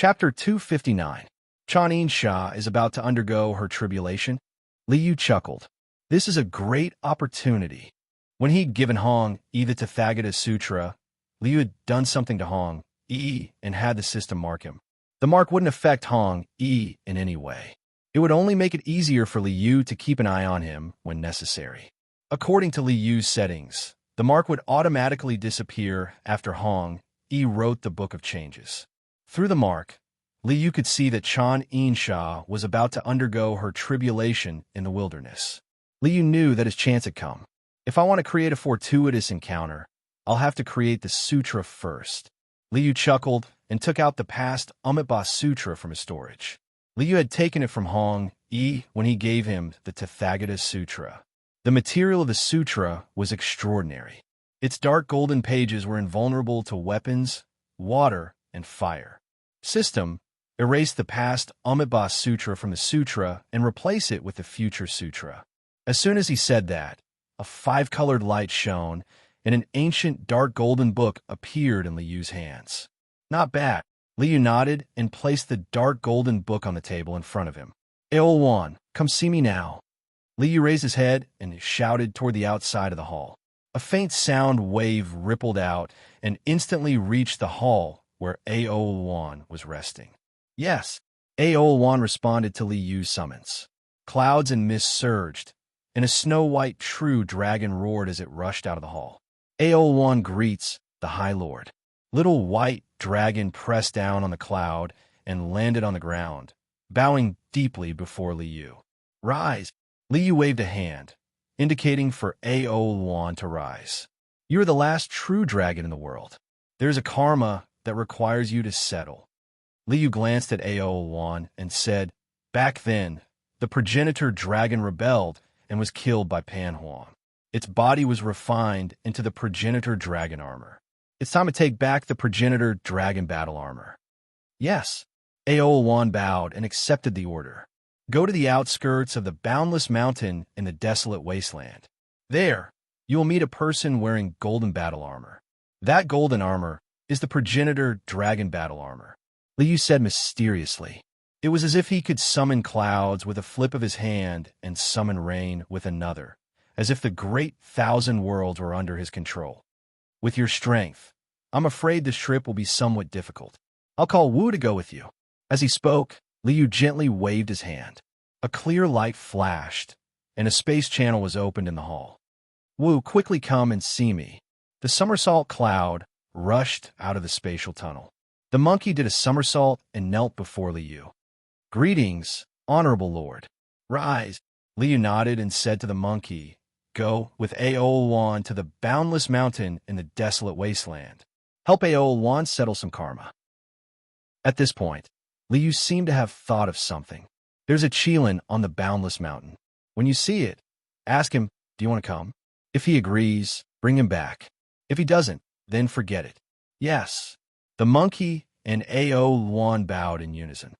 Chapter 259. Chanin Shah is about to undergo her tribulation. Liu chuckled. This is a great opportunity. When he'd given Hong Yi the Tathagata Sutra, Liu had done something to Hong Yi and had the system mark him. The mark wouldn't affect Hong Yi in any way. It would only make it easier for Liu to keep an eye on him when necessary. According to Liu's settings, the mark would automatically disappear after Hong Yi wrote the Book of Changes. Through the mark, Liu could see that Chanin Shah was about to undergo her tribulation in the wilderness. Liu knew that his chance had come. If I want to create a fortuitous encounter, I'll have to create the sutra first. Liu chuckled and took out the past Amitabha Sutra from his storage. Liu had taken it from Hong Yi when he gave him the Tathagata Sutra. The material of the sutra was extraordinary. Its dark golden pages were invulnerable to weapons, water, and fire. System, erase the past Amitabha Sutra from the sutra and replace it with the future sutra. As soon as he said that, a five-colored light shone, and an ancient dark golden book appeared in Liu's hands. Not bad. Liu nodded and placed the dark golden book on the table in front of him. Aolwan, come see me now. Liu raised his head and shouted toward the outside of the hall. A faint sound wave rippled out and instantly reached the hall where Aolwan was resting. Yes, Aolwan responded to Liu's summons. Clouds and mist surged, and a snow-white true dragon roared as it rushed out of the hall. Aolwan greets the High Lord. Little white dragon pressed down on the cloud and landed on the ground, bowing deeply before Liu. Rise! Liu waved a hand, indicating for Aolwan to rise. You are the last true dragon in the world. There's a karma that requires you to settle. Liu glanced at Aolwan and said, back then, the progenitor dragon rebelled and was killed by Panhuan. Its body was refined into the progenitor dragon armor. It's time to take back the progenitor dragon battle armor. Yes. Aolwan bowed and accepted the order. Go to the outskirts of the boundless mountain in the desolate wasteland. There, you will meet a person wearing golden battle armor. That golden armor is the progenitor dragon battle armor. Liu said mysteriously. It was as if he could summon clouds with a flip of his hand and summon rain with another, as if the great 1,000 worlds were under his control. With your strength, I'm afraid this trip will be somewhat difficult. I'll call Wu to go with you. As he spoke, Liu gently waved his hand. A clear light flashed, and a space channel was opened in the hall. Wu, quickly come and see me. The somersault cloud rushed out of the spatial tunnel. The monkey did a somersault and knelt before Liu. Greetings, honorable lord. Rise. Liu nodded and said to the monkey, go with Aolwan to the boundless mountain in the desolate wasteland. Help Aolwan settle some karma. At this point, Liu seemed to have thought of something. There's a Qilin on the boundless mountain. When you see it, ask him, do you want to come? If he agrees, bring him back. If he doesn't, then forget it. Yes. The monkey and Aolwan bowed in unison.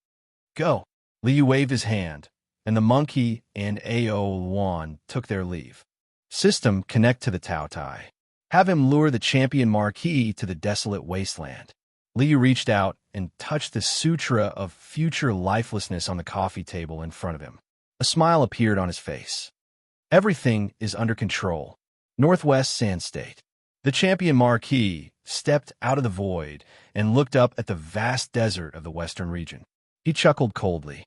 Go. Liu waved his hand, and the monkey and Aolwan took their leave. System, connect to the Tao Tai. Have him lure the champion marquis to the desolate wasteland. Liu reached out and touched the sutra of future lifelessness on the coffee table in front of him. A smile appeared on his face. Everything is under control. Northwest Sand State. The champion marquis stepped out of the void and looked up at the vast desert of the western region. He chuckled coldly.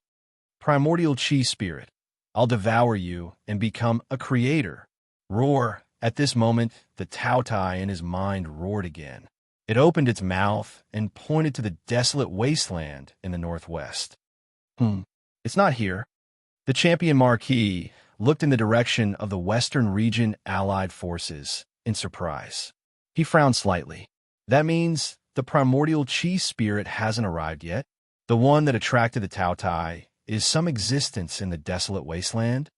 Primordial Chi spirit, I'll devour you and become a creator. Roar. At this moment, the Tao Tai in his mind roared again. It opened its mouth and pointed to the desolate wasteland in the northwest. It's not here. The champion marquis looked in the direction of the western region allied forces in surprise. He frowned slightly. That means the primordial Chi spirit hasn't arrived yet. The one that attracted the Tao Tai is some existence in the desolate wasteland?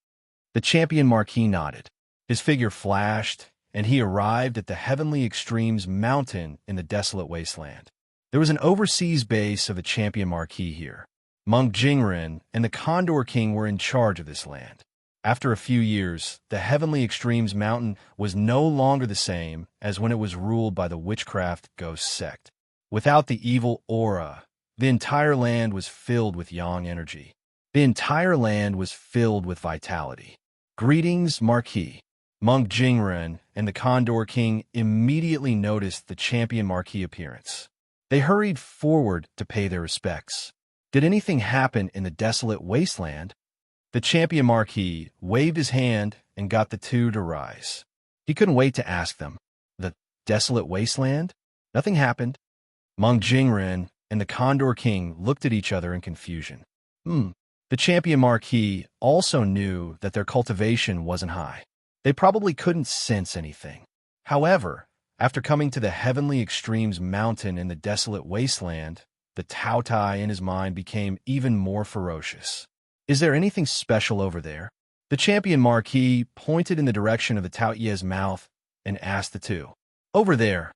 The champion marquis nodded. His figure flashed, and he arrived at the Heavenly Extremes mountain in the desolate wasteland. There was an overseas base of the champion marquis here. Monk Jingren and the Condor King were in charge of this land. After a few years, the Heavenly Extremes mountain was no longer the same as when it was ruled by the witchcraft ghost sect. Without the evil aura The entire land was filled with yang energy. The entire land was filled with vitality. Greetings, Marquis. Monk Jingren and the Condor King immediately noticed the champion Marquis appearance. They hurried forward to pay their respects. Did anything happen in the desolate wasteland? The champion Marquis waved his hand and got the two to rise. He couldn't wait to ask them. The desolate wasteland? Nothing happened. Monk Jingren and the Condor King looked at each other in confusion. The champion Marquis also knew that their cultivation wasn't high. They probably couldn't sense anything. However, after coming to the Heavenly Extremes mountain in the desolate wasteland, the Taotai in his mind became even more ferocious. Is there anything special over there? The champion Marquis pointed in the direction of the Taoye's mouth and asked the two. Over there.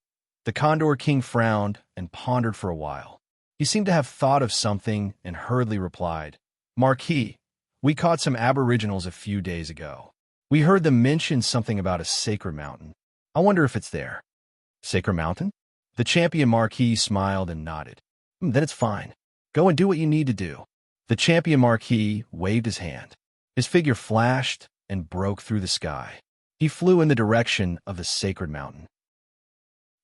The Condor King frowned and pondered for a while. He seemed to have thought of something and hurriedly replied, Marquis, we caught some aboriginals a few days ago. We heard them mention something about a sacred mountain. I wonder if it's there. Sacred mountain? The champion Marquis smiled and nodded. Then it's fine. Go and do what you need to do. The champion Marquis waved his hand. His figure flashed and broke through the sky. He flew in the direction of the sacred mountain.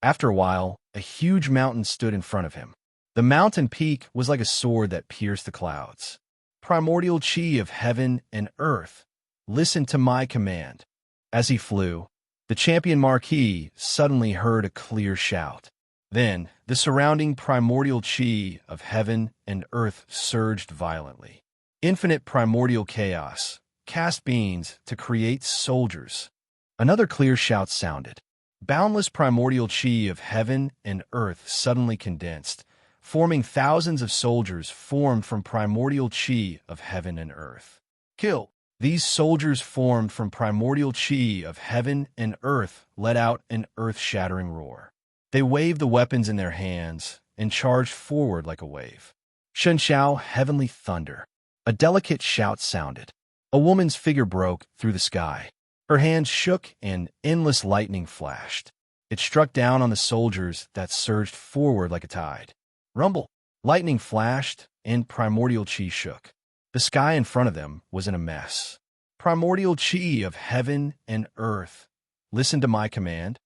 After a while, a huge mountain stood in front of him. The mountain peak was like a sword that pierced the clouds. Primordial chi of heaven and earth, listen to my command. As he flew, the champion Marquis suddenly heard a clear shout. Then, the surrounding primordial chi of heaven and earth surged violently. Infinite primordial chaos, cast beings to create soldiers. Another clear shout sounded. Boundless primordial chi of heaven and earth suddenly condensed, forming thousands of soldiers formed from primordial chi of heaven and earth. Kill! These soldiers formed from primordial chi of heaven and earth let out an earth-shattering roar. They waved the weapons in their hands and charged forward like a wave. Shenshao, heavenly thunder. A delicate shout sounded. A woman's figure broke through the sky. Her hands shook and endless lightning flashed. It struck down on the soldiers that surged forward like a tide. Rumble! Lightning flashed and primordial chi shook. The sky in front of them was in a mess. Primordial chi of heaven and earth, listen to my command.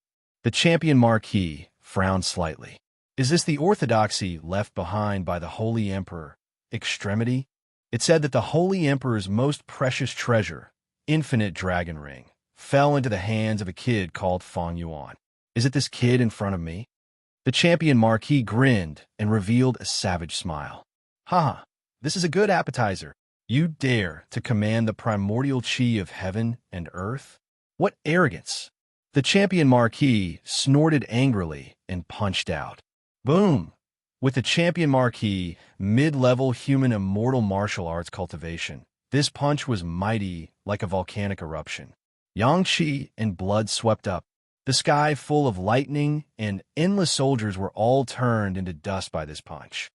The champion Marquis frowned slightly. Is this the orthodoxy left behind by the Holy Emperor, Extremity? It said that the Holy Emperor's most precious treasure, Infinite Dragon Ring, fell into the hands of a kid called Fong Yuan. Is it this kid in front of me? The champion Marquis grinned and revealed a savage smile. Ha! This is a good appetizer. You dare to command the primordial chi of heaven and earth? What arrogance! The champion Marquis snorted angrily and punched out. Boom! With the champion Marquis, mid-level human immortal martial arts cultivation, this punch was mighty like a volcanic eruption. Yang qi and blood swept up. The sky full of lightning and endless soldiers were all turned into dust by this punch.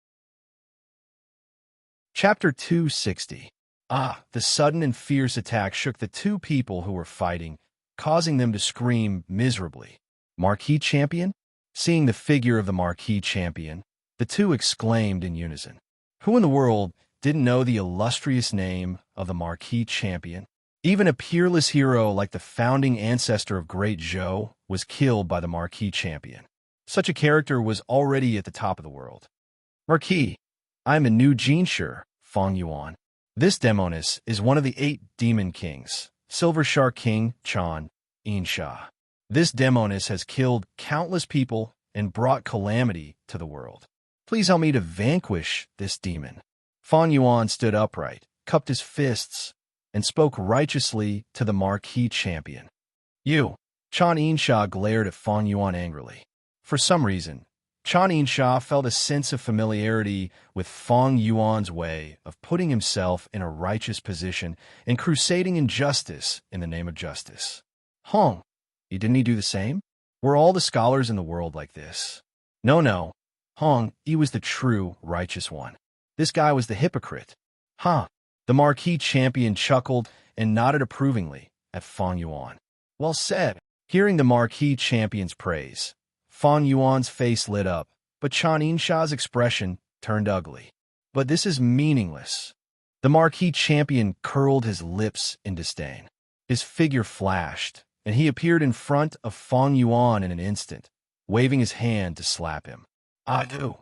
Chapter 260. The sudden and fierce attack shook the two people who were fighting, causing them to scream miserably. Marquis Champion? Seeing the figure of the Marquis Champion, the two exclaimed in unison. Who in the world didn't know the illustrious name of the Marquis Champion? Even a peerless hero like the founding ancestor of Great Zhou was killed by the Marquis Champion. Such a character was already at the top of the world. Marquis, I am a new Jinshi, Fong Yuan. This demoness is one of the 8 demon kings, Silver Shark King Chan Insha. This demoness has killed countless people and brought calamity to the world. Please help me to vanquish this demon. Fong Yuan stood upright, cupped his fists, and spoke righteously to the Marquis Champion. You! Chan Insha glared at Fong Yuan angrily. For some reason, Chan Insha felt a sense of familiarity with Fong Yuan's way of putting himself in a righteous position and crusading injustice in the name of justice. Hong, didn't he do the same? Were all the scholars in the world like this? No. Hong, he was the true righteous one. This guy was the hypocrite. The Marquis Champion chuckled and nodded approvingly at Fong Yuan. Well said. Hearing the Marquis Champion's praise, Fong Yuan's face lit up, but Chan Insha's expression turned ugly. But this is meaningless. The Marquis champion curled his lips in disdain. His figure flashed, and he appeared in front of Fang Yuan in an instant, waving his hand to slap him. I do.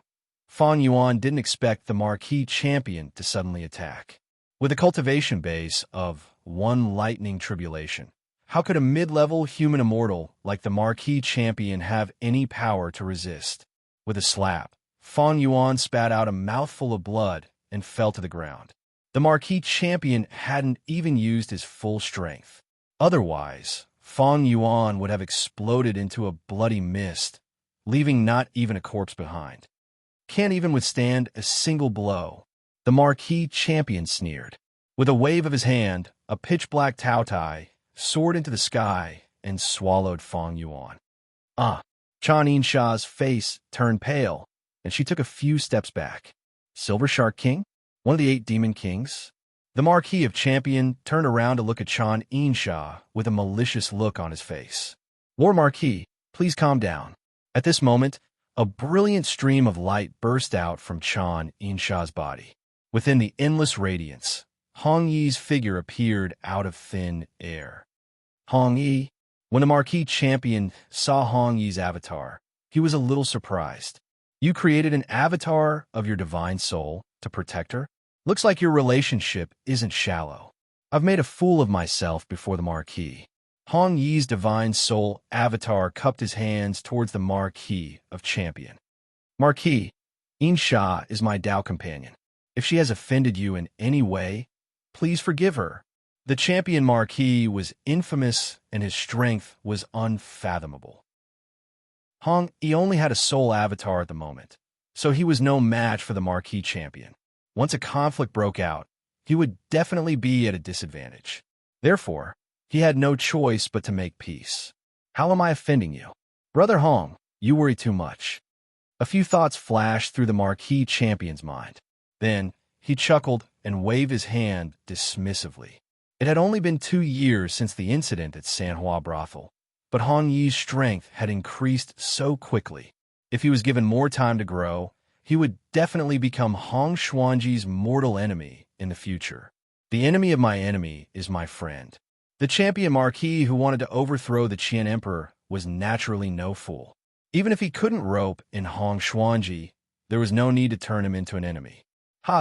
Fang Yuan didn't expect the Marquis champion to suddenly attack. With a cultivation base of one lightning tribulation, how could a mid-level human immortal like the Marquis champion have any power to resist? With a slap, Fang Yuan spat out a mouthful of blood and fell to the ground. The Marquis champion hadn't even used his full strength. Otherwise, Fang Yuan would have exploded into a bloody mist, leaving not even a corpse behind. Can't even withstand a single blow, the Marquis champion sneered. With a wave of his hand, a pitch-black Taotai soared into the sky and swallowed Fang Yuan. Chanin Sha's face turned pale, and she took a few steps back. Silver Shark King? One of the 8 demon kings? The Marquis of Champion turned around to look at Chanin Sha with a malicious look on his face. Lord Marquis, please calm down. At this moment, a brilliant stream of light burst out from Chanin Sha's body. Within the endless radiance, Hong Yi's figure appeared out of thin air. Hong Yi. When the Marquis champion saw Hong Yi's avatar, he was a little surprised. You created an avatar of your divine soul to protect her? Looks like your relationship isn't shallow. I've made a fool of myself before the Marquis. Hong Yi's divine soul avatar cupped his hands towards the Marquis of Champion. Marquis, Insha is my Tao companion. If she has offended you in any way, please forgive her. The champion Marquis was infamous and his strength was unfathomable. Hong Yi only had a soul avatar at the moment, so he was no match for the Marquis champion. Once a conflict broke out, he would definitely be at a disadvantage. Therefore, he had no choice but to make peace. How am I offending you? Brother Hong, you worry too much. A few thoughts flashed through the Marquis champion's mind. Then, he chuckled and waved his hand dismissively. It had only been 2 years since the incident at Sanhua Brothel, but Hong Yi's strength had increased so quickly. If he was given more time to grow, he would definitely become Hong Xuanji's mortal enemy in the future. The enemy of my enemy is my friend. The champion Marquis who wanted to overthrow the Qian Emperor was naturally no fool. Even if he couldn't rope in Hong Xuanji, there was no need to turn him into an enemy.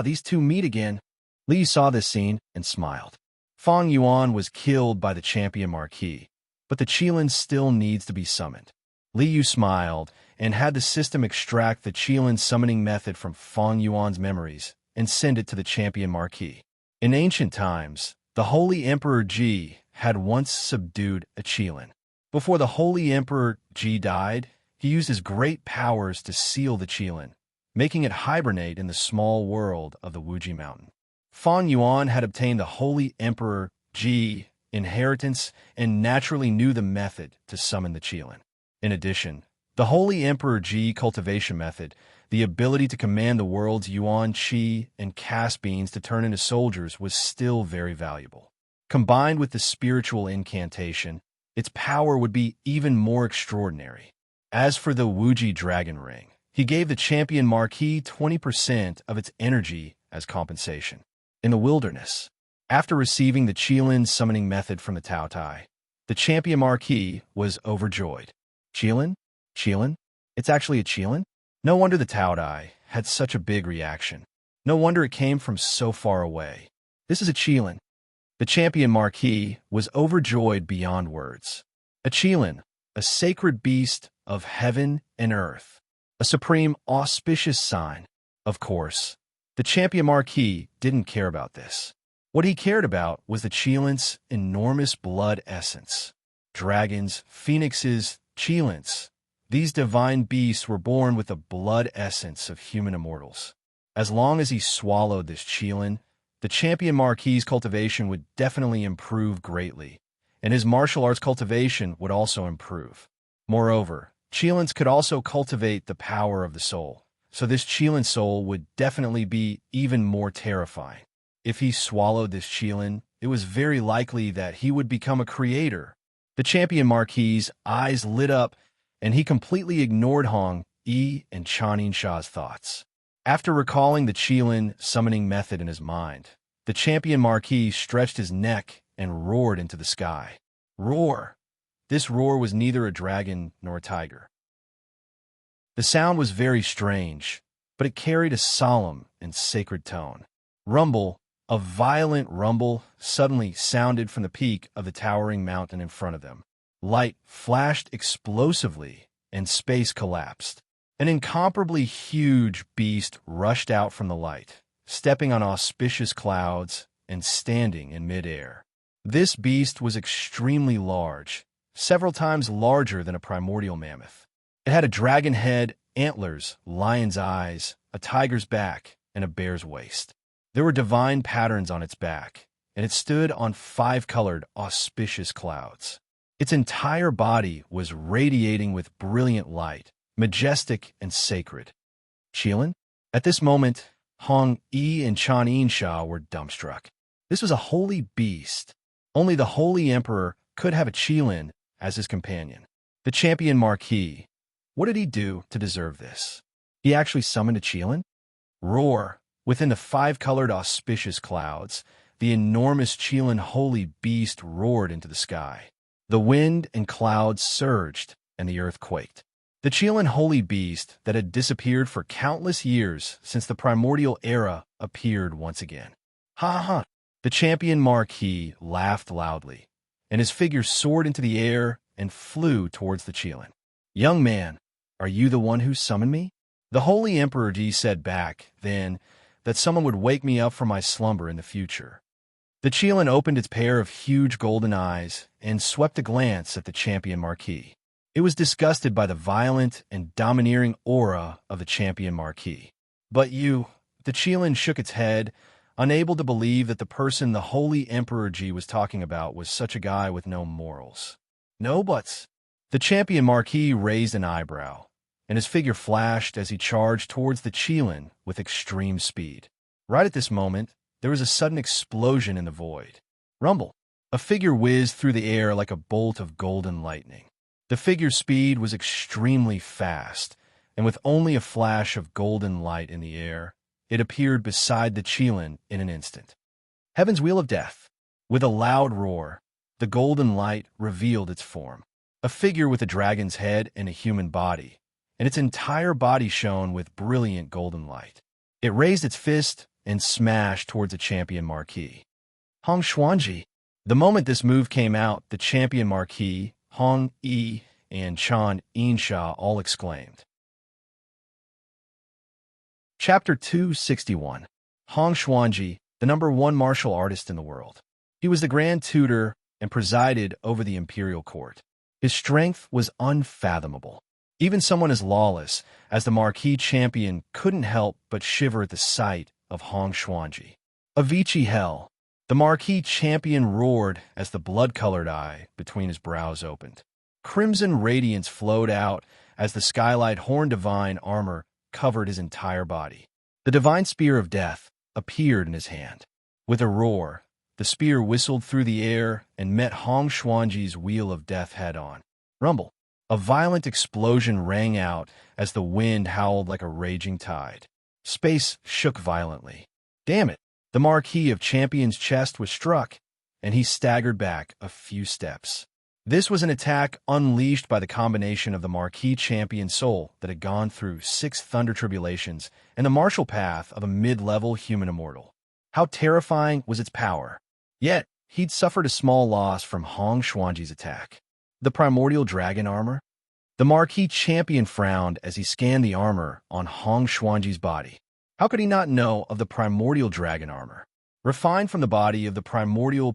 These two meet again. Li saw this scene and smiled. Fang Yuan was killed by the champion Marquis, but the Qilin still needs to be summoned. Li Yu smiled and had the system extract the Qilin summoning method from Fang Yuan's memories and send it to the champion Marquis. In ancient times, the Holy Emperor Ji had once subdued a Qilin. Before the Holy Emperor Ji died, he used his great powers to seal the Qilin, making it hibernate in the small world of the Wuji Mountain. Fang Yuan had obtained the Holy Emperor Ji inheritance and naturally knew the method to summon the Qilin. In addition, the Holy Emperor Ji cultivation method, the ability to command the world's Yuan Qi and cast beans to turn into soldiers, was still very valuable. Combined with the spiritual incantation, its power would be even more extraordinary. As for the Wuji Dragon Ring, he gave the champion Marquis 20% of its energy as compensation. In the wilderness, after receiving the Qilin summoning method from the Taotai, the champion Marquis was overjoyed. Qilin? Qilin? It's actually a Qilin? No wonder the Taotai had such a big reaction. No wonder it came from so far away. This is a Qilin. The champion Marquis was overjoyed beyond words. A Qilin, a sacred beast of heaven and earth, a supreme auspicious sign. Of course, the champion Marquis didn't care about this. What he cared about was the Qilin's enormous blood essence. Dragons, phoenixes, Qilins. These divine beasts were born with the blood essence of human immortals. As long as he swallowed this Qilin, the champion Marquis's cultivation would definitely improve greatly, and his martial arts cultivation would also improve. Moreover, Qilins could also cultivate the power of the soul, so this Qilin soul would definitely be even more terrifying. If he swallowed this Qilin, it was very likely that he would become a creator. The champion Marquis's eyes lit up, and he completely ignored Hong Yi and Chanin Sha's thoughts. After recalling the Qilin summoning method in his mind, the champion Marquis stretched his neck and roared into the sky. Roar! This roar was neither a dragon nor a tiger. The sound was very strange, but it carried a solemn and sacred tone. Rumble, a violent rumble, suddenly sounded from the peak of the towering mountain in front of them. Light flashed explosively, and space collapsed. An incomparably huge beast rushed out from the light, stepping on auspicious clouds and standing in midair. This beast was extremely large, several times larger than a primordial mammoth. It had a dragon head, antlers, lion's eyes, a tiger's back, and a bear's waist. There were divine patterns on its back, and it stood on 5-colored, auspicious clouds. Its entire body was radiating with brilliant light, majestic and sacred. Qilin? At this moment, Hong Yi and Chan Sha were dumbstruck. This was a holy beast. Only the Holy Emperor could have a Qilin as his companion. The champion Marquis. What did he do to deserve this? He actually summoned a Qilin? Roar! Within the 5-colored auspicious clouds, the enormous Qilin holy beast roared into the sky. The wind and clouds surged, and the earth quaked. The Qilin holy beast that had disappeared for countless years since the primordial era appeared once again. Ha ha! The champion Marquis laughed loudly, and his figure soared into the air and flew towards the Qilin. Young man, are you the one who summoned me? The Holy Emperor Ji said back, then, that someone would wake me up from my slumber in the future. The Qilin opened its pair of huge golden eyes and swept a glance at the champion Marquis. It was disgusted by the violent and domineering aura of the champion Marquis. But you, the Qilin shook its head, unable to believe that the person the Holy Emperor Ji was talking about was such a guy with no morals. No buts. The champion Marquis raised an eyebrow, and his figure flashed as he charged towards the Qilin with extreme speed. Right at this moment, there was a sudden explosion in the void. Rumble. A figure whizzed through the air like a bolt of golden lightning. The figure's speed was extremely fast, and with only a flash of golden light in the air, it appeared beside the Qilin in an instant. Heaven's Wheel of Death. With a loud roar, the golden light revealed its form. A figure with a dragon's head and a human body, and its entire body shone with brilliant golden light. It raised its fist and smashed towards the champion Marquis. Hong Xuanji. The moment this move came out, the champion Marquis, Hong Yi, and Chan Sha all exclaimed. Chapter 261. Hong Xuanji, the #1 martial artist in the world. He was the Grand Tutor and presided over the imperial court. His strength was unfathomable. Even someone as lawless as the Marquis champion couldn't help but shiver at the sight of Hong Xuanji. Avicii hell. The Marquis champion roared as the blood-colored eye between his brows opened. Crimson radiance flowed out as the skylight horn divine armor covered his entire body. The divine spear of death appeared in his hand. With a roar, the spear whistled through the air and met Hong Xuanji's wheel of death head-on. Rumble. A violent explosion rang out as the wind howled like a raging tide. Space shook violently. Damn it! The Marquis of Champion's chest was struck, and he staggered back a few steps. This was an attack unleashed by the combination of the Marquis Champion's soul that had gone through 6 thunder tribulations and the martial path of a mid-level human immortal. How terrifying was its power! Yet, he'd suffered a small loss from Hong Xuanji's attack. The primordial dragon armor? The Marquis champion frowned as he scanned the armor on Hong Xuanji's body. How could he not know of the primordial dragon armor? Refined from the body of the primordial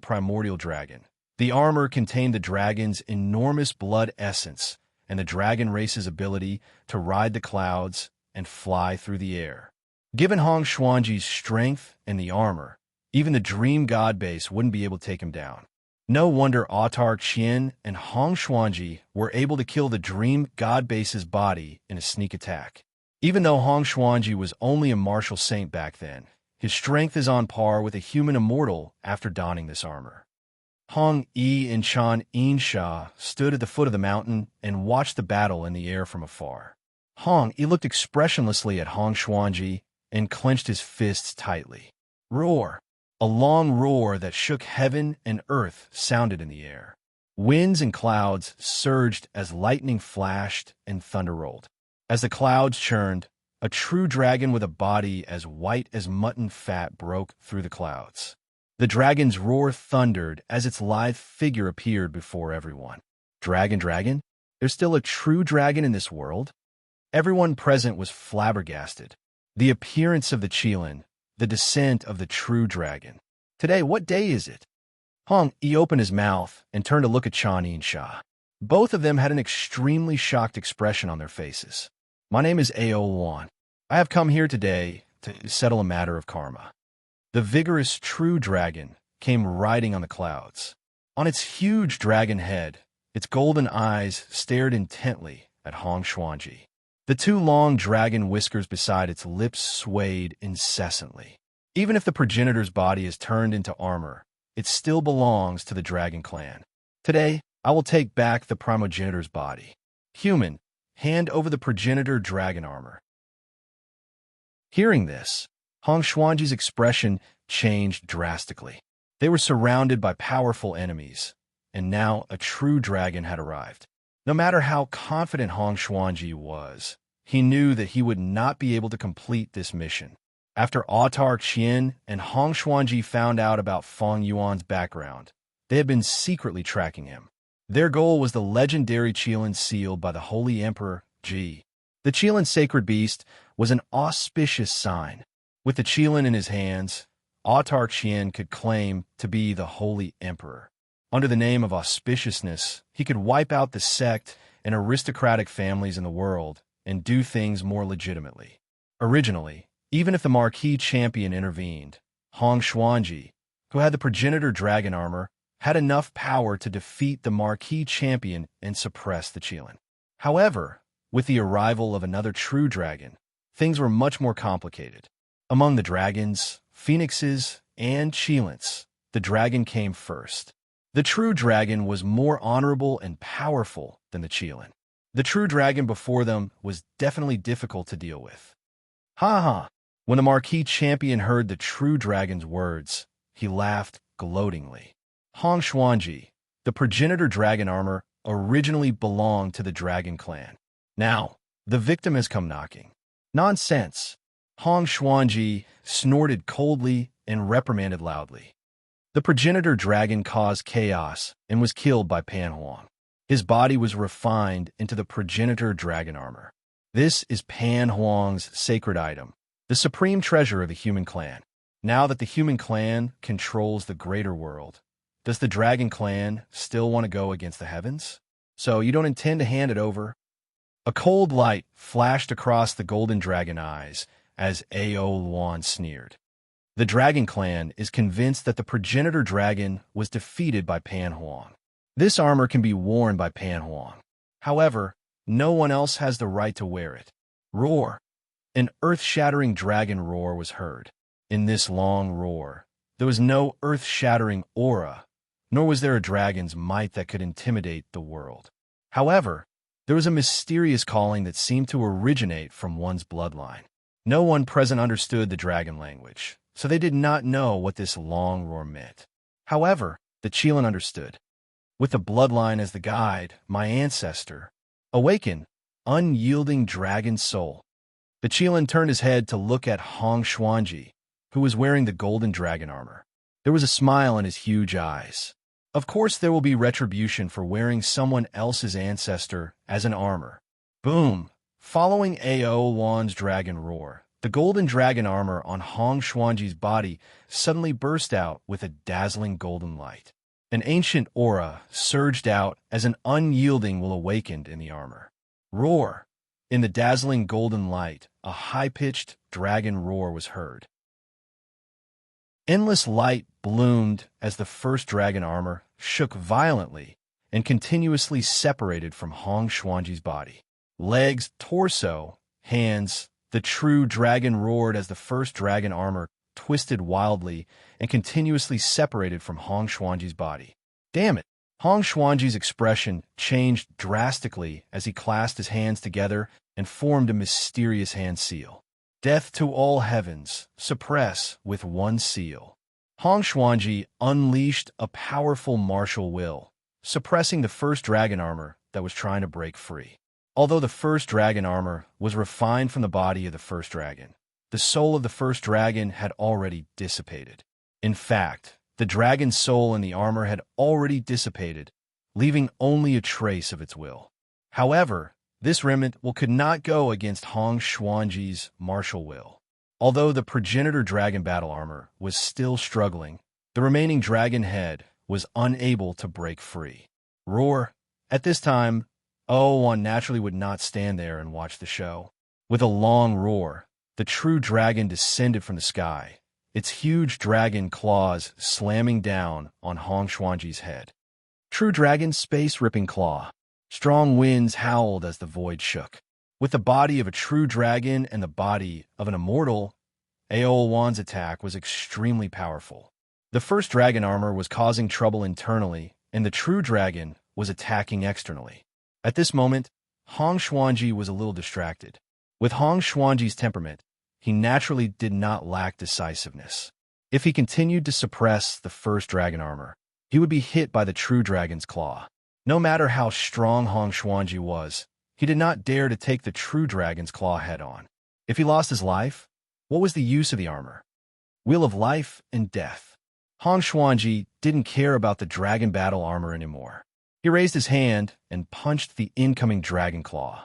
dragon, the armor contained the dragon's enormous blood essence and the dragon race's ability to ride the clouds and fly through the air. Given Hong Xuanji's strength and the armor, even the dream god base wouldn't be able to take him down. No wonder Autarch Qian and Hong Xuanji were able to kill the dream god base's body in a sneak attack. Even though Hong Xuanji was only a martial saint back then, his strength is on par with a human immortal after donning this armor. Hong Yi and Chan Sha stood at the foot of the mountain and watched the battle in the air from afar. Hong Yi looked expressionlessly at Hong Xuanji and clenched his fists tightly. Roar! A long roar that shook heaven and earth sounded in the air. Winds and clouds surged as lightning flashed and thunder rolled. As the clouds churned, a true dragon with a body as white as mutton fat broke through the clouds. The dragon's roar thundered as its lithe figure appeared before everyone. Dragon, dragon? There's still a true dragon in this world? Everyone present was flabbergasted. The appearance of the Qilin, the descent of the true dragon. Today, what day is it? He opened his mouth and turned to look at Chani and Sha. Both of them had an extremely shocked expression on their faces. My name is Ao Luan. I have come here today to settle a matter of karma. The vigorous true dragon came riding on the clouds. On its huge dragon head, its golden eyes stared intently at Hong Xuanji. The two long dragon whiskers beside its lips swayed incessantly. Even if the progenitor's body is turned into armor, it still belongs to the dragon clan. Today, I will take back the primogenitor's body. Human, hand over the progenitor dragon armor. Hearing this, Hong Xuanji's expression changed drastically. They were surrounded by powerful enemies, and now a true dragon had arrived. No matter how confident Hong Xuanji was, he knew that he would not be able to complete this mission. After Autarch Qian and Hong Xuanji found out about Feng Yuan's background, they had been secretly tracking him. Their goal was the legendary Qilin sealed by the Holy Emperor Ji. The Qilin sacred beast was an auspicious sign. With the Qilin in his hands, Autarch Qian could claim to be the Holy Emperor. Under the name of auspiciousness, he could wipe out the sect and aristocratic families in the world and do things more legitimately. Originally, even if the Marquis Champion intervened, Hong Xuanji, who had the progenitor dragon armor, had enough power to defeat the Marquis Champion and suppress the Qilin. However, with the arrival of another true dragon, things were much more complicated. Among the dragons, phoenixes, and Qilins, the dragon came first. The true dragon was more honorable and powerful than the Qilin. The true dragon before them was definitely difficult to deal with. Ha ha! When the Marquis Champion heard the true dragon's words, he laughed gloatingly. Hong Xuanji, the progenitor dragon armor, originally belonged to the dragon clan. Now, the victim has come knocking. Nonsense! Hong Xuanji snorted coldly and reprimanded loudly. The progenitor dragon caused chaos and was killed by Pan Huang. His body was refined into the progenitor dragon armor. This is Pan Huang's sacred item, the supreme treasure of the human clan. Now that the human clan controls the greater world, does the dragon clan still want to go against the heavens? So you don't intend to hand it over? A cold light flashed across the golden dragon eyes as Ao Luan sneered. The dragon clan is convinced that the progenitor dragon was defeated by Pan Huang. This armor can be worn by Pan Huang. However, no one else has the right to wear it. Roar! An earth-shattering dragon roar was heard. In this long roar, there was no earth-shattering aura, nor was there a dragon's might that could intimidate the world. However, there was a mysterious calling that seemed to originate from one's bloodline. No one present understood the dragon language, so they did not know what this long roar meant. However, the Qilin understood. With the bloodline as the guide, my ancestor, awaken, unyielding dragon soul. The Qilin turned his head to look at Hong Xuanji, who was wearing the golden dragon armor. There was a smile in his huge eyes. Of course there will be retribution for wearing someone else's ancestor as an armor. Boom! Following Ao Luan's dragon roar, the golden dragon armor on Hong Xuanji's body suddenly burst out with a dazzling golden light. An ancient aura surged out as an unyielding will awakened in the armor. Roar! In the dazzling golden light, a high-pitched dragon roar was heard. Endless light bloomed as the first dragon armor shook violently and continuously separated from Hong Xuanji's body. Legs, torso, hands, the true dragon roared as the first dragon armor twisted wildly and continuously separated from Hong Xuanji's body. Damn it! Hong Xuanji's expression changed drastically as he clasped his hands together and formed a mysterious hand seal. Death to all heavens, suppress with one seal. Hong Xuanji unleashed a powerful martial will, suppressing the first dragon armor that was trying to break free. Although the first dragon armor was refined from the body of the first dragon, the soul of the first dragon had already dissipated. In fact, the dragon's soul in the armor had already dissipated, leaving only a trace of its will. However, this remnant could not go against Hong Xuanji's martial will. Although the progenitor dragon battle armor was still struggling, the remaining dragon head was unable to break free. Roar! At this time, 001 naturally would not stand there and watch the show. With a long roar, the true dragon descended from the sky, its huge dragon claws slamming down on Hong Xuanji's head. True dragon space-ripping claw. Strong winds howled as the void shook. With the body of a true dragon and the body of an immortal, 001's attack was extremely powerful. The first dragon armor was causing trouble internally, and the true dragon was attacking externally. At this moment, Hong Xuanji was a little distracted. With Hong Xuanji's temperament, he naturally did not lack decisiveness. If he continued to suppress the first dragon armor, he would be hit by the true dragon's claw. No matter how strong Hong Xuanji was, he did not dare to take the true dragon's claw head-on. If he lost his life, what was the use of the armor? Wheel of life and death. Hong Xuanji didn't care about the dragon battle armor anymore. He raised his hand and punched the incoming dragon claw.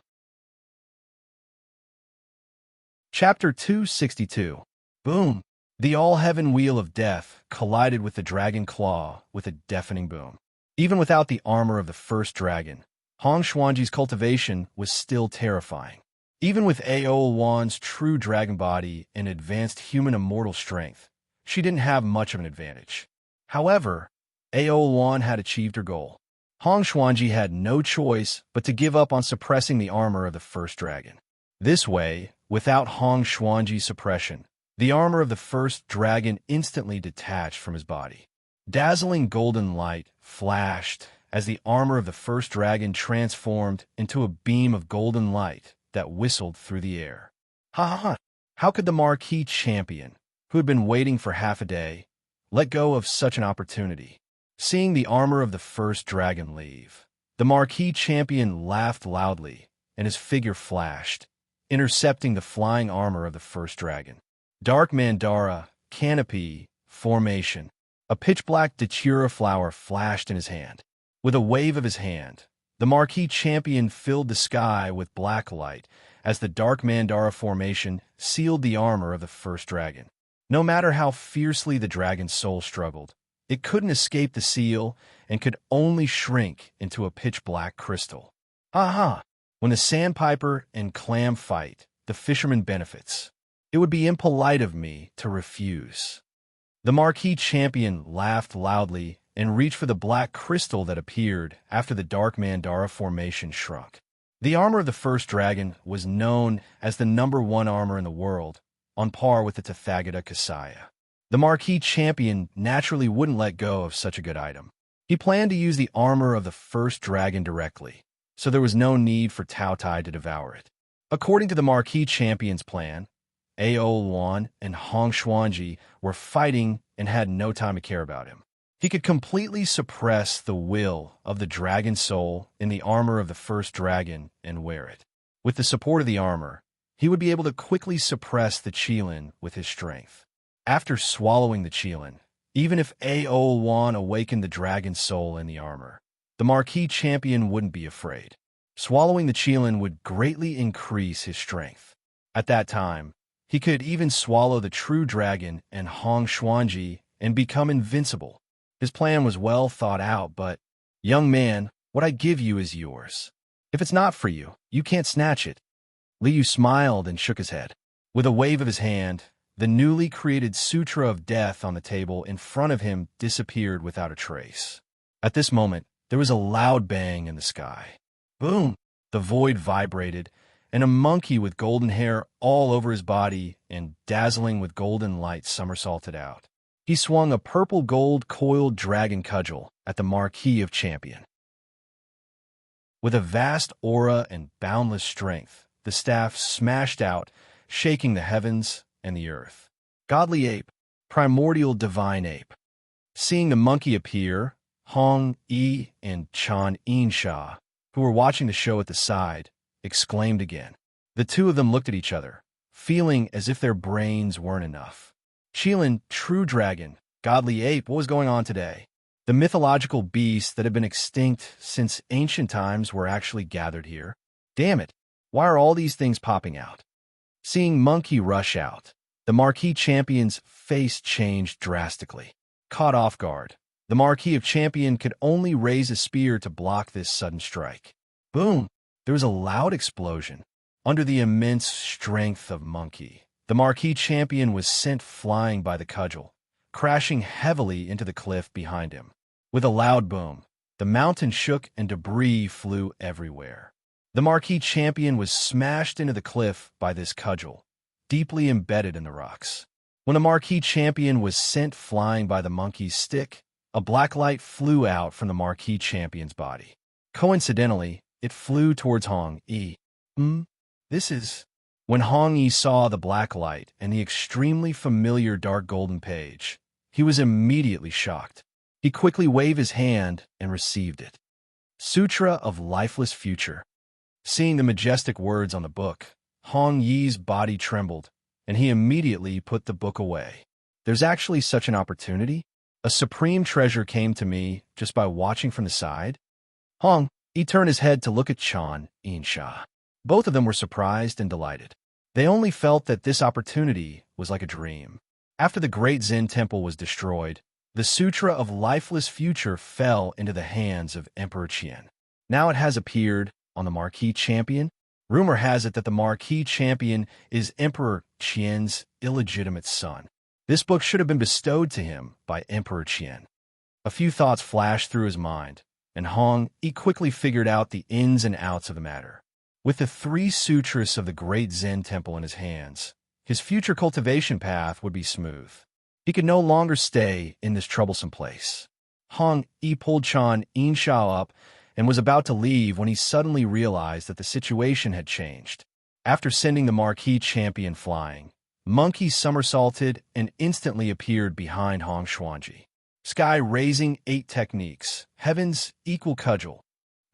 Chapter 262. Boom! The all-heaven wheel of death collided with the dragon claw with a deafening boom. Even without the armor of the first dragon, Hong Xuanji's cultivation was still terrifying. Even with 001's true dragon body and advanced human immortal strength, she didn't have much of an advantage. However, 001 had achieved her goal. Hong Xuanji had no choice but to give up on suppressing the armor of the first dragon. This way, without Hong Xuanji's suppression, the armor of the first dragon instantly detached from his body. Dazzling golden light flashed as the armor of the first dragon transformed into a beam of golden light that whistled through the air. Ha! How could the marquee champion, who had been waiting for half a day, let go of such an opportunity? Seeing the armor of the first dragon leave, the marquee champion laughed loudly, and his figure flashed, intercepting the flying armor of the first dragon. Dark Mandara, canopy, formation. A pitch-black datura flower flashed in his hand. With a wave of his hand, the marquee champion filled the sky with black light as the dark Mandara formation sealed the armor of the first dragon. No matter how fiercely the dragon's soul struggled, it couldn't escape the seal and could only shrink into a pitch-black crystal. When the sandpiper and clam fight, the fisherman benefits. It would be impolite of me to refuse. The marquee champion laughed loudly and reached for the black crystal that appeared after the dark Mandara formation shrunk. The armor of the first dragon was known as the #1 armor in the world, on par with the Tathagata Kasaya. The marquee champion naturally wouldn't let go of such a good item. He planned to use the armor of the first dragon directly, so there was no need for Tao Tai to devour it. According to the marquee champion's plan, 001 and Hong Xuanji were fighting and had no time to care about him. He could completely suppress the will of the dragon soul in the armor of the first dragon and wear it. With the support of the armor, he would be able to quickly suppress the Qilin with his strength. After swallowing the Qilin, even if 001 awakened the dragon soul in the armor, the marquee champion wouldn't be afraid. Swallowing the Qilin would greatly increase his strength. At that time, he could even swallow the true dragon and Hong Xuanji and become invincible. His plan was well thought out, but, young man, what I give you is yours. If it's not for you, you can't snatch it. Liu smiled and shook his head. With a wave of his hand, the newly created Sutra of Death on the table in front of him disappeared without a trace. At this moment, there was a loud bang in the sky. Boom! The void vibrated, and a monkey with golden hair all over his body and dazzling with golden light somersaulted out. He swung a purple-gold coiled dragon cudgel at the Marquis of Champion. With a vast aura and boundless strength, the staff smashed out shaking the heavens and the earth. Godly ape, primordial divine ape. Seeing the monkey appear, Hong Yi and Chan Insha, who were watching the show at the side, exclaimed again. The two of them looked at each other, feeling as if their brains weren't enough. Qilin, true dragon, godly ape, what was going on today? The mythological beasts that have been extinct since ancient times were actually gathered here. Damn it, why are all these things popping out? Seeing Monkey rush out, the Marquis Champion's face changed drastically. Caught off guard, the Marquis of Champion could only raise a spear to block this sudden strike. Boom! There was a loud explosion. Under the immense strength of Monkey, the Marquis Champion was sent flying by the cudgel, crashing heavily into the cliff behind him. With a loud boom, the mountain shook and debris flew everywhere. The Marquis Champion was smashed into the cliff by this cudgel, deeply embedded in the rocks. When the Marquis Champion was sent flying by the monkey's stick, a black light flew out from the Marquis Champion's body. Coincidentally, it flew towards Hong Yi. This is... When Hong Yi saw the black light and the extremely familiar dark golden page, he was immediately shocked. He quickly waved his hand and received it. Sutra of Lifeless Future. Seeing the majestic words on the book, Hong Yi's body trembled, and he immediately put the book away. There's actually such an opportunity? A supreme treasure came to me just by watching from the side? Hong Yi turned his head to look at Chan Insha. Both of them were surprised and delighted. They only felt that this opportunity was like a dream. After the great Zen temple was destroyed, the Sutra of Lifeless Future fell into the hands of Emperor Qian. Now it has appeared on the Marquis Champion. Rumor has it that the Marquis Champion is Emperor Qian's illegitimate son. This book should have been bestowed to him by Emperor Qian. A few thoughts flashed through his mind, and Hong Yi quickly figured out the ins and outs of the matter. With the 3 sutras of the great Zen temple in his hands, his future cultivation path would be smooth. He could no longer stay in this troublesome place. Hong Yi pulled Chan Insha up and was about to leave when he suddenly realized that the situation had changed. After sending the Marquis Champion flying, Monkey somersaulted and instantly appeared behind Hong Xuanji. Sky raising 8 techniques, heavens equal cudgel.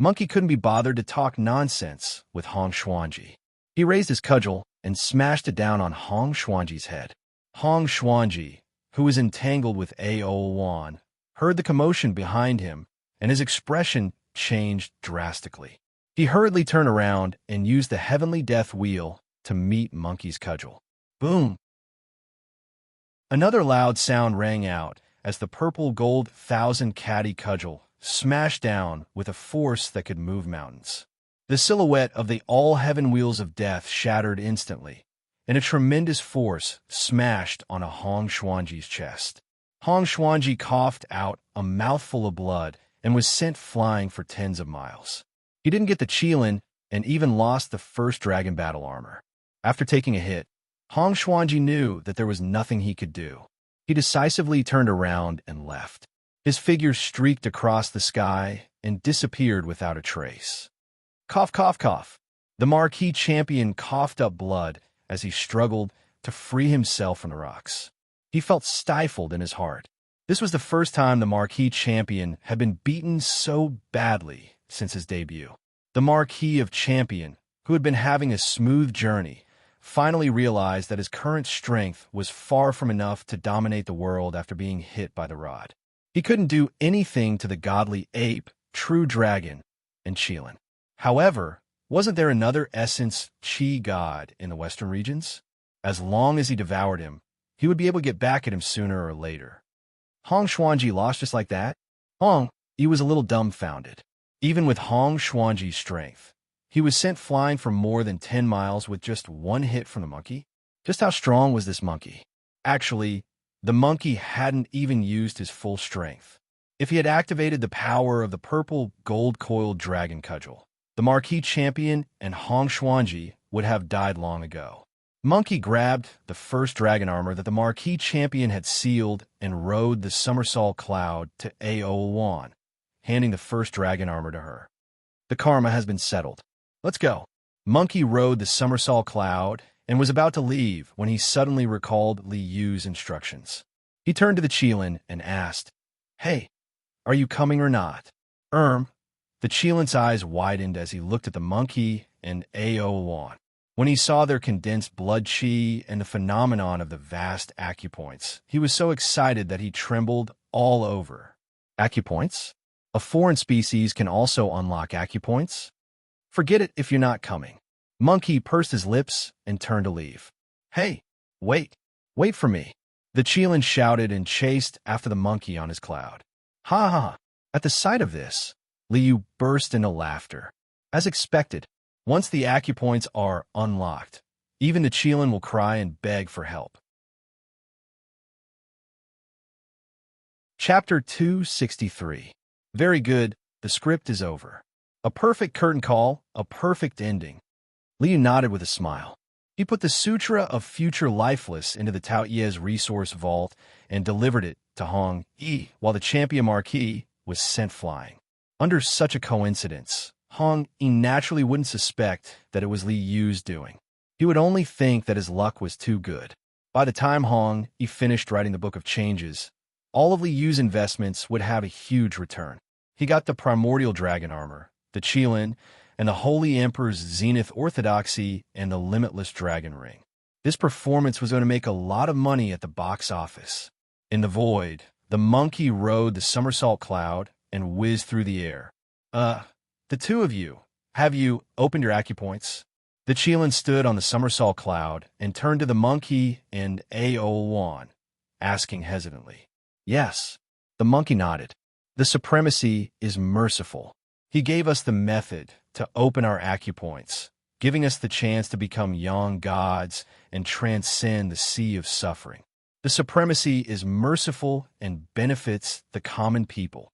Monkey couldn't be bothered to talk nonsense with Hong Xuanji. He raised his cudgel and smashed it down on Hong Xuanji's head. Hong Xuanji, who was entangled with Ao Wan, heard the commotion behind him, and his expression changed drastically. He hurriedly turned around and used the heavenly death wheel to meet Monkey's cudgel. Boom! Another loud sound rang out as the purple gold 1,000 caddy cudgel smashed down with a force that could move mountains. The silhouette of the all-heaven wheels of death shattered instantly, and a tremendous force smashed on a Hong Xuanji's chest. Hong Xuanji coughed out a mouthful of blood and was sent flying for tens of miles. He didn't get the Qilin and even lost the first dragon battle armor. After taking a hit, Hong Xuanji knew that there was nothing he could do. He decisively turned around and left. His figure streaked across the sky and disappeared without a trace. Cough, cough, cough. The Marquis Champion coughed up blood as he struggled to free himself from the rocks. He felt stifled in his heart. This was the first time the Marquis Champion had been beaten so badly since his debut. The Marquis of Champion, who had been having a smooth journey, finally realized that his current strength was far from enough to dominate the world after being hit by the rod. He couldn't do anything to the godly ape, true dragon, and Qilin. However, wasn't there another essence Qi god in the western regions? As long as he devoured him, he would be able to get back at him sooner or later. Hong Xuanji lost just like that? Hong Yi was a little dumbfounded. Even with Hong Xuanji's strength, he was sent flying for more than 10 miles with just one hit from the monkey. Just how strong was this monkey? Actually, the monkey hadn't even used his full strength. If he had activated the power of the purple gold-coiled dragon cudgel, the Marquis Champion and Hong Xuanji would have died long ago. Monkey grabbed the first dragon armor that the Marquis Champion had sealed and rode the somersault cloud to Ao Wan, handing the first dragon armor to her. The karma has been settled. Let's go. Monkey rode the somersault cloud and was about to leave when he suddenly recalled Li Yu's instructions. He turned to the Qilin and asked, "Hey, are you coming or not?" The Qilin's eyes widened as he looked at the monkey and Ao. When he saw their condensed blood chi and the phenomenon of the vast acupoints, he was so excited that he trembled all over. Acupoints? A foreign species can also unlock acupoints? Forget it if you're not coming. Monkey pursed his lips and turned to leave. "Hey, wait for me." The Qilin shouted and chased after the monkey on his cloud. Ha ha! At the sight of this, Liu burst into laughter. As expected, once the acupoints are unlocked, even the Qilin will cry and beg for help. Chapter 263. Very good, the script is over. A perfect curtain call, a perfect ending. Liu nodded with a smile. He put the Sutra of Future Lifeless into the Tao Ye's resource vault and delivered it to Hong Yi, while the champion marquis was sent flying. Under such a coincidence, Hong Yi naturally wouldn't suspect that it was Li Yu's doing. He would only think that his luck was too good. By the time Hong Yi finished writing the Book of Changes, all of Li Yu's investments would have a huge return. He got the primordial dragon armor, the Qilin, and the Holy Emperor's Zenith Orthodoxy and the Limitless Dragon Ring. This performance was going to make a lot of money at the box office. In the void, the monkey rode the somersault cloud and whizzed through the air. The two of you, have you opened your acupoints?" The Qilin stood on the somersault cloud and turned to the monkey and Ao, asking hesitantly. "Yes." The monkey nodded. "The supremacy is merciful. He gave us the method to open our acupoints, giving us the chance to become young gods and transcend the sea of suffering. The supremacy is merciful and benefits the common people.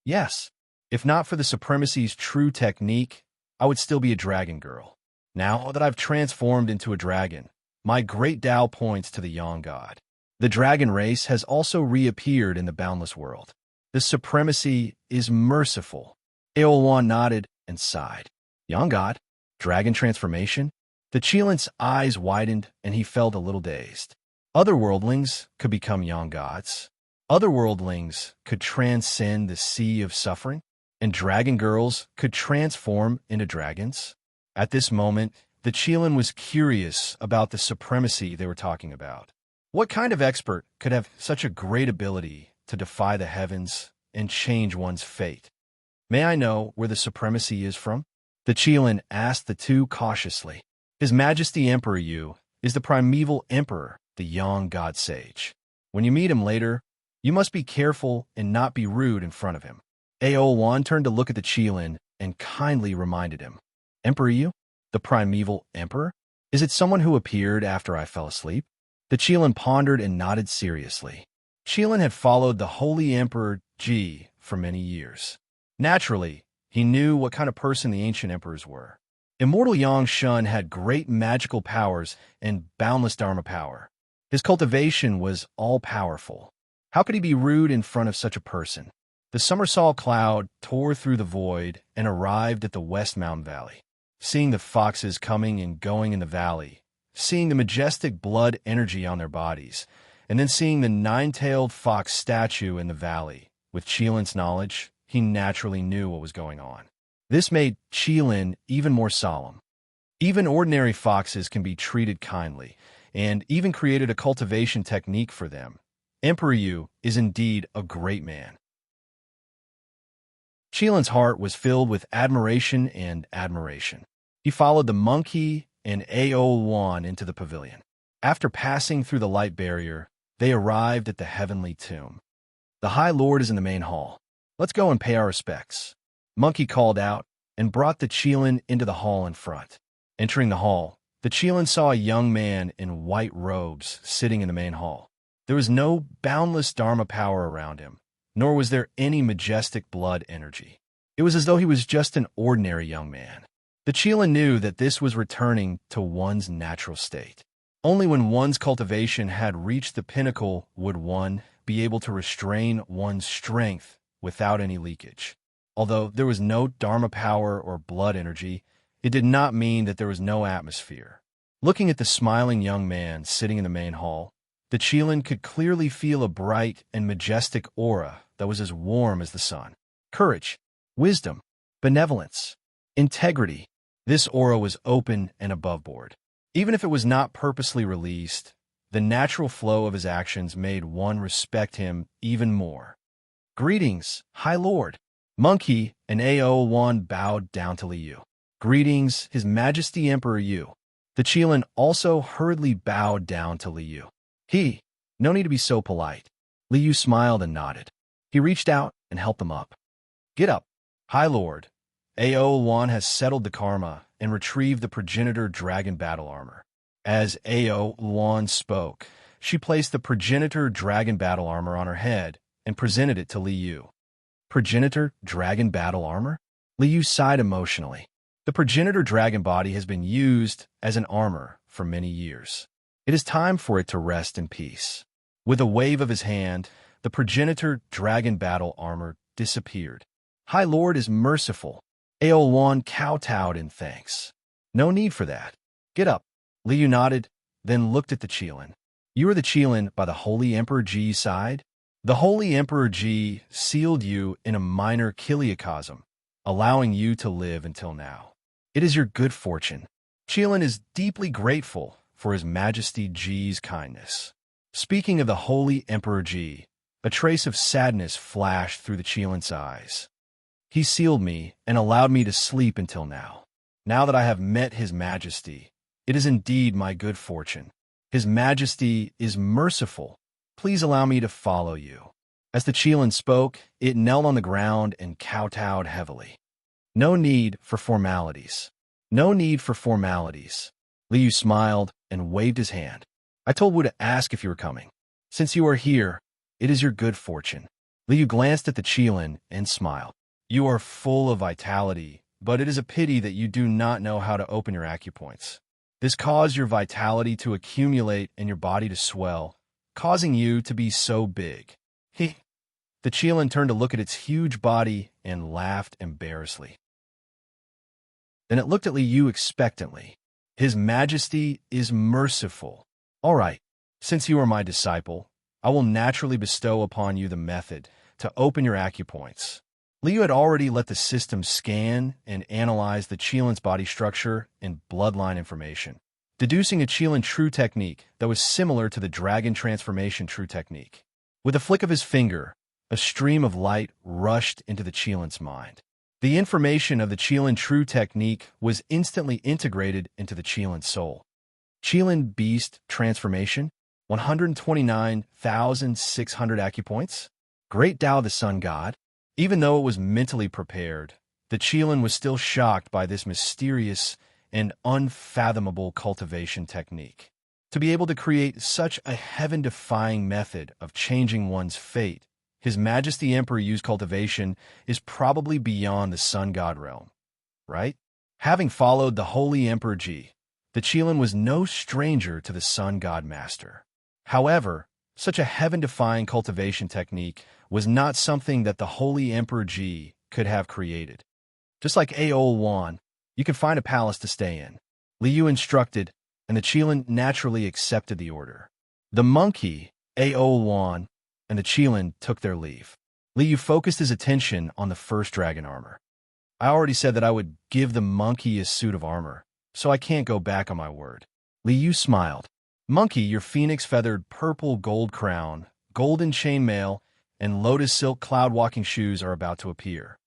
Yes, if not for the supremacy's true technique, I would still be a dragon girl. Now that I've transformed into a dragon, my great Tao points to the young god. The dragon race has also reappeared in the boundless world. The supremacy is merciful." Ao nodded and sighed. "Young god? Dragon transformation?" The Qilin's eyes widened and he felt a little dazed. Otherworldlings could become young gods. Otherworldlings could transcend the sea of suffering, and dragon girls could transform into dragons. At this moment, the Qilin was curious about the supremacy they were talking about. What kind of expert could have such a great ability to defy the heavens and change one's fate? "May I know where the supremacy is from?" The Qilin asked the two cautiously. "His Majesty Emperor Yu is the primeval emperor, the young god sage. When you meet him later, you must be careful and not be rude in front of him." Ao turned to look at the Qilin and kindly reminded him. "Emperor Yu? The primeval emperor? Is it someone who appeared after I fell asleep?" The Qilin pondered and nodded seriously. Qilin had followed the Holy Emperor Ji for many years. Naturally, he knew what kind of person the ancient emperors were. Immortal Yang Shun had great magical powers and boundless Dharma power. His cultivation was all-powerful. How could he be rude in front of such a person? The somersault cloud tore through the void and arrived at the West Mountain Valley. Seeing the foxes coming and going in the valley, seeing the majestic blood energy on their bodies, and then seeing the nine-tailed fox statue in the valley, with Qilin's knowledge, he naturally knew what was going on. This made Qilin even more solemn. Even ordinary foxes can be treated kindly, and even created a cultivation technique for them. Emperor Yu is indeed a great man. Qilin's heart was filled with admiration and admiration. He followed the monkey and Ao into the pavilion. After passing through the light barrier, they arrived at the heavenly tomb. "The High Lord is in the main hall. Let's go and pay our respects." Monkey called out and brought the Qilin into the hall in front. Entering the hall, the Qilin saw a young man in white robes sitting in the main hall. There was no boundless Dharma power around him, nor was there any majestic blood energy. It was as though he was just an ordinary young man. The Qilin knew that this was returning to one's natural state. Only when one's cultivation had reached the pinnacle would one be able to restrain one's strength without any leakage. Although there was no Dharma power or blood energy, it did not mean that there was no atmosphere. Looking at the smiling young man sitting in the main hall, the Qilin could clearly feel a bright and majestic aura that was as warm as the sun. Courage, wisdom, benevolence, integrity. This aura was open and above board. Even if it was not purposely released, the natural flow of his actions made one respect him even more. Greetings, High Lord. Monkey and Ao1 bowed down to Liu. Greetings, His Majesty Emperor Yu. The Qilin also hurriedly bowed down to Liu. No need to be so polite. Liu smiled and nodded. He reached out and helped them up. Get up, High Lord. Ao1 has settled the karma and retrieved the progenitor dragon battle armor. As Ao1 spoke, she placed the progenitor dragon battle armor on her head and presented it to Liu. Progenitor dragon battle armor? Liu sighed emotionally. The progenitor dragon body has been used as an armor for many years. It is time for it to rest in peace. With a wave of his hand, the progenitor dragon battle armor disappeared. High Lord is merciful. Ao1 kowtowed in thanks. No need for that. Get up. Liu nodded, then looked at the Qilin. You are the Qilin by the Holy Emperor Ji's side? The Holy Emperor Ji sealed you in a minor kiliocosm, allowing you to live until now. It is your good fortune. Qilin is deeply grateful for His Majesty Ji's kindness. Speaking of the Holy Emperor Ji, a trace of sadness flashed through the Qilin's eyes. He sealed me and allowed me to sleep until now. Now that I have met His Majesty, it is indeed my good fortune. His Majesty is merciful. Please allow me to follow you. As the Qilin spoke, it knelt on the ground and kowtowed heavily. No need for formalities. No need for formalities. Liu smiled and waved his hand. I told Wu to ask if you were coming. Since you are here, it is your good fortune. Liu glanced at the Qilin and smiled. You are full of vitality, but it is a pity that you do not know how to open your acupoints. This caused your vitality to accumulate and your body to swell, causing you to be so big. The Qilin turned to look at its huge body and laughed embarrassedly. Then it looked at Liu expectantly. His Majesty is merciful. All right, since you are my disciple, I will naturally bestow upon you the method to open your acupoints. Liu had already let the system scan and analyze the Qilin's body structure and bloodline information, deducing a Qilin true technique that was similar to the dragon transformation true technique. With a flick of his finger, a stream of light rushed into the Qilin's mind. The information of the Qilin true technique was instantly integrated into the Qilin's soul. Qilin Beast Transformation, 129,600 acupoints. Great Tao the Sun God. Even though it was mentally prepared, the Qilin was still shocked by this mysterious and unfathomable cultivation technique. To be able to create such a heaven-defying method of changing one's fate, His Majesty Emperor Yu's cultivation is probably beyond the Sun God realm, right? Having followed the Holy Emperor Ji, the Qilin was no stranger to the Sun God Master. However, such a heaven-defying cultivation technique was not something that the Holy Emperor Ji could have created. Just like Ao1, you could find a palace to stay in. Liu instructed, and the Qilin naturally accepted the order. The monkey, Ao1, and the Qilin took their leave. Liu focused his attention on the first dragon armor. I already said that I would give the monkey a suit of armor, so I can't go back on my word. Liu smiled. Monkey, your phoenix-feathered purple gold crown, golden chainmail, and lotus silk cloud-walking shoes are about to appear.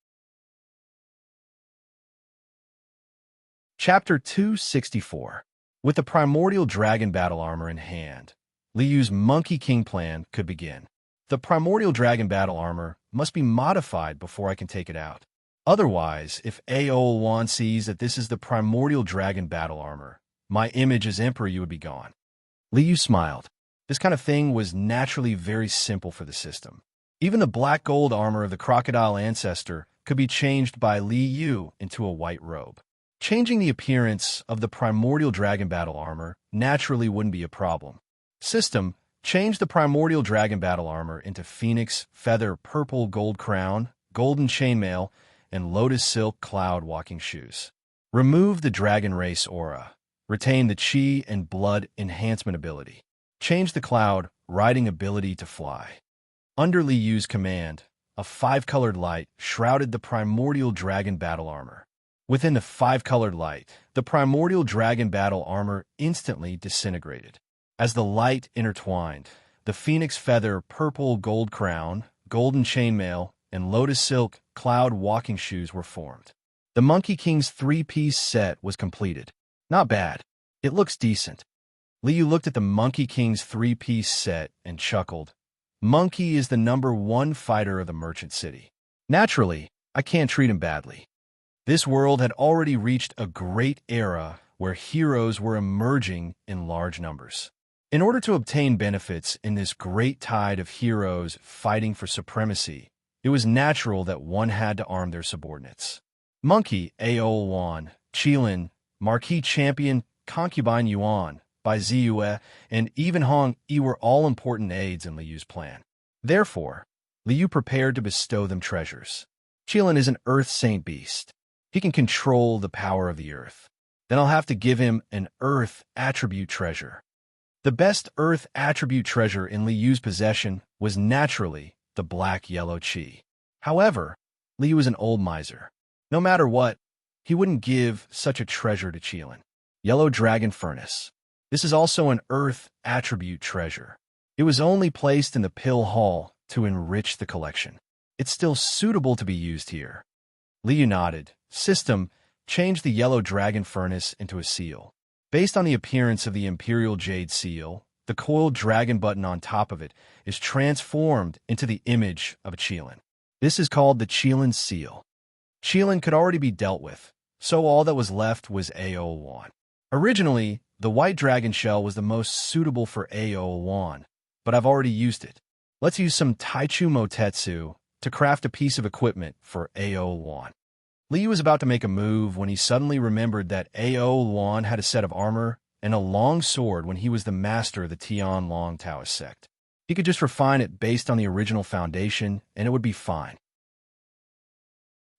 Chapter 264. With the primordial dragon battle armor in hand, Liu's Monkey King plan could begin. The primordial dragon battle armor must be modified before I can take it out. Otherwise, if Ao1 sees that this is the primordial dragon battle armor, my image as Emperor Yu would be gone. Liu smiled. This kind of thing was naturally very simple for the system. Even the black gold armor of the crocodile ancestor could be changed by Liu into a white robe. Changing the appearance of the primordial dragon battle armor naturally wouldn't be a problem. System, change the primordial dragon battle armor into phoenix, feather, purple gold crown, golden chainmail, and lotus silk cloud walking shoes. Remove the dragon race aura. Retain the chi and blood enhancement ability. Change the cloud riding ability to fly. Under Li Yu's command, a 5-colored light shrouded the primordial dragon battle armor. Within the 5-colored light, the primordial dragon battle armor instantly disintegrated. As the light intertwined, the phoenix feather, purple gold crown, golden chainmail, and lotus silk cloud walking shoes were formed. The Monkey King's 3-piece set was completed. Not bad. It looks decent. Liu looked at the Monkey King's 3-piece set and chuckled. Monkey is the #1 fighter of the merchant city. Naturally, I can't treat him badly. This world had already reached a great era where heroes were emerging in large numbers. In order to obtain benefits in this great tide of heroes fighting for supremacy, it was natural that one had to arm their subordinates. Monkey Aol Qilin, Marquis Champion, Concubine Yuan, Bai Ziyue, and even Hong Yi were all important aides in Liu's plan. Therefore, Liu prepared to bestow them treasures. Qilin is an earth saint beast. He can control the power of the earth. Then I'll have to give him an earth attribute treasure. The best earth attribute treasure in Liu's possession was naturally the black-yellow chi. However, Liu is an old miser. No matter what, he wouldn't give such a treasure to Qilin. Yellow Dragon Furnace. This is also an earth attribute treasure. It was only placed in the pill hall to enrich the collection. It's still suitable to be used here. Liu nodded. System, change the Yellow Dragon Furnace into a seal. Based on the appearance of the Imperial Jade Seal, the coiled dragon button on top of it is transformed into the image of a Qilin. This is called the Qilin Seal. Qilin could already be dealt with, so all that was left was Aol. Originally, the white dragon shell was the most suitable for Aol, but I've already used it. Let's use some Taichu Motetsu to craft a piece of equipment for Aol. Liu was about to make a move when he suddenly remembered that Aol had a set of armor and a long sword when he was the master of the Tian Long Taoist sect. He could just refine it based on the original foundation, and it would be fine.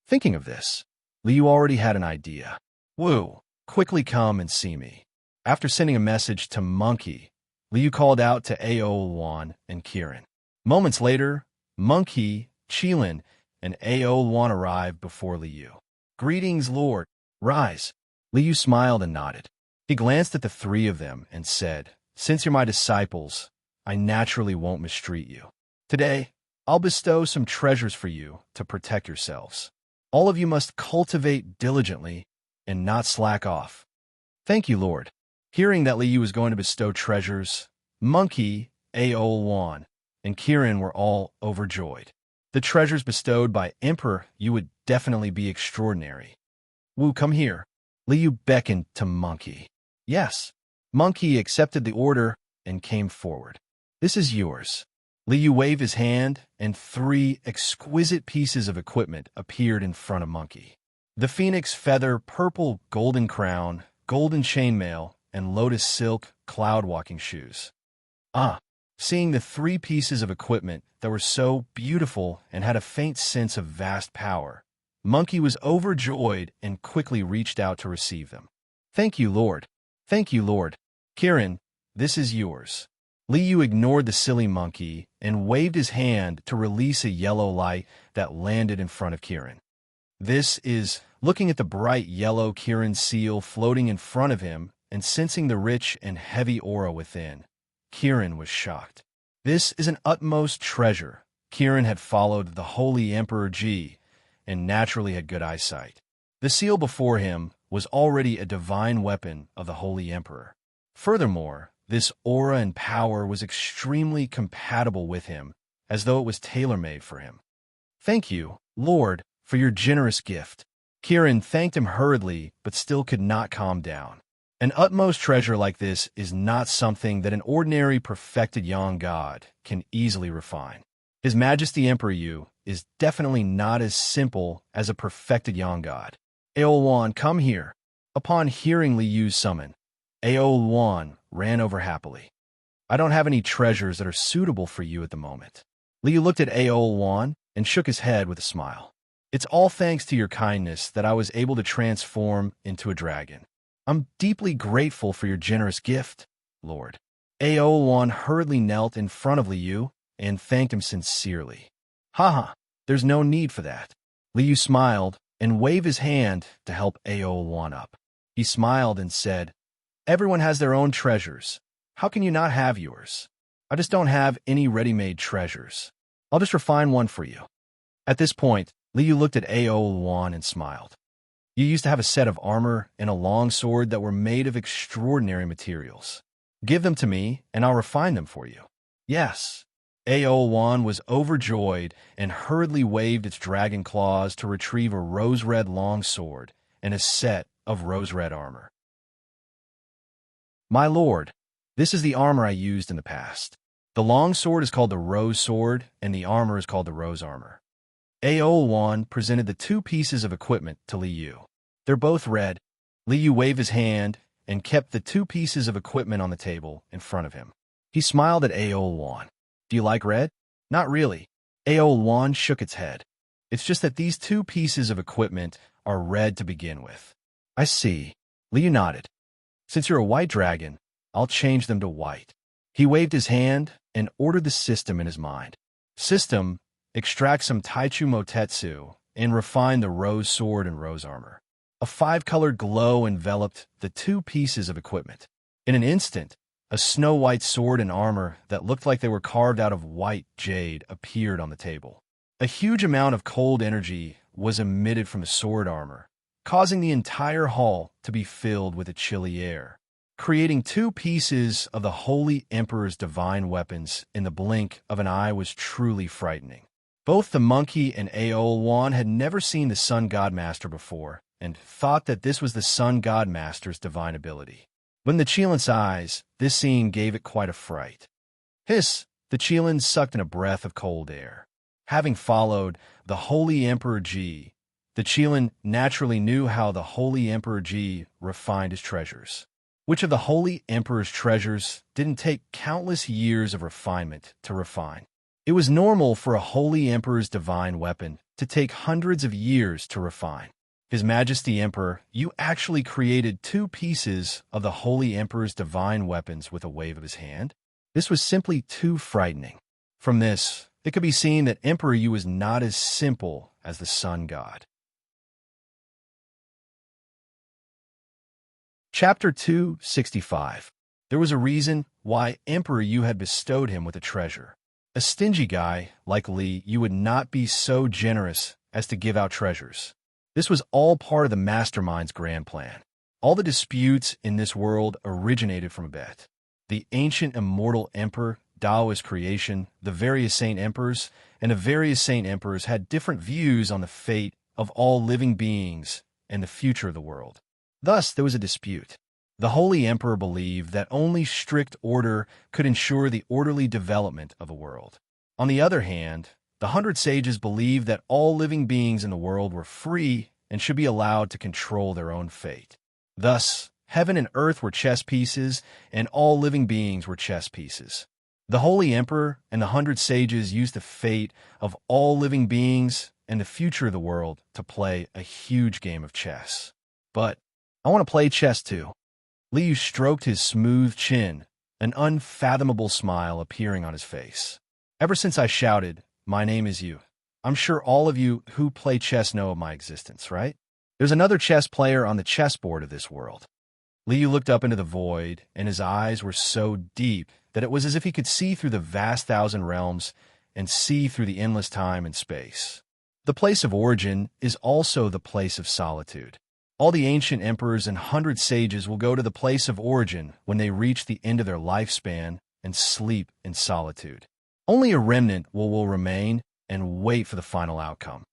Thinking of this, Liu already had an idea. Wu, quickly come and see me. After sending a message to Monkey, Liu called out to Aol and Kirin. Moments later, Monkey, Qilin, and Aol arrived before Liu. Greetings, Lord. Rise. Liu smiled and nodded. He glanced at the three of them and said, Since you're my disciples, I naturally won't mistreat you. Today, I'll bestow some treasures for you to protect yourselves. All of you must cultivate diligently and not slack off. Thank you, Lord. Hearing that Liu was going to bestow treasures, Monkey, Aol, and Kirin were all overjoyed. The treasures bestowed by Emperor Yu would definitely be extraordinary. Wu, come here. Liu beckoned to Monkey. Yes. Monkey accepted the order and came forward. This is yours. Liu waved his hand, and 3 exquisite pieces of equipment appeared in front of Monkey. The phoenix feather, purple golden crown, golden chainmail, and lotus silk cloud walking shoes. Seeing the 3 pieces of equipment that were so beautiful and had a faint sense of vast power, Monkey was overjoyed and quickly reached out to receive them. Thank you, Lord. Thank you, Lord. Kirin, this is yours. Liu ignored the silly monkey and waved his hand to release a yellow light that landed in front of Kirin. This is, looking at the bright yellow Kirin seal floating in front of him and sensing the rich and heavy aura within, Kirin was shocked. This is an utmost treasure. Kirin had followed the Holy Emperor Ji and naturally had good eyesight. The seal before him was already a divine weapon of the Holy Emperor. Furthermore, this aura and power was extremely compatible with him, as though it was tailor-made for him. Thank you, Lord, for your generous gift. Kirin thanked him hurriedly, but still could not calm down. An utmost treasure like this is not something that an ordinary perfected young god can easily refine. His Majesty Emperor Yu is definitely not as simple as a perfected young god. Aol, come here. Upon hearing Li Yu's summon, Aol ran over happily. I don't have any treasures that are suitable for you at the moment. Liu looked at Aol and shook his head with a smile. It's all thanks to your kindness that I was able to transform into a dragon. I'm deeply grateful for your generous gift, Lord. Aoluan hurriedly knelt in front of Liu and thanked him sincerely. Haha, there's no need for that. Liu smiled and waved his hand to help Aoluan up. He smiled and said, Everyone has their own treasures. How can you not have yours? I just don't have any ready-made treasures. I'll just refine one for you. At this point, Liu looked at Aoluan and smiled. You used to have a set of armor and a long sword that were made of extraordinary materials. Give them to me, and I'll refine them for you. Yes. Aoluan was overjoyed and hurriedly waved its dragon claws to retrieve a rose-red long sword and a set of rose-red armor. My lord, this is the armor I used in the past. The long sword is called the rose sword, and the armor is called the rose armor. Aoluan presented the two pieces of equipment to Liu. They're both red. Liu waved his hand and kept the two pieces of equipment on the table in front of him. He smiled at Aoluan. Do you like red? Not really. Aoluan shook its head. It's just that these two pieces of equipment are red to begin with. I see. Liu nodded. Since you're a white dragon, I'll change them to white. He waved his hand and ordered the system in his mind. System, extract some Taichu Motetsu and refine the rose sword and rose armor. A five-colored glow enveloped the two pieces of equipment. In an instant, a snow-white sword and armor that looked like they were carved out of white jade appeared on the table. A huge amount of cold energy was emitted from the sword armor, causing the entire hall to be filled with a chilly air. Creating two pieces of the Holy Emperor's divine weapons in the blink of an eye was truly frightening. Both the monkey and Aoluan had never seen the Sun God Master before, and thought that this was the Sun God Master's divine ability. But in the Chilin's eyes, this scene gave it quite a fright. Hiss! The Chilin sucked in a breath of cold air. Having followed the Holy Emperor Ji, the Chilin naturally knew how the Holy Emperor Ji refined his treasures. Which of the Holy Emperor's treasures didn't take countless years of refinement to refine? It was normal for a Holy Emperor's divine weapon to take hundreds of years to refine. His Majesty Emperor, you actually created two pieces of the Holy Emperor's divine weapons with a wave of his hand? This was simply too frightening. From this, it could be seen that Emperor Yu was not as simple as the Sun God. Chapter 265. There was a reason why Emperor Yu had bestowed him with a treasure. A stingy guy like Li Yu would not be so generous as to give out treasures. This was all part of the mastermind's grand plan. All the disputes in this world originated from a bet. The ancient immortal emperor, Taoist creation, the various saint emperors, and the various saint emperors had different views on the fate of all living beings and the future of the world. Thus, there was a dispute. The Holy Emperor believed that only strict order could ensure the orderly development of the world. On the other hand, the 100 sages believed that all living beings in the world were free and should be allowed to control their own fate. Thus, heaven and earth were chess pieces, and all living beings were chess pieces. The Holy Emperor and the 100 sages used the fate of all living beings and the future of the world to play a huge game of chess. But I want to play chess too. Liu stroked his smooth chin, an unfathomable smile appearing on his face. Ever since I shouted, "My name is Yu," I'm sure all of you who play chess know of my existence, right? There's another chess player on the chessboard of this world. Liu looked up into the void, and his eyes were so deep that it was as if he could see through the vast thousand realms and see through the endless time and space. The place of origin is also the place of solitude. All the ancient emperors and 100 sages will go to the place of origin when they reach the end of their lifespan and sleep in solitude. Only a remnant will remain and wait for the final outcome.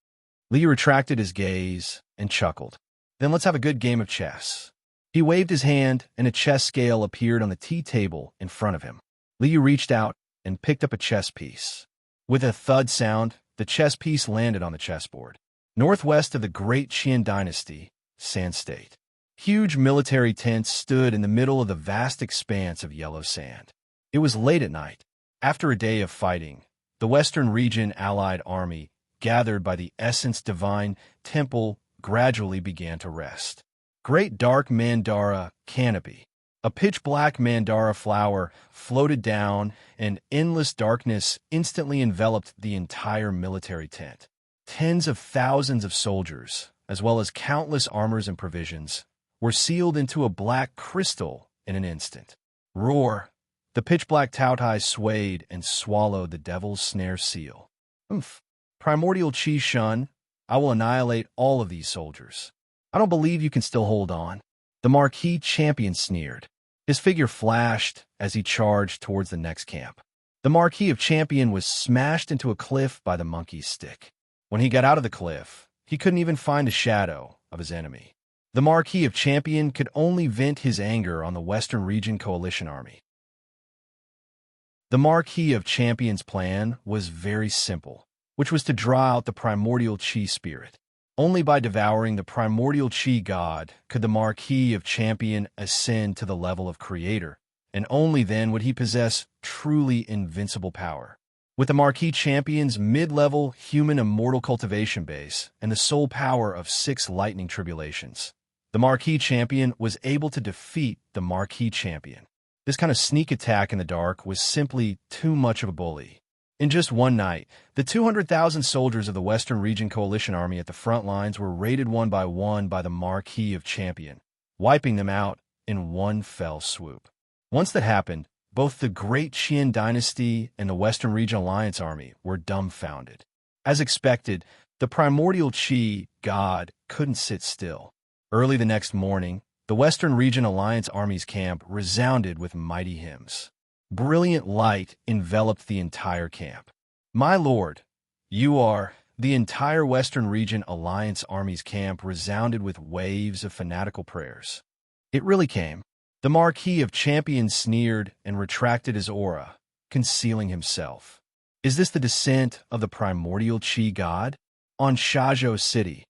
Liu retracted his gaze and chuckled. Then let's have a good game of chess. He waved his hand, and a chess scale appeared on the tea table in front of him. Liu reached out and picked up a chess piece. With a thud sound, the chess piece landed on the chessboard. Northwest of the Great Qin Dynasty, Sand State. Huge military tents stood in the middle of the vast expanse of yellow sand. It was late at night. After a day of fighting, the Western Region Allied Army, gathered by the Essence Divine Temple, gradually began to rest. Great dark mandara canopy. A pitch-black mandara flower floated down, and endless darkness instantly enveloped the entire military tent. Tens of thousands of soldiers, as well as countless armors and provisions, were sealed into a black crystal in an instant. Roar! The pitch-black Tautai swayed and swallowed the devil's snare seal. Oomph! Primordial Chi Shun, I will annihilate all of these soldiers. I don't believe you can still hold on. The Marquis champion sneered. His figure flashed as he charged towards the next camp. The Marquis of Champion was smashed into a cliff by the monkey's stick. When he got out of the cliff, he couldn't even find a shadow of his enemy. The Marquis of Champion could only vent his anger on the Western Region Coalition Army. The Marquis of Champion's plan was very simple, which was to draw out the primordial Chi spirit. Only by devouring the primordial Chi god could the Marquis of Champion ascend to the level of creator, and only then would he possess truly invincible power. With the Marquis Champion's mid-level human immortal cultivation base and the sole power of 6 lightning tribulations, the Marquis Champion was able to defeat the Marquis Champion. This kind of sneak attack in the dark was simply too much of a bully. In just one night, the 200,000 soldiers of the Western Region Coalition Army at the front lines were raided one by the Marquis of Champion, wiping them out in one fell swoop. Once that happened, both the Great Qian Dynasty and the Western Region Alliance Army were dumbfounded. As expected, the primordial Qi god couldn't sit still. Early the next morning, the Western Region Alliance Army's camp resounded with mighty hymns. Brilliant light enveloped the entire camp. My lord, you are... The entire Western Region Alliance Army's camp resounded with waves of fanatical prayers. It really came. The Marquis of Champion sneered and retracted his aura, concealing himself. Is this the descent of the primordial Qi god? On Shazhou City,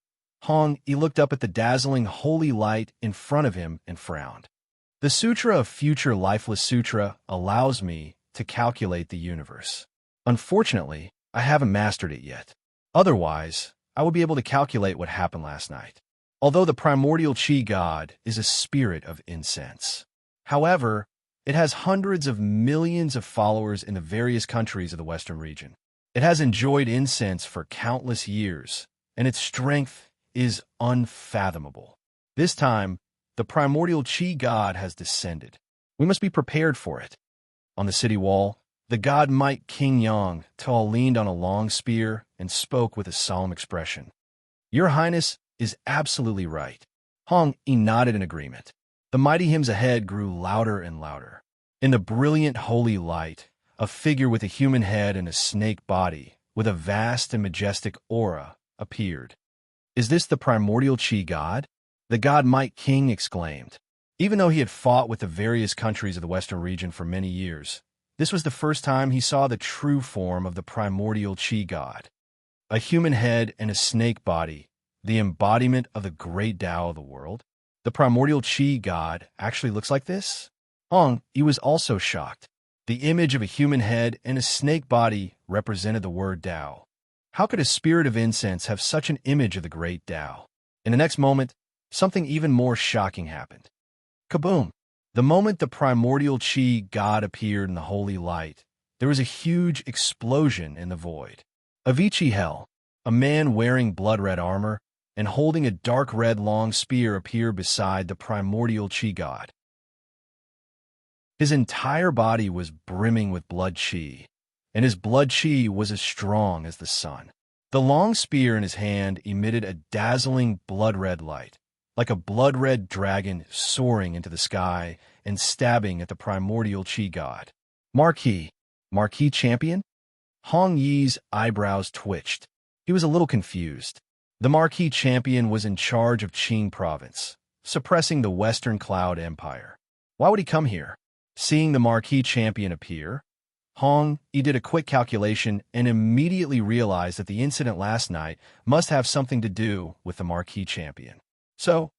Hong Yi looked up at the dazzling holy light in front of him and frowned. The Sutra of Future Lifeless Sutra allows me to calculate the universe. Unfortunately, I haven't mastered it yet. Otherwise, I would be able to calculate what happened last night. Although the primordial Qi god is a spirit of incense. However, it has hundreds of millions of followers in the various countries of the Western region. It has enjoyed incense for countless years, and its strength is unfathomable. This time, the primordial Qi god has descended. We must be prepared for it. On the city wall, the god Might King Yang tall leaned on a long spear and spoke with a solemn expression. Your Highness is absolutely right. Hong Yi nodded in agreement. The mighty hymns ahead grew louder and louder. In the brilliant holy light, a figure with a human head and a snake body, with a vast and majestic aura, appeared. Is this the primordial Qi god? The god Might King exclaimed. Even though he had fought with the various countries of the Western region for many years, this was the first time he saw the true form of the primordial Qi god. A human head and a snake body, the embodiment of the great Tao of the world. The primordial Qi god actually looks like this? Hong Yi was also shocked. The image of a human head and a snake body represented the word Tao. How could a spirit of incense have such an image of the great Tao? In the next moment, something even more shocking happened. Kaboom! The moment the primordial Qi god appeared in the holy light, there was a huge explosion in the void. Avicii Hell, a man wearing blood-red armor and holding a dark red long spear, appeared beside the primordial Qi god. His entire body was brimming with blood Qi, and his blood Qi was as strong as the sun. The long spear in his hand emitted a dazzling blood-red light, like a blood-red dragon soaring into the sky and stabbing at the primordial Qi god. Marquis Champion? Hong Yi's eyebrows twitched. He was a little confused. The Marquis Champion was in charge of Qing Province, suppressing the Western Cloud Empire. Why would he come here? Seeing the Marquis Champion appear, Hong Yi did a quick calculation and immediately realized that the incident last night must have something to do with the Marquis Champion. So,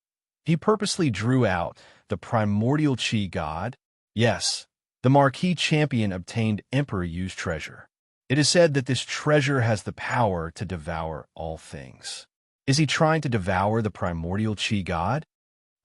he purposely drew out the primordial Qi god. Yes, the Marquis Champion obtained Emperor Yu's treasure. It is said that this treasure has the power to devour all things. Is he trying to devour the primordial Qi god?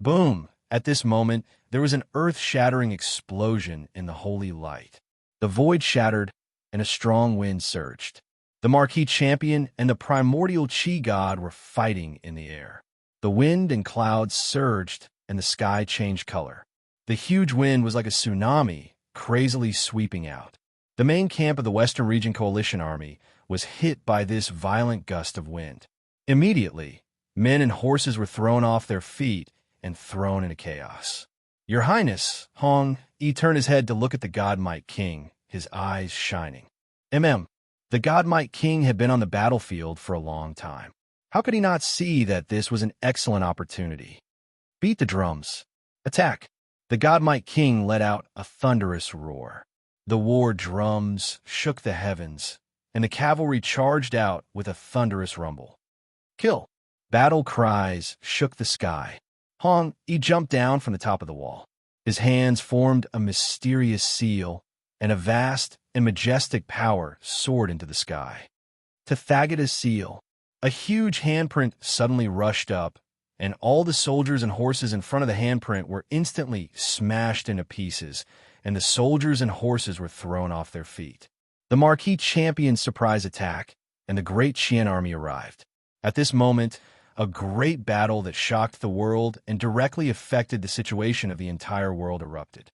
Boom! At this moment, there was an earth-shattering explosion in the holy light. The void shattered, and a strong wind surged. The Marquis champion and the primordial Chi god were fighting in the air. The wind and clouds surged, and the sky changed color. The huge wind was like a tsunami, crazily sweeping out. The main camp of the Western Region Coalition Army was hit by this violent gust of wind. Immediately, men and horses were thrown off their feet and thrown into chaos. "Your Highness," Hong Yi turned his head to look at the God-Might King, his eyes shining. The God-Might King had been on the battlefield for a long time. How could he not see that this was an excellent opportunity? "Beat the drums. Attack." The God-Might King let out a thunderous roar. The war drums shook the heavens, and the cavalry charged out with a thunderous rumble. "Kill!" Battle cries shook the sky. Hong Yi jumped down from the top of the wall. His hands formed a mysterious seal, and a vast and majestic power soared into the sky. Tathagata's seal. A huge handprint suddenly rushed up, and all the soldiers and horses in front of the handprint were instantly smashed into pieces, and the soldiers and horses were thrown off their feet. The Marquis champion's surprise attack, and the great Qian army arrived. At this moment, a great battle that shocked the world and directly affected the situation of the entire world erupted.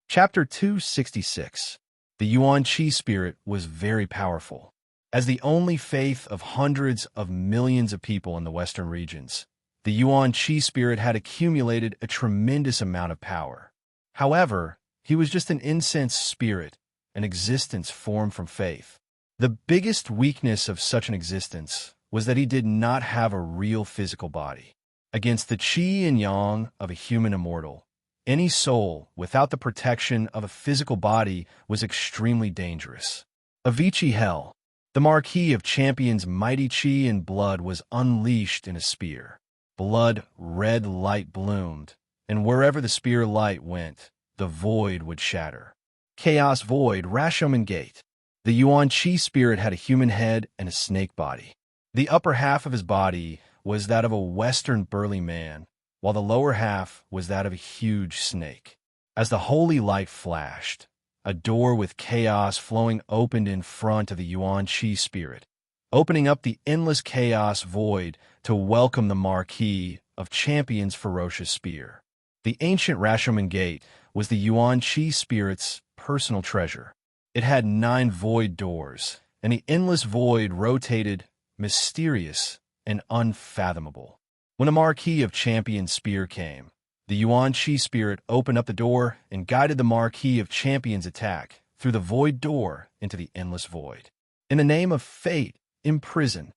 Chapter 266. The Yuan Qi spirit was very powerful. As the only faith of hundreds of millions of people in the Western regions, the Yuan Qi spirit had accumulated a tremendous amount of power. However, he was just an incense spirit, an existence formed from faith. The biggest weakness of such an existence was that he did not have a real physical body. Against the qi and yang of a human immortal, any soul without the protection of a physical body was extremely dangerous. Avicii Hell. The Marquis of Champion's mighty qi and blood was unleashed in a spear. Blood red light bloomed, and wherever the spear light went, the void would shatter. Chaos Void Rashomon Gate. The Yuan Qi spirit had a human head and a snake body. The upper half of his body was that of a Western burly man, while the lower half was that of a huge snake. As the holy light flashed, a door with chaos flowing opened in front of the Yuan Qi spirit, opening up the endless chaos void to welcome the Marquis of Champion's ferocious spear. The ancient Rashomon Gate was the Yuan Qi spirit's personal treasure. It had 9 void doors, and the endless void rotated, mysterious and unfathomable. When the Marquis of Champion's spear came, the Yuan Qi spirit opened up the door and guided the Marquis of Champion's attack through the void door into the endless void. In the name of fate, imprison.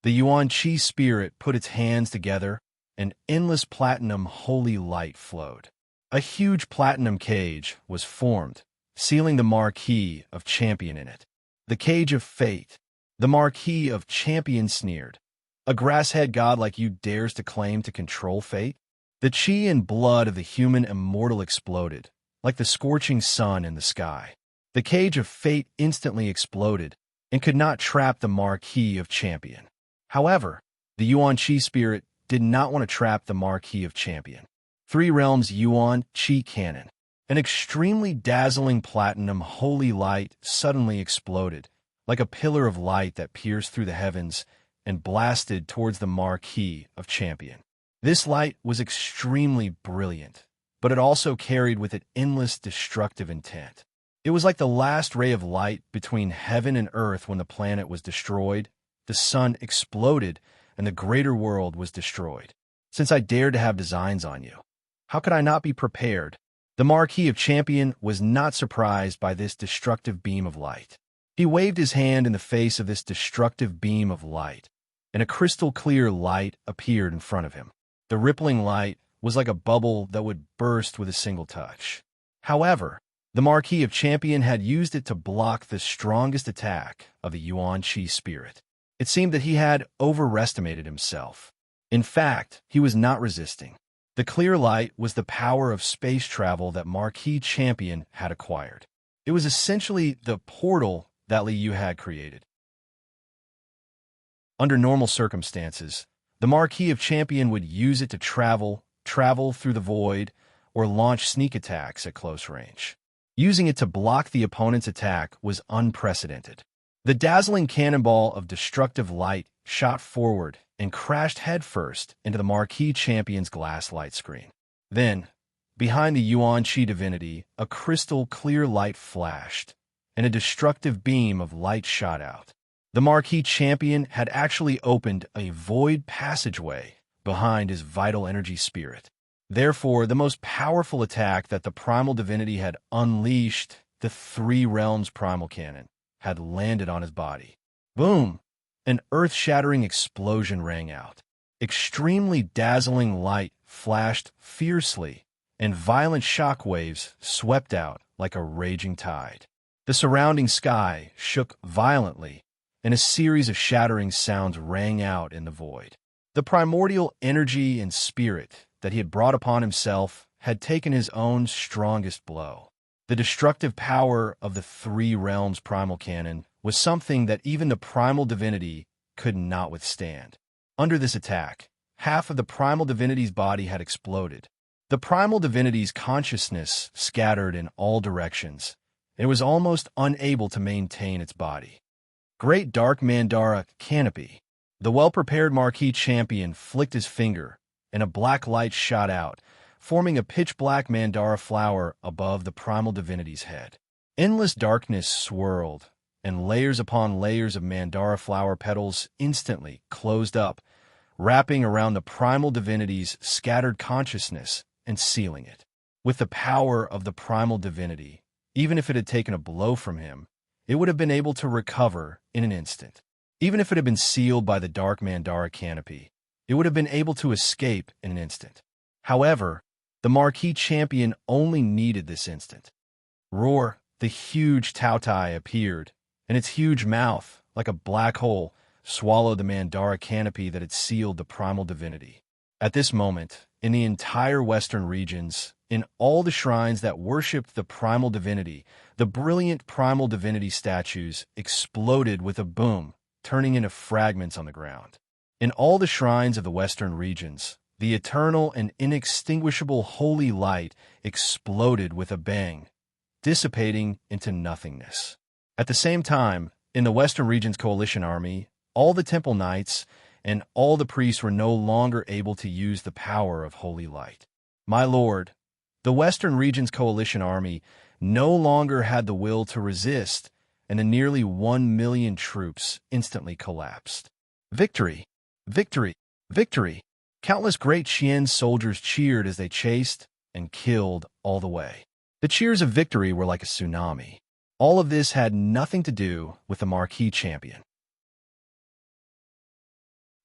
The Yuan Qi spirit put its hands together, and endless platinum holy light flowed. A huge platinum cage was formed, sealing the Marquis of Champion in it. The cage of fate. The Marquis of Champion sneered. "A grass-head god like you dares to claim to control fate?" The qi and blood of the human immortal exploded, like the scorching sun in the sky. The cage of fate instantly exploded and could not trap the Marquis of Champion. However, the Yuan Qi spirit did not want to trap the Marquis of Champion. 3 Realms Yuan Qi Cannon. An extremely dazzling platinum holy light suddenly exploded, like a pillar of light that pierced through the heavens and blasted towards the Marquis of Champion. This light was extremely brilliant, but it also carried with it endless destructive intent. It was like the last ray of light between heaven and earth when the planet was destroyed, the sun exploded, and the greater world was destroyed. Since I dared to have designs on you, how could I not be prepared? The Marquis of Champion was not surprised by this destructive beam of light. He waved his hand in the face of this destructive beam of light, and a crystal-clear light appeared in front of him. The rippling light was like a bubble that would burst with a single touch. However, the Marquis of Champion had used it to block the strongest attack of the Yuan Qi spirit. It seemed that he had overestimated himself. In fact, he was not resisting. The clear light was the power of space travel that Marquis Champion had acquired. It was essentially the portal that Li Yu had created. Under normal circumstances, The Marquis of Champion would use it to travel through the void, or launch sneak attacks at close range. Using it to block the opponent's attack was unprecedented. The dazzling cannonball of destructive light shot forward and crashed headfirst into the Marquis Champion's glass light screen. Then, behind the Yuan Qi divinity, a crystal-clear light flashed, and a destructive beam of light shot out. The Marquis Champion had actually opened a void passageway behind his vital energy spirit. Therefore, the most powerful attack that the primal divinity had unleashed, the Three Realms Primal Cannon, had landed on his body. Boom! An earth-shattering explosion rang out. Extremely dazzling light flashed fiercely, and violent shockwaves swept out like a raging tide. The surrounding sky shook violently, and a series of shattering sounds rang out in the void. The primordial energy and spirit that he had brought upon himself had taken his own strongest blow. The destructive power of the Three Realms Primal Cannon was something that even the primal divinity could not withstand. Under this attack, half of the primal divinity's body had exploded. The primal divinity's consciousness scattered in all directions, and it was almost unable to maintain its body. Great Dark Mandara Canopy. The well-prepared Marquis Champion flicked his finger, and a black light shot out, forming a pitch-black Mandara flower above the primal divinity's head. Endless darkness swirled, and layers upon layers of Mandara flower petals instantly closed up, wrapping around the primal divinity's scattered consciousness and sealing it. With the power of the primal divinity, even if it had taken a blow from him, it would have been able to recover in an instant. Even if it had been sealed by the Dark Mandara Canopy, it would have been able to escape in an instant. However, the Marquis Champion only needed this instant. Roar! The huge Tautai appeared, and its huge mouth, like a black hole, swallowed the Mandara Canopy that had sealed the primal divinity. At this moment, in the entire western regions, in all the shrines that worshipped the primal divinity, the brilliant primal divinity statues exploded with a boom, turning into fragments on the ground. In all the shrines of the western regions, the eternal and inextinguishable holy light exploded with a bang, dissipating into nothingness. At the same time, in the Western Regions Coalition Army, all the temple knights and all the priests were no longer able to use the power of holy light. My lord, the Western Regions Coalition Army no longer had the will to resist, and the nearly 1 million troops instantly collapsed. Victory! Victory! Victory! Countless great Qian soldiers cheered as they chased and killed all the way. The cheers of victory were like a tsunami. All of this had nothing to do with the Marquis Champion.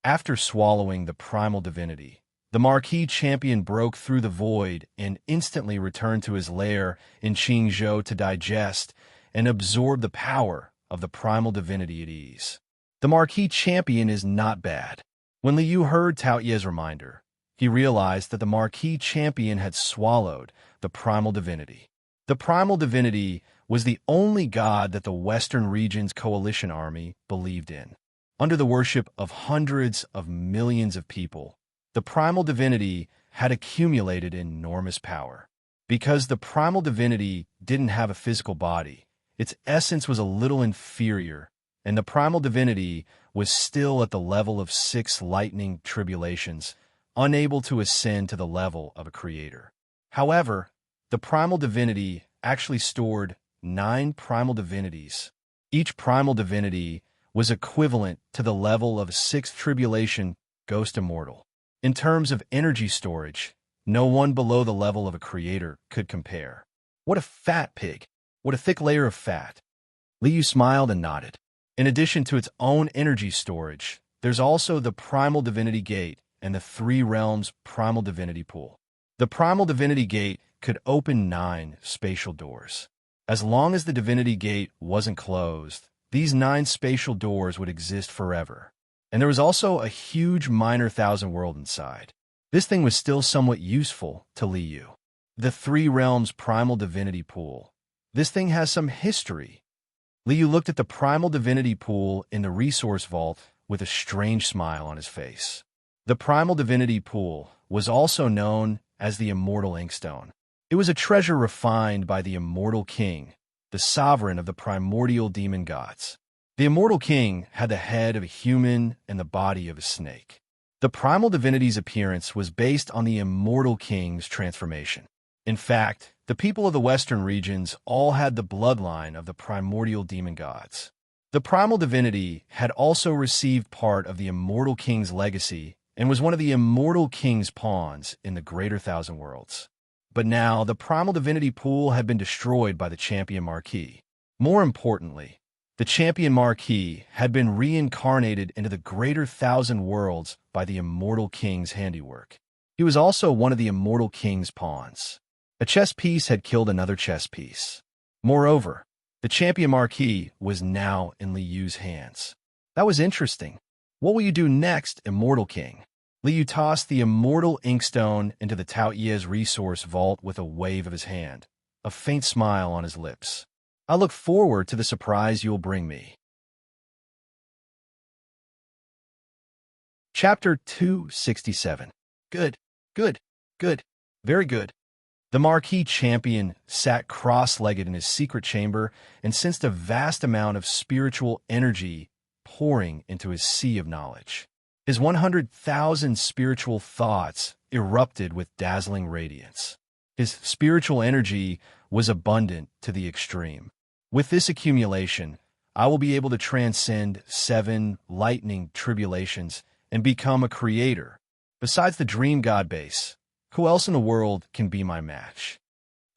After swallowing the primal divinity, the Marquis Champion broke through the void and instantly returned to his lair in Qingzhou to digest and absorb the power of the primal divinity at ease. The Marquis Champion is not bad. When Liu heard Tao Ye's reminder, he realized that the Marquis Champion had swallowed the primal divinity. The primal divinity was the only god that the Western Regions Coalition Army believed in. Under the worship of hundreds of millions of people, the primal divinity had accumulated enormous power. Because the primal divinity didn't have a physical body, its essence was a little inferior, and the primal divinity was still at the level of 6 lightning tribulations, unable to ascend to the level of a creator. However, the primal divinity actually stored 9 primal divinities. Each primal divinity was equivalent to the level of a 6th tribulation ghost immortal. In terms of energy storage, no one below the level of a creator could compare. What a fat pig! What a thick layer of fat! Liu smiled and nodded. In addition to its own energy storage, there's also the Primal Divinity Gate and the Three Realms Primal Divinity Pool. The Primal Divinity Gate could open 9 spatial doors. As long as the Divinity Gate wasn't closed, these 9 spatial doors would exist forever. And there was also a huge minor thousand world inside. This thing was still somewhat useful to Liu. The Three Realms Primal Divinity Pool. This thing has some history. Liu looked at the Primal Divinity Pool in the resource vault with a strange smile on his face. The primal divinity pool was also known as the immortal inkstone. It was a treasure refined by the immortal king, the sovereign of the primordial demon gods. The immortal king had the head of a human and the body of a snake. The primal divinity's appearance was based on the immortal king's transformation. In fact, the people of the western regions all had the bloodline of the primordial demon gods. The primal divinity had also received part of the immortal king's legacy and was one of the immortal king's pawns in the greater thousand worlds. But now, the primal divinity pool had been destroyed by the champion Marquis. More importantly, the champion Marquis had been reincarnated into the greater thousand worlds by the immortal king's handiwork. He was also one of the immortal king's pawns. A chess piece had killed another chess piece. Moreover, the champion Marquis was now in Liyu's hands. That was interesting. What will you do next, immortal king? Liyu tossed the immortal inkstone into the Tao Ye's resource vault with a wave of his hand, a faint smile on his lips. I look forward to the surprise you'll bring me. Chapter 267. Good, good, good, very good. The Marquis champion sat cross-legged in his secret chamber and sensed a vast amount of spiritual energy pouring into his sea of knowledge. His 100,000 spiritual thoughts erupted with dazzling radiance. His spiritual energy was abundant to the extreme. With this accumulation, I will be able to transcend 7 lightning tribulations and become a creator. Besides the dream god base, who else in the world can be my match?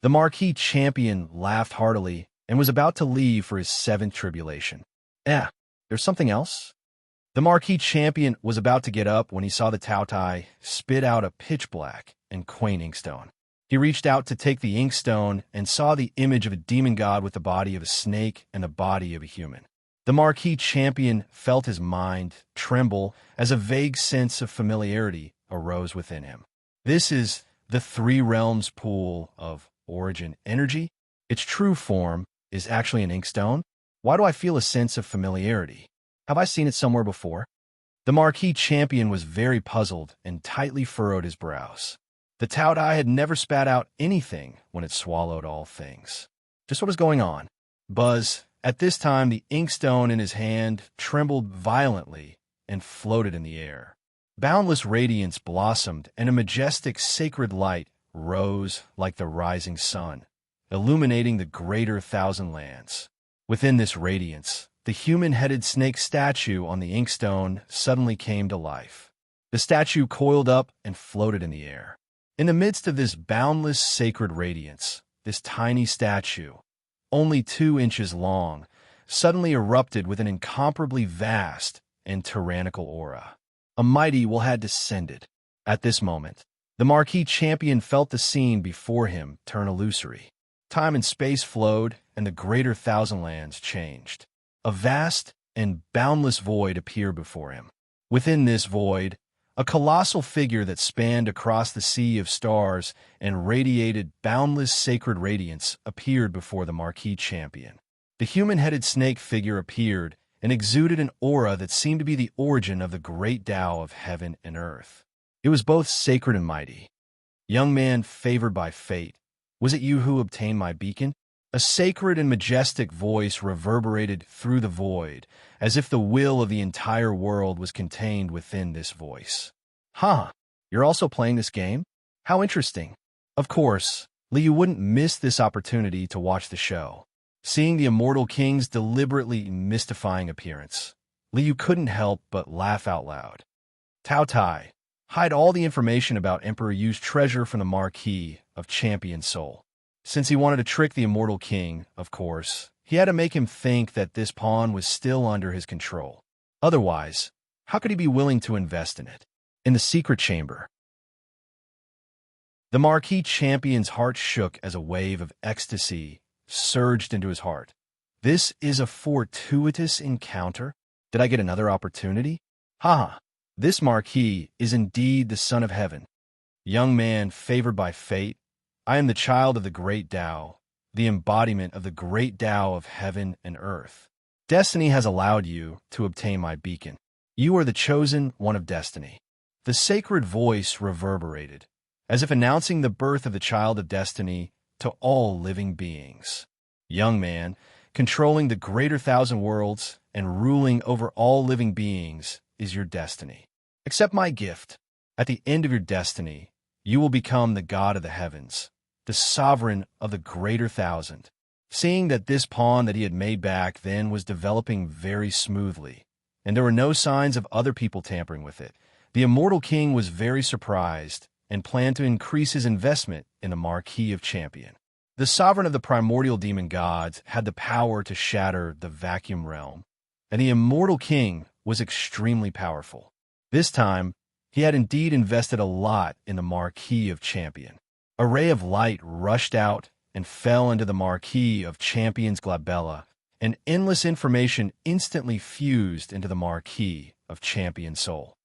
The Marquis champion laughed heartily and was about to leave for his 7th tribulation. There's something else? The Marquis champion was about to get up when he saw the Tao Tai spit out a pitch-black and quaint inkstone. He reached out to take the inkstone and saw the image of a demon god with the body of a snake and the body of a human. The Marquis champion felt his mind tremble as a vague sense of familiarity arose within him. This is the 3 realms pool of origin energy. Its true form is actually an inkstone. Why do I feel a sense of familiarity? Have I seen it somewhere before? The Marquis champion was very puzzled and tightly furrowed his brows. The Tao Dai had never spat out anything when it swallowed all things. Just what is going on? Buzz. At this time, the inkstone in his hand trembled violently and floated in the air. Boundless radiance blossomed, and a majestic sacred light rose like the rising sun, illuminating the greater thousand lands. Within this radiance, the human-headed snake statue on the inkstone suddenly came to life. The statue coiled up and floated in the air. In the midst of this boundless sacred radiance, this tiny statue, only 2 inches long, suddenly erupted with an incomparably vast and tyrannical aura. A mighty will had descended. At this moment, the Marquis champion felt the scene before him turn illusory. Time and space flowed, and the greater thousand lands changed. A vast and boundless void appeared before him. Within this void, a colossal figure that spanned across the sea of stars and radiated boundless sacred radiance appeared before the Marquis champion. The human-headed snake figure appeared and exuded an aura that seemed to be the origin of the great Tao of heaven and earth. It was both sacred and mighty. Young man favored by fate, was it you who obtained my beacon? A sacred and majestic voice reverberated through the void, as if the will of the entire world was contained within this voice. You're also playing this game? How interesting. Of course, Liu wouldn't miss this opportunity to watch the show. Seeing the immortal king's deliberately mystifying appearance, Liu couldn't help but laugh out loud. Tao Tai, hide all the information about Emperor Yu's treasure from the Marquis of Champion Soul. Since he wanted to trick the immortal king, of course, he had to make him think that this pawn was still under his control. Otherwise, how could he be willing to invest in it? In the secret chamber, the Marquis champion's heart shook as a wave of ecstasy surged into his heart. This is a fortuitous encounter? Did I get another opportunity? This Marquis is indeed the son of heaven. Young man favored by fate, I am the child of the great Tao, the embodiment of the great Tao of heaven and earth. Destiny has allowed you to obtain my beacon. You are the chosen one of destiny. The sacred voice reverberated, as if announcing the birth of the child of destiny to all living beings. Young man, controlling the greater thousand worlds and ruling over all living beings is your destiny. Accept my gift. At the end of your destiny, you will become the god of the heavens, the sovereign of the greater thousand. Seeing that this pawn that he had made back then was developing very smoothly, and there were no signs of other people tampering with it, the immortal king was very surprised and planned to increase his investment in the Marquis of Champion. The sovereign of the primordial demon gods had the power to shatter the vacuum realm, and the immortal king was extremely powerful. This time, he had indeed invested a lot in the Marquis of Champion. A ray of light rushed out and fell into the Marquis of Champion's glabella, and endless information instantly fused into the Marquis of Champion's soul.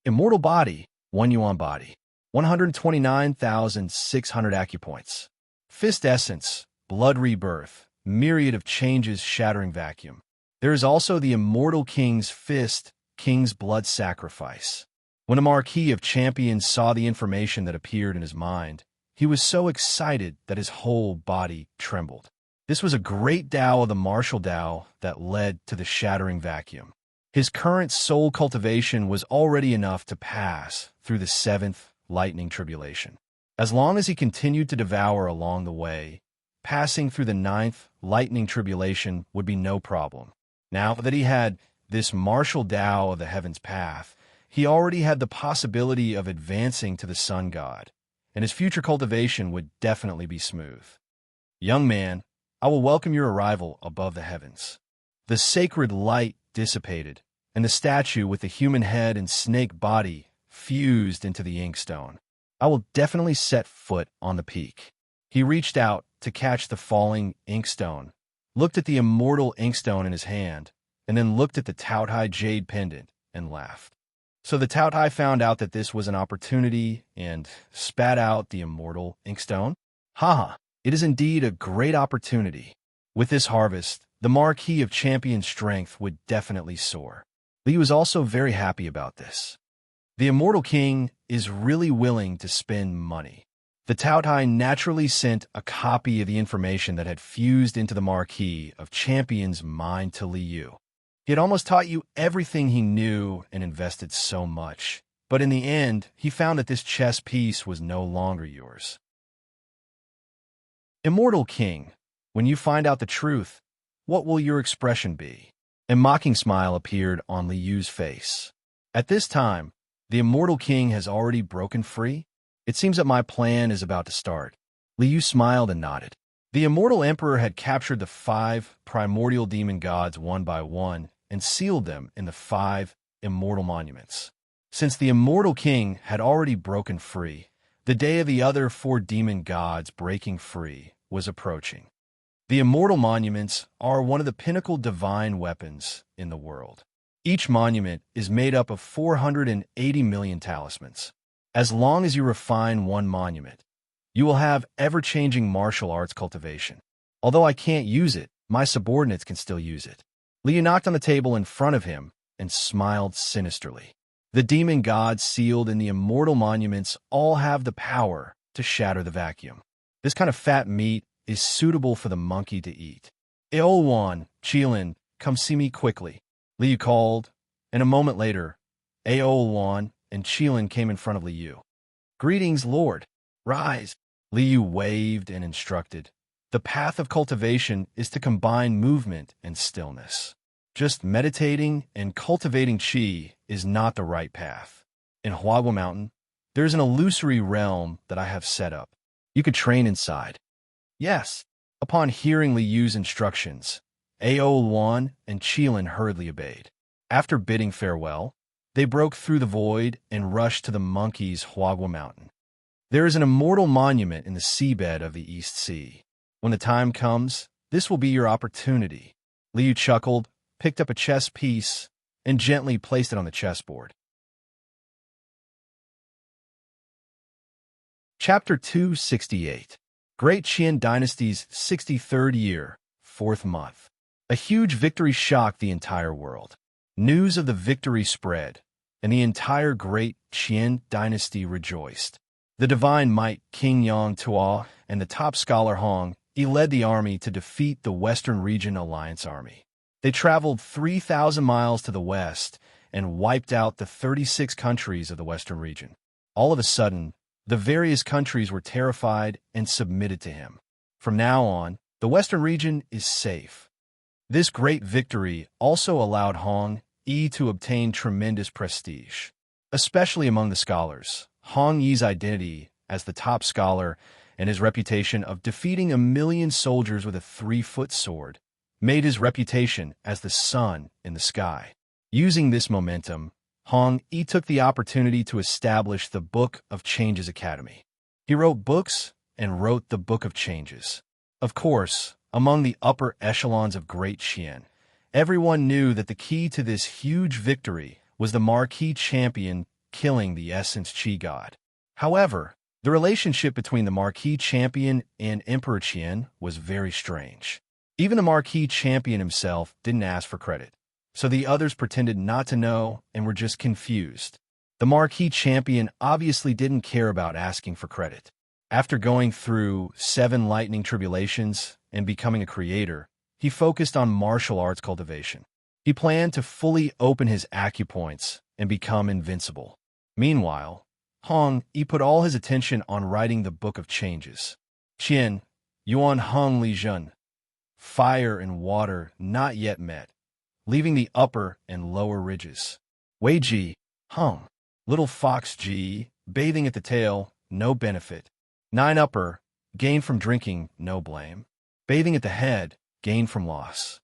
Immortal body, 1 yuan body, 129,600 acupoints. Fist essence, blood rebirth, myriad of changes shattering vacuum. There is also the immortal king's fist, king's blood sacrifice. When the Marquis of Champions saw the information that appeared in his mind, he was so excited that his whole body trembled. This was a great Tao of the martial Tao that led to the shattering vacuum. His current soul cultivation was already enough to pass through the 7th lightning tribulation. As long as he continued to devour along the way, passing through the 9th lightning tribulation would be no problem. Now that he had this martial Tao of the heavens path, he already had the possibility of advancing to the sun god, and his future cultivation would definitely be smooth. Young man, I will welcome your arrival above the heavens. The sacred light dissipated, and the statue with the human head and snake body fused into the inkstone. I will definitely set foot on the peak. He reached out to catch the falling inkstone, looked at the immortal inkstone in his hand, and then looked at the Taotai jade pendant and laughed. So the Taotai found out that this was an opportunity and spat out the immortal inkstone. Haha, it is indeed a great opportunity. With this harvest, the Marquis of Champion's strength would definitely soar. Li was also very happy about this. The immortal king is really willing to spend money. The Taotai naturally sent a copy of the information that had fused into the Marquis of Champion's mind to Li Yu. He had almost taught you everything he knew and invested so much, but in the end, he found that this chess piece was no longer yours. Immortal king, when you find out the truth, what will your expression be? A mocking smile appeared on Li Yu's face. At this time, the immortal king has already broken free. It seems that my plan is about to start. Li Yu smiled and nodded. The immortal emperor had captured the 5 primordial demon gods one by one and sealed them in the 5 immortal monuments. Since the immortal king had already broken free, the day of the other 4 demon gods breaking free was approaching. The immortal monuments are one of the pinnacle divine weapons in the world. Each monument is made up of 480 million talismans. As long as you refine one monument, you will have ever-changing martial arts cultivation. Although I can't use it, my subordinates can still use it. Li Yu knocked on the table in front of him and smiled sinisterly. The demon gods sealed in the immortal monuments all have the power to shatter the vacuum. This kind of fat meat is suitable for the monkey to eat. Aolwan, Qilin, come see me quickly, Li Yu called, and a moment later, Aolwan and Qilin came in front of Li Yu. Greetings, Lord. Rise. Li Yu waved and instructed. The path of cultivation is to combine movement and stillness. Just meditating and cultivating qi is not the right path. In Huagua Mountain, there's an illusory realm that I have set up. You could train inside. Yes. Upon hearing Li Yu's instructions, Aolwan and Qilin hurriedly obeyed. After bidding farewell, they broke through the void and rushed to the monkeys' Huagua Mountain. There is an immortal monument in the seabed of the East Sea. When the time comes, this will be your opportunity. Li Yu chuckled, picked up a chess piece, and gently placed it on the chessboard. Chapter 268. Great Qian Dynasty's 63rd year, 4th month. A huge victory shocked the entire world. News of the victory spread, and the entire great Qian dynasty rejoiced. The divine might King Yang Tuo and the top scholar Hong Yi led the army to defeat the Western Region Alliance army. They traveled 3,000 miles to the west and wiped out the 36 countries of the Western region. All of a sudden, the various countries were terrified and submitted to him. From now on, the Western region is safe. This great victory also allowed Hong Yi to obtain tremendous prestige, especially among the scholars. Hong Yi's identity as the top scholar and his reputation of defeating 1,000,000 soldiers with a 3-foot sword made his reputation as the sun in the sky. Using this momentum, Hong Yi took the opportunity to establish the Book of Changes Academy. He wrote books and wrote the Book of Changes. Of course, among the upper echelons of Great Qian, everyone knew that the key to this huge victory was the marquee champion killing the Essence Qi God. However, the relationship between the marquee champion and Emperor Qian was very strange. Even the marquee champion himself didn't ask for credit, so the others pretended not to know and were just confused. The marquee champion obviously didn't care about asking for credit. After going through 7 lightning tribulations and becoming a creator, he focused on martial arts cultivation. He planned to fully open his acupoints and become invincible. Meanwhile, Hong Yi put all his attention on writing the Book of Changes. Qian, Yuan Heng Li Zhen. Fire and water not yet met, leaving the upper and lower ridges. Wei Ji, Hung. Little Fox Ji, bathing at the tail, no benefit. 9 upper, gain from drinking, no blame. Bathing at the head, gain from loss.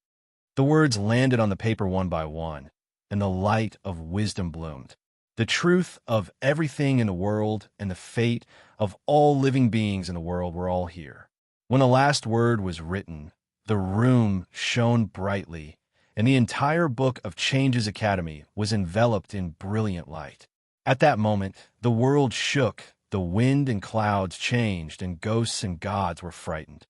The words landed on the paper one by one, and the light of wisdom bloomed. The truth of everything in the world and the fate of all living beings in the world were all here. When the last word was written, the room shone brightly, and the entire Book of Changes Academy was enveloped in brilliant light. At that moment, the world shook, the wind and clouds changed, and ghosts and gods were frightened.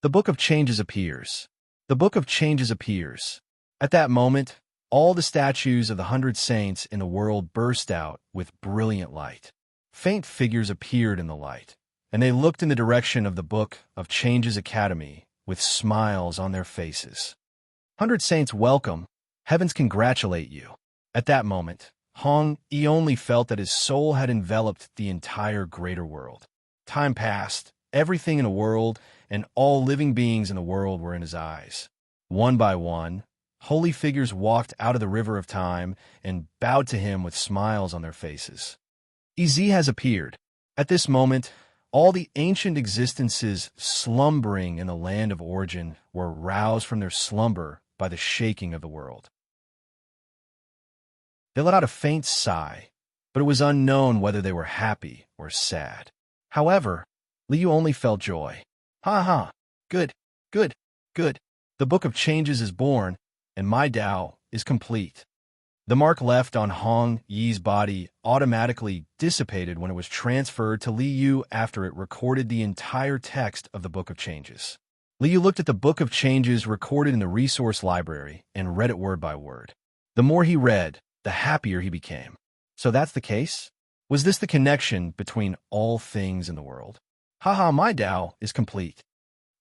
The Book of Changes appears. The Book of Changes appears. At that moment, all the statues of the 100 saints in the world burst out with brilliant light. Faint figures appeared in the light, and they looked in the direction of the Book of Changes Academy with smiles on their faces. 100 saints welcome, heavens congratulate you. At that moment, Hong Yi only felt that his soul had enveloped the entire greater world. Time passed, everything in the world and all living beings in the world were in his eyes. One by one, holy figures walked out of the river of time and bowed to him with smiles on their faces. Ez has appeared. At this moment, all the ancient existences slumbering in the land of origin were roused from their slumber by the shaking of the world. They let out a faint sigh, but it was unknown whether they were happy or sad. However, Liu only felt joy. Ha ha! Good, good, good. The Book of Changes is born, and my Tao is complete. The mark left on Hong Yi's body automatically dissipated when it was transferred to Liu after it recorded the entire text of the Book of Changes. Liu looked at the Book of Changes recorded in the resource library and read it word by word. The more he read, the happier he became. So that's the case? Was this the connection between all things in the world? Haha, my Tao is complete.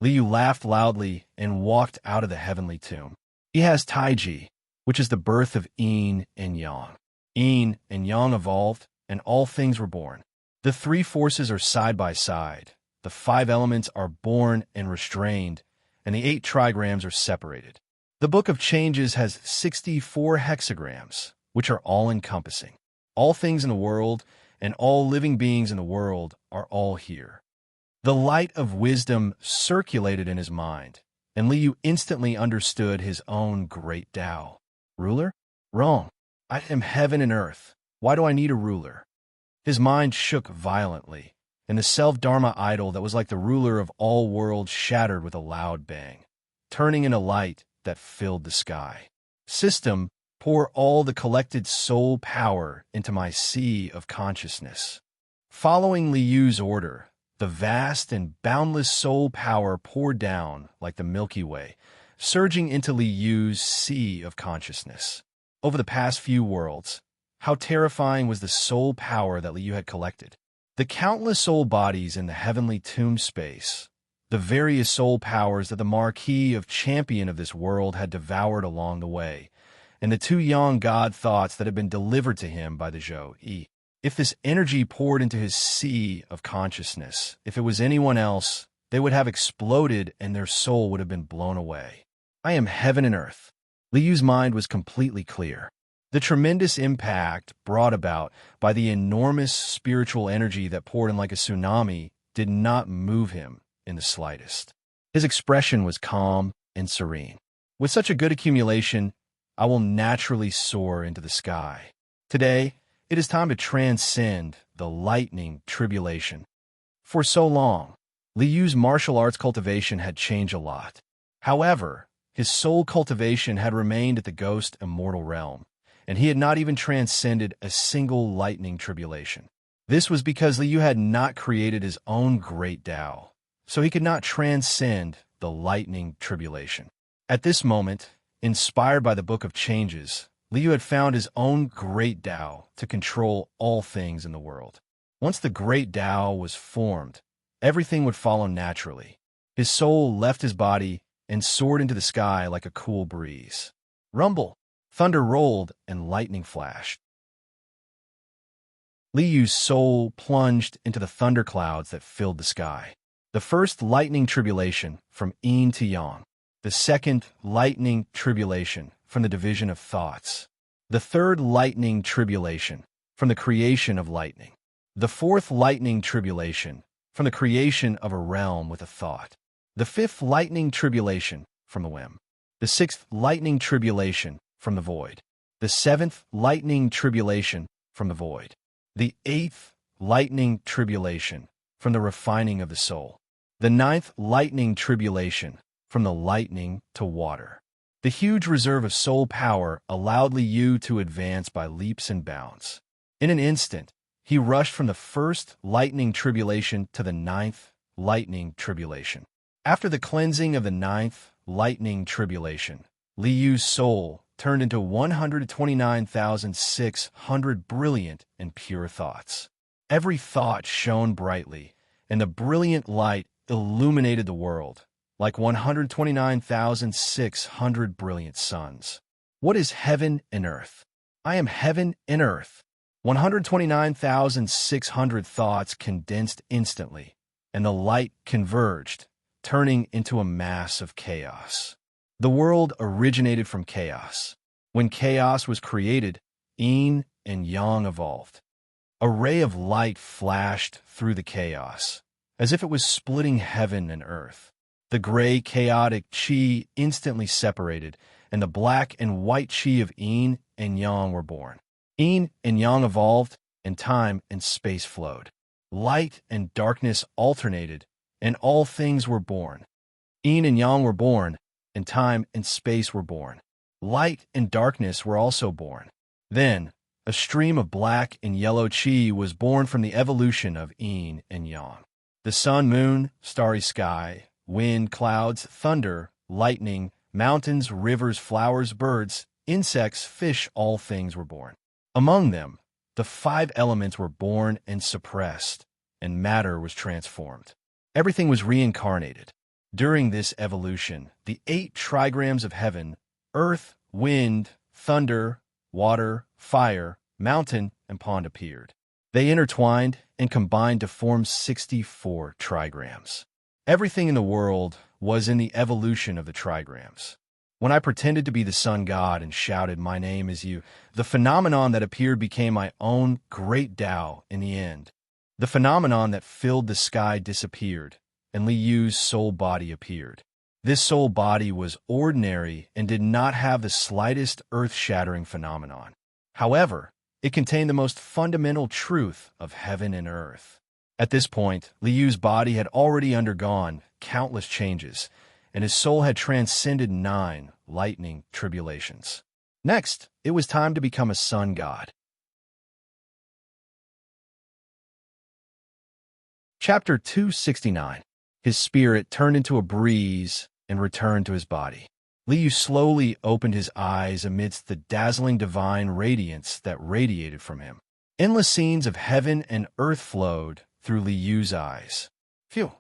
Liu laughed loudly and walked out of the heavenly tomb. He has Taiji, which is the birth of yin and yang. Yin and yang evolved, and all things were born. The 3 forces are side by side. The 5 elements are born and restrained, and the 8 trigrams are separated. The Book of Changes has 64 hexagrams, which are all-encompassing. All things in the world and all living beings in the world are all here. The light of wisdom circulated in his mind, and Liu instantly understood his own great Tao. Ruler? Wrong. I am heaven and earth. Why do I need a ruler? His mind shook violently, and the self-dharma idol that was like the ruler of all worlds shattered with a loud bang, turning into light that filled the sky. System, pour all the collected soul power into my sea of consciousness. Following Liu's order, the vast and boundless soul power poured down like the Milky Way, surging into Liu's sea of consciousness. Over the past few worlds, How terrifying was the soul power that Liu had collected. The countless soul bodies in the heavenly tomb space, the various soul powers that the Marquis of Champion of this world had devoured along the way, and the two young god thoughts that had been delivered to him by the Zhou. If this energy poured into his sea of consciousness, if it was anyone else, they would have exploded and their soul would have been blown away. I am heaven and earth. Liu's mind was completely clear. The tremendous impact brought about by the enormous spiritual energy that poured in like a tsunami did not move him in the slightest. His expression was calm and serene. With such a good accumulation, I will naturally soar into the sky. Today, it is time to transcend the lightning tribulation. For so long, Liu's martial arts cultivation had changed a lot. However, his soul cultivation had remained at the ghost immortal realm, and he had not even transcended a single lightning tribulation. This was because Liu had not created his own great Tao, so he could not transcend the lightning tribulation. At this moment, inspired by the Book of Changes, Liu had found his own great Tao to control all things in the world. Once the great Tao was formed, everything would follow naturally. His soul left his body and soared into the sky like a cool breeze. Rumble, thunder rolled, and lightning flashed. Liu's soul plunged into the thunderclouds that filled the sky. The first lightning tribulation from yin to yang. The second lightning tribulation from the division of thoughts. The third lightning tribulation from the creation of lightning. The fourth lightning tribulation from the creation of a realm with a thought. The fifth lightning tribulation from the whim. The sixth lightning tribulation from the void. The seventh lightning tribulation from the void. The eighth lightning tribulation from the refining of the soul. The ninth lightning tribulation from the lightning to water. The huge reserve of soul power allowed Liu to advance by leaps and bounds. In an instant, he rushed from the first lightning tribulation to the ninth lightning tribulation. After the cleansing of the ninth lightning tribulation, Liu's soul turned into 129,600 brilliant and pure thoughts. Every thought shone brightly, and the brilliant light illuminated the world, like 129,600 brilliant suns. What is heaven and earth? I am heaven and earth. 129,600 thoughts condensed instantly, and the light converged, turning into a mass of chaos. The world originated from chaos. When chaos was created, yin and yang evolved. A ray of light flashed through the chaos, as if it was splitting heaven and earth. The gray, chaotic qi instantly separated, and the black and white qi of yin and yang were born. Yin and yang evolved, and time and space flowed. Light and darkness alternated, and all things were born. Yin and yang were born, and time and space were born. Light and darkness were also born. Then, a stream of black and yellow qi was born from the evolution of yin and yang. The sun, moon, starry sky, wind, clouds, thunder, lightning, mountains, rivers, flowers, birds, insects, fish, all things were born. Among them, the 5 elements were born and suppressed, and matter was transformed. Everything was reincarnated. During this evolution, the 8 trigrams of heaven, earth, wind, thunder, water, fire, mountain, and pond appeared. They intertwined and combined to form 64 trigrams. Everything in the world was in the evolution of the trigrams. When I pretended to be the sun god and shouted, "My name is you," the phenomenon that appeared became my own great Tao in the end. The phenomenon that filled the sky disappeared, and Liu's soul body appeared. This soul body was ordinary and did not have the slightest earth-shattering phenomenon. However, it contained the most fundamental truth of heaven and earth. At this point, Liu's body had already undergone countless changes, and his soul had transcended 9 lightning tribulations. Next, it was time to become a sun god. Chapter 269. His spirit turned into a breeze and returned to his body. Liu slowly opened his eyes amidst the dazzling divine radiance that radiated from him. Endless scenes of heaven and earth flowed through Liu's eyes. Phew!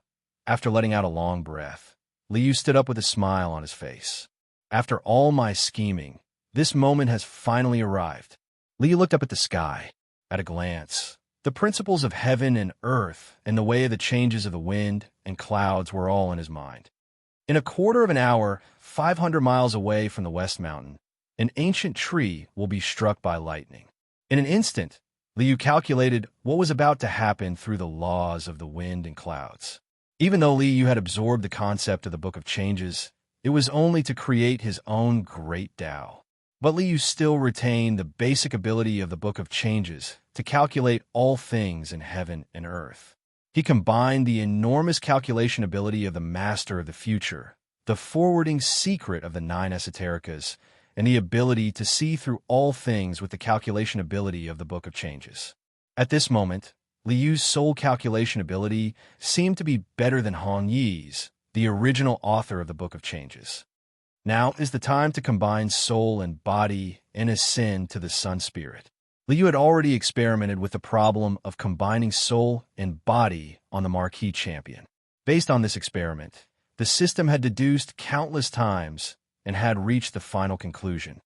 After letting out a long breath, Liu stood up with a smile on his face. After all my scheming, this moment has finally arrived. Liu looked up at the sky. At a glance, the principles of heaven and earth and the way of the changes of the wind and clouds were all in his mind. In a quarter of an hour, 500 miles away from the West Mountain, an ancient tree will be struck by lightning. In an instant, Liu calculated what was about to happen through the laws of the wind and clouds. Even though Liu had absorbed the concept of the Book of Changes, it was only to create his own great Tao. But Liu still retained the basic ability of the Book of Changes to calculate all things in heaven and earth. He combined the enormous calculation ability of the Master of the Future, the forwarding secret of the 9 esotericas, and the ability to see through all things with the calculation ability of the Book of Changes. At this moment, Liu's soul calculation ability seemed to be better than Hong Yi's, the original author of the Book of Changes. Now is the time to combine soul and body and ascend to the Sun Spirit. Liu had already experimented with the problem of combining soul and body on the Marquee Champion. Based on this experiment, the system had deduced countless times and had reached the final conclusion.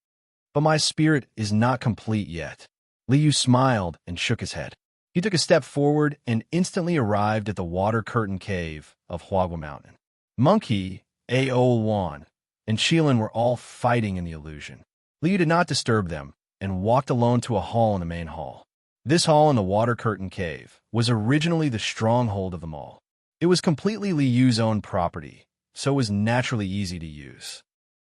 But my spirit is not complete yet. Liu smiled and shook his head. He took a step forward and instantly arrived at the water curtain cave of Huagua Mountain. Monkey, Aowan, and Shilin were all fighting in the illusion. Liu did not disturb them and walked alone to a hall in the main hall. This hall in the water curtain cave was originally the stronghold of them all. It was completely Liu's own property, so it was naturally easy to use.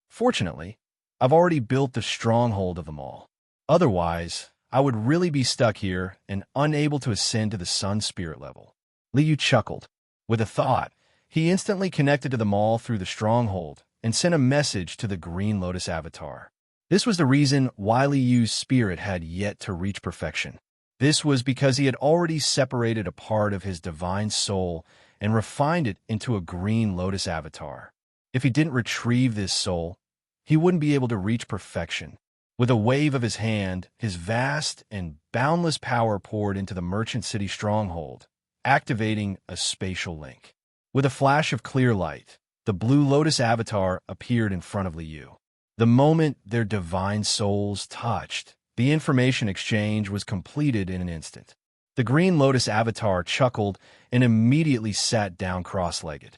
Fortunately, I've already built the stronghold of them all. Otherwise, I would really be stuck here and unable to ascend to the Sun Spirit level. Liu chuckled. With a thought, he instantly connected to them all through the stronghold and sent a message to the Green Lotus Avatar. This was the reason why Liu's spirit had yet to reach perfection. This was because he had already separated a part of his divine soul and refined it into a Green Lotus Avatar. If he didn't retrieve this soul, he wouldn't be able to reach perfection. With a wave of his hand, his vast and boundless power poured into the Merchant City stronghold, activating a spatial link. With a flash of clear light, the Blue Lotus Avatar appeared in front of Liu. The moment their divine souls touched, the information exchange was completed in an instant. The Green Lotus Avatar chuckled and immediately sat down cross-legged.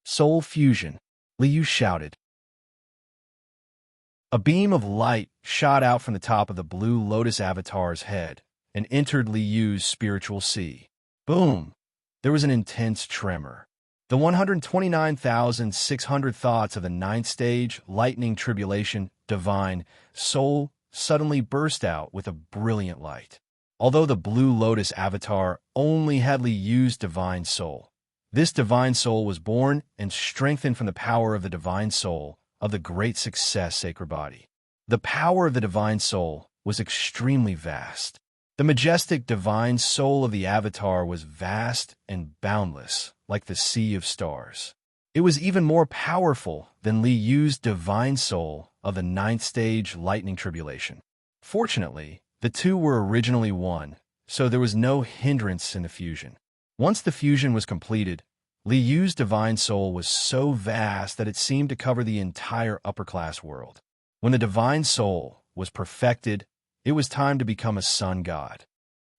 Soul fusion, Liu shouted. A beam of light shot out from the top of the Blue Lotus Avatar's head and entered Liu's spiritual sea. Boom! There was an intense tremor. The 129,600 thoughts of the 9th stage, lightning tribulation, divine, soul suddenly burst out with a brilliant light. Although the Blue Lotus Avatar only had Liu's divine soul, this divine soul was born and strengthened from the power of the divine soul of the Great Success Sacred Body. The power of the divine soul was extremely vast. The majestic divine soul of the Avatar was vast and boundless, like the sea of stars. It was even more powerful than Liu's divine soul of the 9th stage lightning tribulation. Fortunately, the two were originally one, so there was no hindrance in the fusion. Once the fusion was completed, Liu's divine soul was so vast that it seemed to cover the entire upper-class world. When the divine soul was perfected, it was time to become a sun god.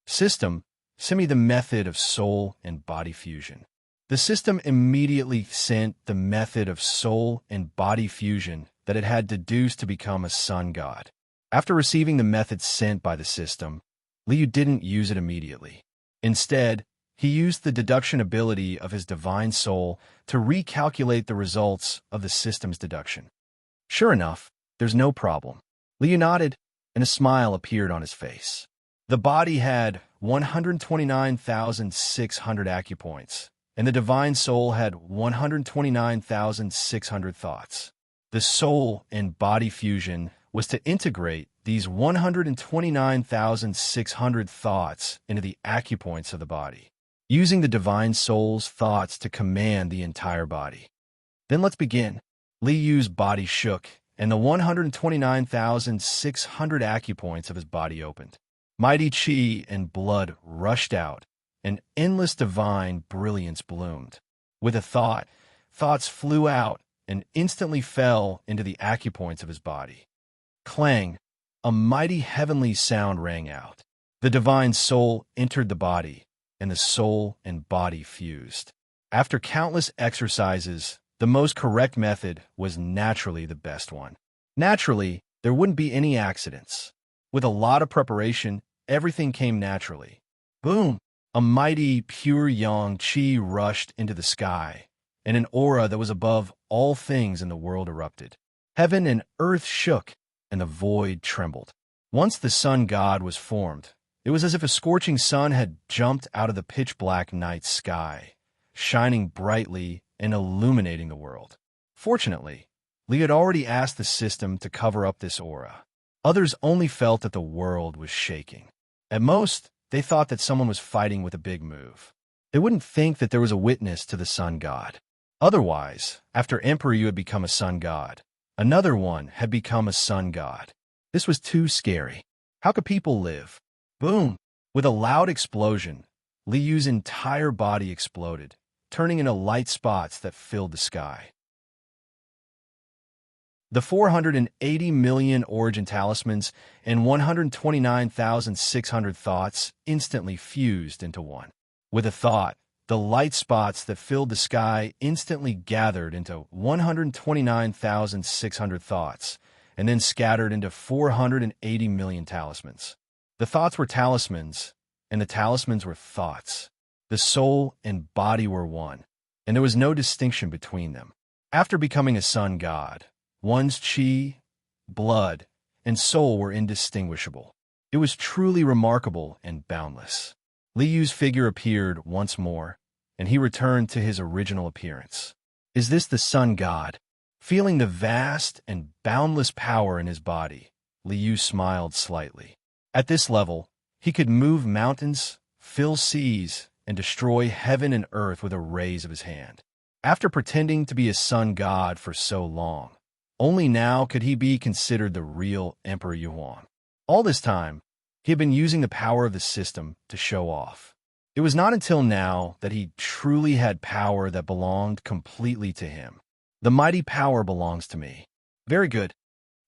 System, send me the method of soul and body fusion. The system immediately sent the method of soul and body fusion that it had deduced to become a sun god. After receiving the method sent by the system, Liu didn't use it immediately. Instead, he used the deduction ability of his divine soul to recalculate the results of the system's deduction. Sure enough, there's no problem. Liu nodded, and a smile appeared on his face. The body had 129,600 acupoints, and the divine soul had 129,600 thoughts. The soul and body fusion was to integrate these 129,600 thoughts into the acupoints of the body, using the divine soul's thoughts to command the entire body. Then let's begin. Li Yu's body shook, and the 129,600 acupoints of his body opened. Mighty chi and blood rushed out, and endless divine brilliance bloomed. With a thought, thoughts flew out and instantly fell into the acupoints of his body. Clang! A mighty heavenly sound rang out. The divine soul entered the body, and the soul and body fused. After countless exercises, the most correct method was naturally the best one. Naturally, there wouldn't be any accidents. With a lot of preparation, everything came naturally. Boom! A mighty, pure yang qi rushed into the sky, and an aura that was above all things in the world erupted. Heaven and earth shook, and the void trembled. Once the sun god was formed, it was as if a scorching sun had jumped out of the pitch-black night sky, shining brightly and illuminating the world. Fortunately, Li had already asked the system to cover up this aura. Others only felt that the world was shaking. At most, they thought that someone was fighting with a big move. They wouldn't think that there was a witness to the sun god. Otherwise, after Emperor Yu had become a sun god, another one had become a sun god. This was too scary. How could people live? Boom! With a loud explosion, Li Yu's entire body exploded, turning into light spots that filled the sky. The 480 million origin talismans and 129,600 thoughts instantly fused into one. With a thought, the light spots that filled the sky instantly gathered into 129,600 thoughts, and then scattered into 480 million talismans. The thoughts were talismans, and the talismans were thoughts. The soul and body were one, and there was no distinction between them. After becoming a sun god, one's chi, blood, and soul were indistinguishable. It was truly remarkable and boundless. Li Yu's figure appeared once more, and he returned to his original appearance. Is this the sun god? Feeling the vast and boundless power in his body, Li Yu smiled slightly. At this level, he could move mountains, fill seas, and destroy heaven and earth with a raise of his hand. After pretending to be a sun god for so long, only now could he be considered the real Emperor Yuan. All this time, he had been using the power of the system to show off. It was not until now that he truly had power that belonged completely to him. The mighty power belongs to me. Very good.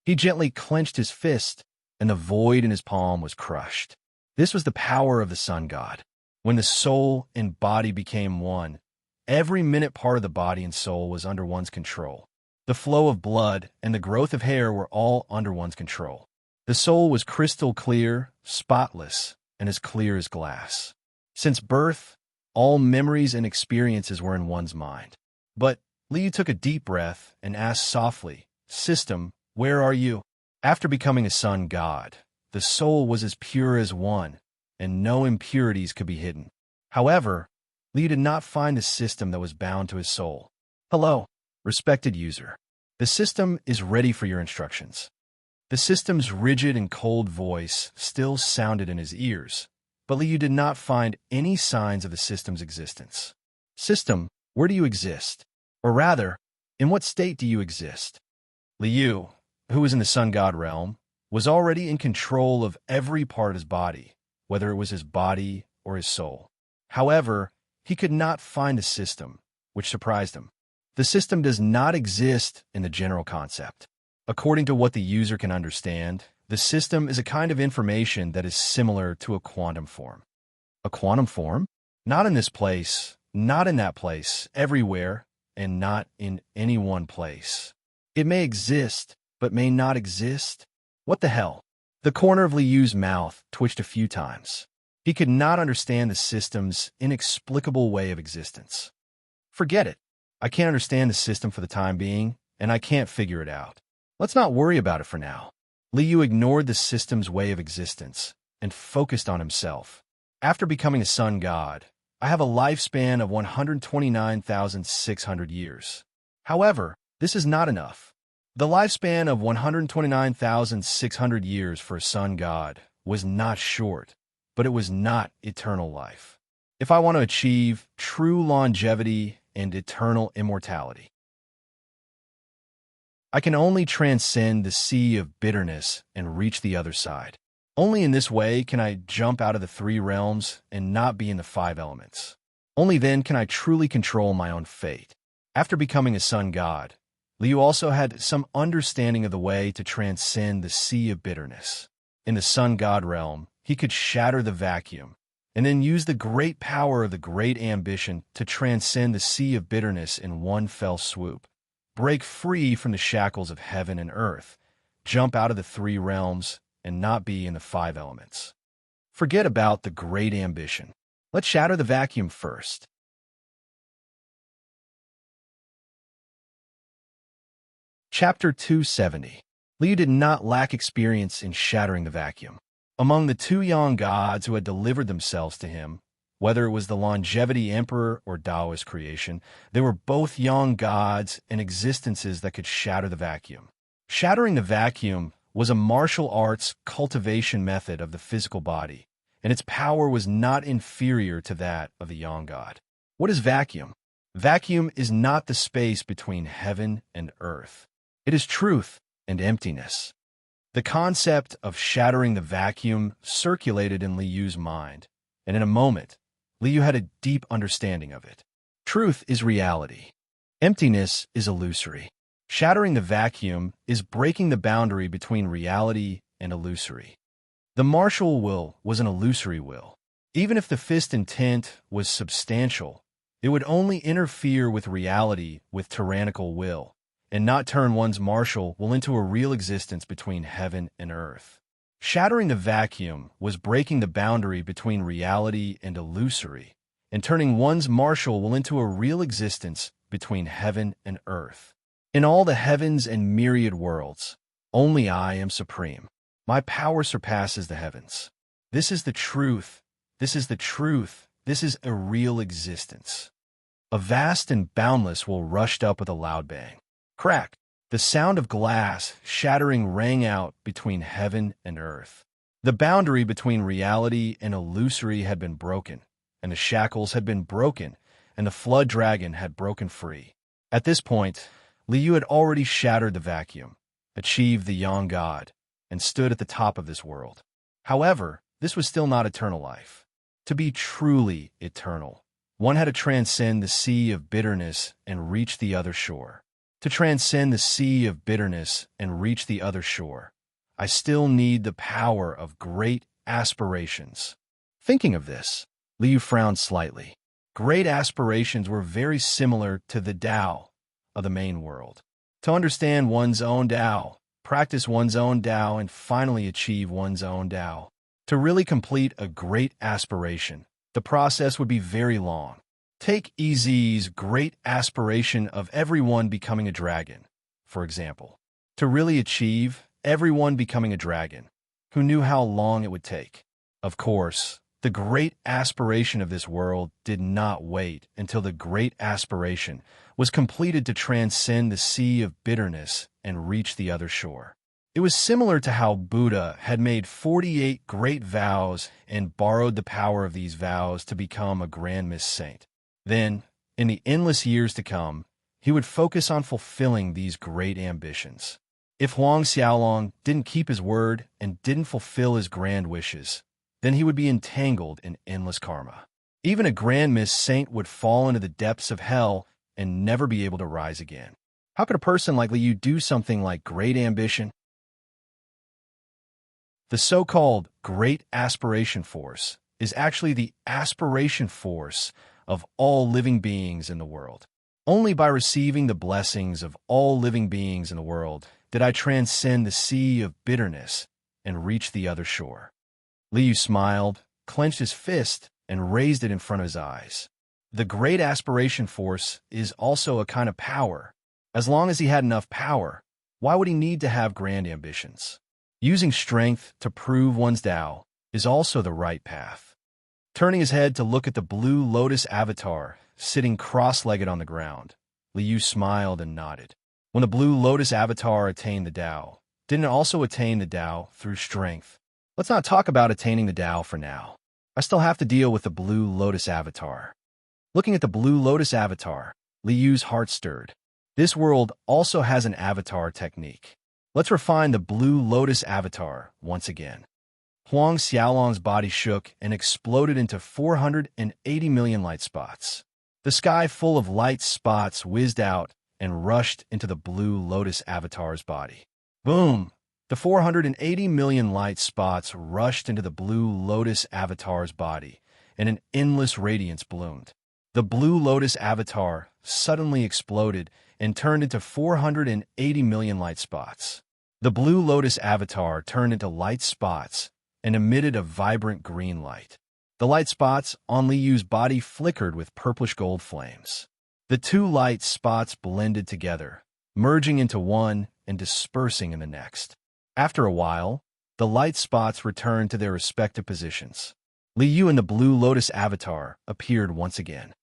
He gently clenched his fist, and the void in his palm was crushed. This was the power of the sun god. When the soul and body became one, every minute part of the body and soul was under one's control. The flow of blood and the growth of hair were all under one's control. The soul was crystal clear, spotless, and as clear as glass. Since birth, all memories and experiences were in one's mind. But Li Yu took a deep breath and asked softly, "System, where are you?" After becoming a sun god, the soul was as pure as one, and no impurities could be hidden. However, Li Yu did not find the system that was bound to his soul. "Hello, respected user. The system is ready for your instructions." The system's rigid and cold voice still sounded in his ears, but Li Yu did not find any signs of the system's existence. "System, where do you exist? Or rather, in what state do you exist?" Li Yu, who was in the sun god realm, was already in control of every part of his body, whether it was his body or his soul. However, he could not find the system, which surprised him. The system does not exist in the general concept. According to what the user can understand, the system is a kind of information that is similar to a quantum form. A quantum form? Not in this place, not in that place, everywhere, and not in any one place. It may exist, but may not exist. What the hell? The corner of Li Yu's mouth twitched a few times. He could not understand the system's inexplicable way of existence. Forget it. I can't understand the system for the time being, and I can't figure it out. Let's not worry about it for now. Li Yu ignored the system's way of existence and focused on himself. After becoming a sun god, I have a lifespan of 129,600 years. However, this is not enough. The lifespan of 129,600 years for a sun god was not short, but it was not eternal life. If I want to achieve true longevity and eternal immortality, I can only transcend the sea of bitterness and reach the other side. Only in this way can I jump out of the three realms and not be in the five elements. Only then can I truly control my own fate. After becoming a sun god, Liu also had some understanding of the way to transcend the sea of bitterness. In the sun god realm, he could shatter the vacuum, and then use the great power of the great ambition to transcend the sea of bitterness in one fell swoop. Break free from the shackles of heaven and earth, jump out of the three realms, and not be in the five elements. Forget about the great ambition. Let's shatter the vacuum first. Chapter 270. Liu did not lack experience in shattering the vacuum. Among the two young gods who had delivered themselves to him, whether it was the longevity emperor or Taoist creation, they were both young gods and existences that could shatter the vacuum. Shattering the vacuum was a martial arts cultivation method of the physical body, and its power was not inferior to that of the young god. What is vacuum? Vacuum is not the space between heaven and earth. It is truth and emptiness. The concept of shattering the vacuum circulated in Liu's mind, and in a moment, Liu had a deep understanding of it. Truth is reality. Emptiness is illusory. Shattering the vacuum is breaking the boundary between reality and illusory. The martial will was an illusory will. Even if the fist intent was substantial, it would only interfere with reality with tyrannical will, and not turn one's martial will into a real existence between heaven and earth. Shattering the vacuum was breaking the boundary between reality and illusory, and turning one's martial will into a real existence between heaven and earth. In all the heavens and myriad worlds, only I am supreme. My power surpasses the heavens. This is the truth. This is the truth. This is a real existence. A vast and boundless will rushed up with a loud bang. Crack! The sound of glass shattering rang out between heaven and earth. The boundary between reality and illusory had been broken, and the shackles had been broken, and the flood dragon had broken free. At this point, Liu had already shattered the vacuum, achieved the young god, and stood at the top of this world. However, this was still not eternal life. To be truly eternal, one had to transcend the sea of bitterness and reach the other shore. To transcend the sea of bitterness and reach the other shore, I still need the power of great aspirations. Thinking of this, Liu frowned slightly. Great aspirations were very similar to the Tao of the main world. To understand one's own Tao, practice one's own Tao, and finally achieve one's own Tao. To really complete a great aspiration, the process would be very long. Take EZ's great aspiration of everyone becoming a dragon, for example. To really achieve everyone becoming a dragon, who knew how long it would take? Of course, the great aspiration of this world did not wait until the great aspiration was completed to transcend the sea of bitterness and reach the other shore. It was similar to how Buddha had made 48 great vows and borrowed the power of these vows to become a grand mist saint. Then, in the endless years to come, he would focus on fulfilling these great ambitions. If Huang Xiaolong didn't keep his word and didn't fulfill his grand wishes, then he would be entangled in endless karma. Even a grand mist saint would fall into the depths of hell and never be able to rise again. How could a person like Liu do something like great ambition? The so-called great aspiration force is actually the aspiration force of all living beings in the world. Only by receiving the blessings of all living beings in the world did I transcend the sea of bitterness and reach the other shore. Liu smiled, clenched his fist, and raised it in front of his eyes. The great aspiration force is also a kind of power. As long as he had enough power, why would he need to have grand ambitions? Using strength to prove one's Tao is also the right path. Turning his head to look at the blue lotus avatar sitting cross-legged on the ground, Liu smiled and nodded. When the blue lotus avatar attained the Tao, didn't it also attain the Tao through strength? Let's not talk about attaining the Tao for now. I still have to deal with the blue lotus avatar. Looking at the blue lotus avatar, Liu's heart stirred. This world also has an avatar technique. Let's refine the Blue Lotus avatar once again. Huang Xiaolong's body shook and exploded into 480 million light spots. The sky full of light spots whizzed out and rushed into the Blue Lotus avatar's body. Boom! The 480 million light spots rushed into the Blue Lotus avatar's body, and an endless radiance bloomed. The Blue Lotus avatar suddenly exploded and turned into 480 million light spots. The Blue Lotus avatar turned into light spots and emitted a vibrant green light. The light spots on Liyu's body flickered with purplish gold flames. The two light spots blended together, merging into one and dispersing in the next. After a while, the light spots returned to their respective positions. Liyu and the Blue Lotus avatar appeared once again.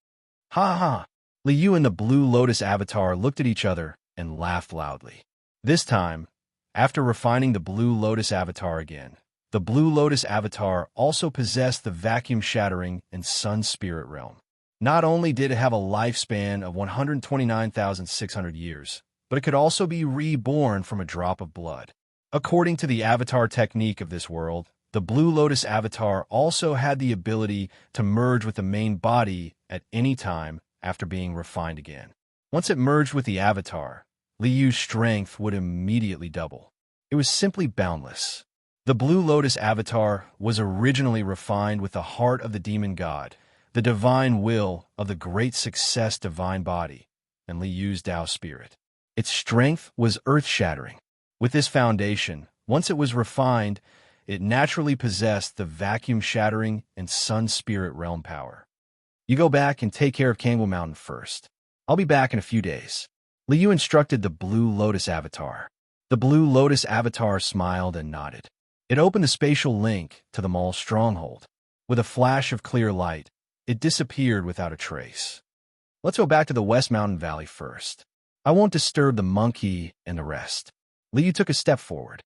Ha ha! Liyu and the Blue Lotus avatar looked at each other and laughed loudly. This time, after refining the Blue Lotus avatar again, the Blue Lotus avatar also possessed the vacuum-shattering and sun spirit realm. Not only did it have a lifespan of 129,600 years, but it could also be reborn from a drop of blood. According to the avatar technique of this world, the Blue Lotus avatar also had the ability to merge with the main body at any time after being refined again. Once it merged with the avatar, Liyu's strength would immediately double. It was simply boundless. The Blue Lotus avatar was originally refined with the heart of the demon god, the divine will of the great success divine body, and Liyu's Tao spirit. Its strength was earth-shattering. With this foundation, once it was refined, it naturally possessed the vacuum-shattering and sun spirit realm power. You go back and take care of Kangwoo Mountain first. I'll be back in a few days. Liyu instructed the Blue Lotus avatar. The Blue Lotus avatar smiled and nodded. It opened the spatial link to the mall's stronghold. With a flash of clear light, it disappeared without a trace. Let's go back to the West Mountain Valley first. I won't disturb the monkey and the rest. Liyu took a step forward.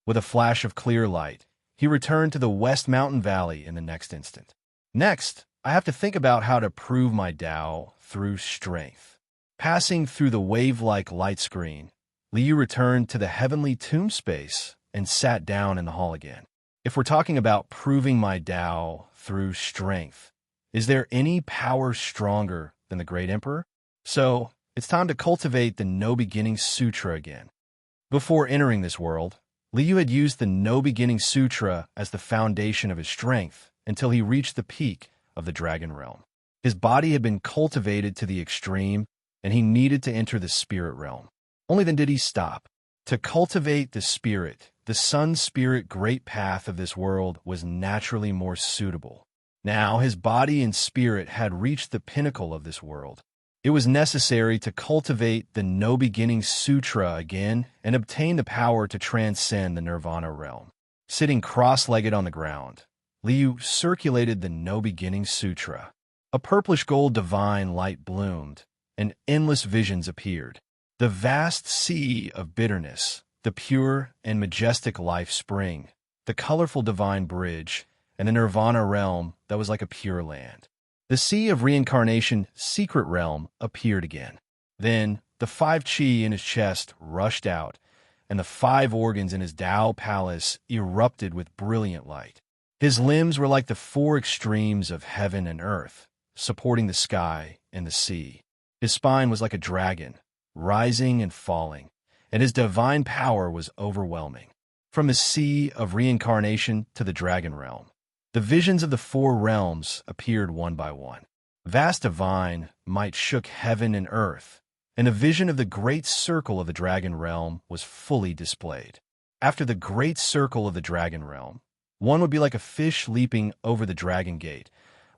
With a flash of clear light, he returned to the West Mountain Valley in the next instant. Next, I have to think about how to prove my Tao through strength. Passing through the wave-like light screen, Liyu returned to the heavenly tomb space and sat down in the hall again. If we're talking about proving my Tao through strength, is there any power stronger than the Great Emperor? So, it's time to cultivate the No Beginning Sutra again. Before entering this world, Liyu had used the No Beginning Sutra as the foundation of his strength until he reached the peak of the Dragon Realm. His body had been cultivated to the extreme, and he needed to enter the Spirit Realm. Only then did he stop. To cultivate the spirit, the sun spirit great path of this world was naturally more suitable. Now his body and spirit had reached the pinnacle of this world. It was necessary to cultivate the No Beginning Sutra again and obtain the power to transcend the Nirvana realm. Sitting cross-legged on the ground, Liyu circulated the No Beginning Sutra. A purplish gold divine light bloomed, and endless visions appeared. The vast sea of bitterness, the pure and majestic life spring, the colorful divine bridge, and the Nirvana realm that was like a pure land. The sea of reincarnation secret realm appeared again. Then the 5 chi in his chest rushed out, and the 5 organs in his Tao palace erupted with brilliant light. His limbs were like the 4 extremes of heaven and earth, supporting the sky and the sea. His spine was like a dragon, rising and falling, and his divine power was overwhelming. From the sea of reincarnation to the dragon realm, the visions of the 4 realms appeared one by one. Vast divine might shook heaven and earth, and the vision of the great circle of the dragon realm was fully displayed. After the great circle of the dragon realm, one would be like a fish leaping over the dragon gate,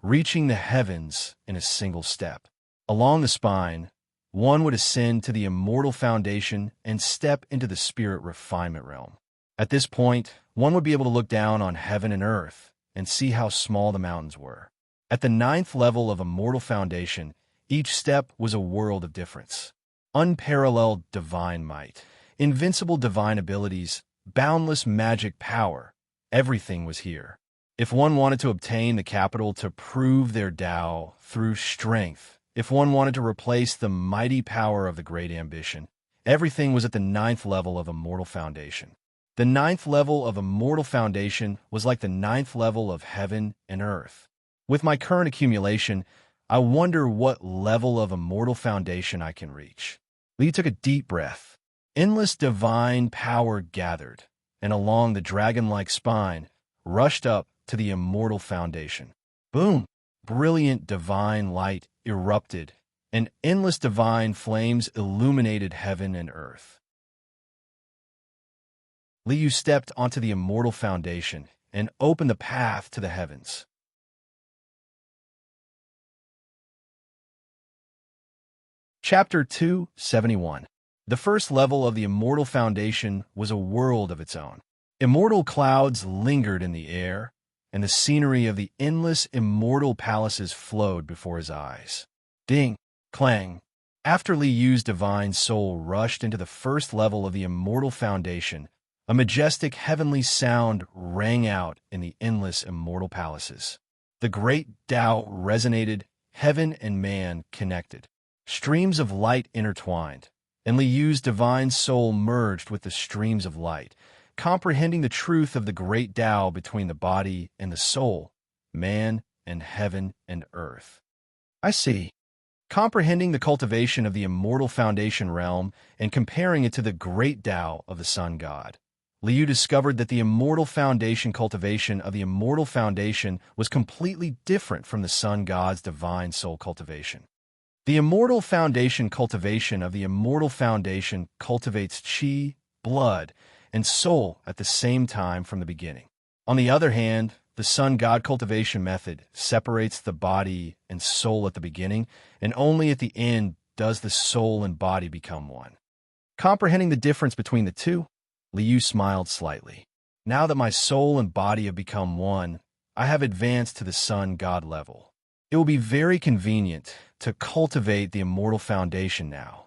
reaching the heavens in a single step. Along the spine, one would ascend to the immortal foundation and step into the spirit refinement realm. At this point, one would be able to look down on heaven and earth and see how small the mountains were. At the 9th level of immortal foundation, each step was a world of difference. Unparalleled divine might, invincible divine abilities, boundless magic power, everything was here. If one wanted to obtain the capital to prove their Tao through strength, if one wanted to replace the mighty power of the great ambition, everything was at the ninth level of immortal foundation. The ninth level of immortal foundation was like the ninth level of heaven and earth. With my current accumulation, I wonder what level of immortal foundation I can reach. Lee took a deep breath. Endless divine power gathered, and along the dragon-like spine, rushed up to the immortal foundation. Boom! Brilliant divine light erupted, and endless divine flames illuminated heaven and earth. Liu stepped onto the immortal foundation and opened the path to the heavens. Chapter 271. The first level of the immortal foundation was a world of its own. Immortal clouds lingered in the air, and the scenery of the endless immortal palaces flowed before his eyes. Ding! Clang! After Liu's divine soul rushed into the first level of the immortal foundation, a majestic heavenly sound rang out in the endless immortal palaces. The great Tao resonated, heaven and man connected. Streams of light intertwined, and Liu's divine soul merged with the streams of light, comprehending the truth of the great Tao between the body and the soul, man and heaven and earth. I see. Comprehending the cultivation of the immortal foundation realm and comparing it to the great Tao of the sun god, Liu discovered that the immortal foundation cultivation of the immortal foundation was completely different from the sun god's divine soul cultivation. The immortal foundation cultivation of the immortal foundation cultivates chi, blood, and soul at the same time from the beginning. On the other hand, the sun god cultivation method separates the body and soul at the beginning, and only at the end does the soul and body become one. Comprehending the difference between the two, Liu smiled slightly. Now that my soul and body have become one, I have advanced to the sun god level. It will be very convenient to cultivate the immortal foundation now.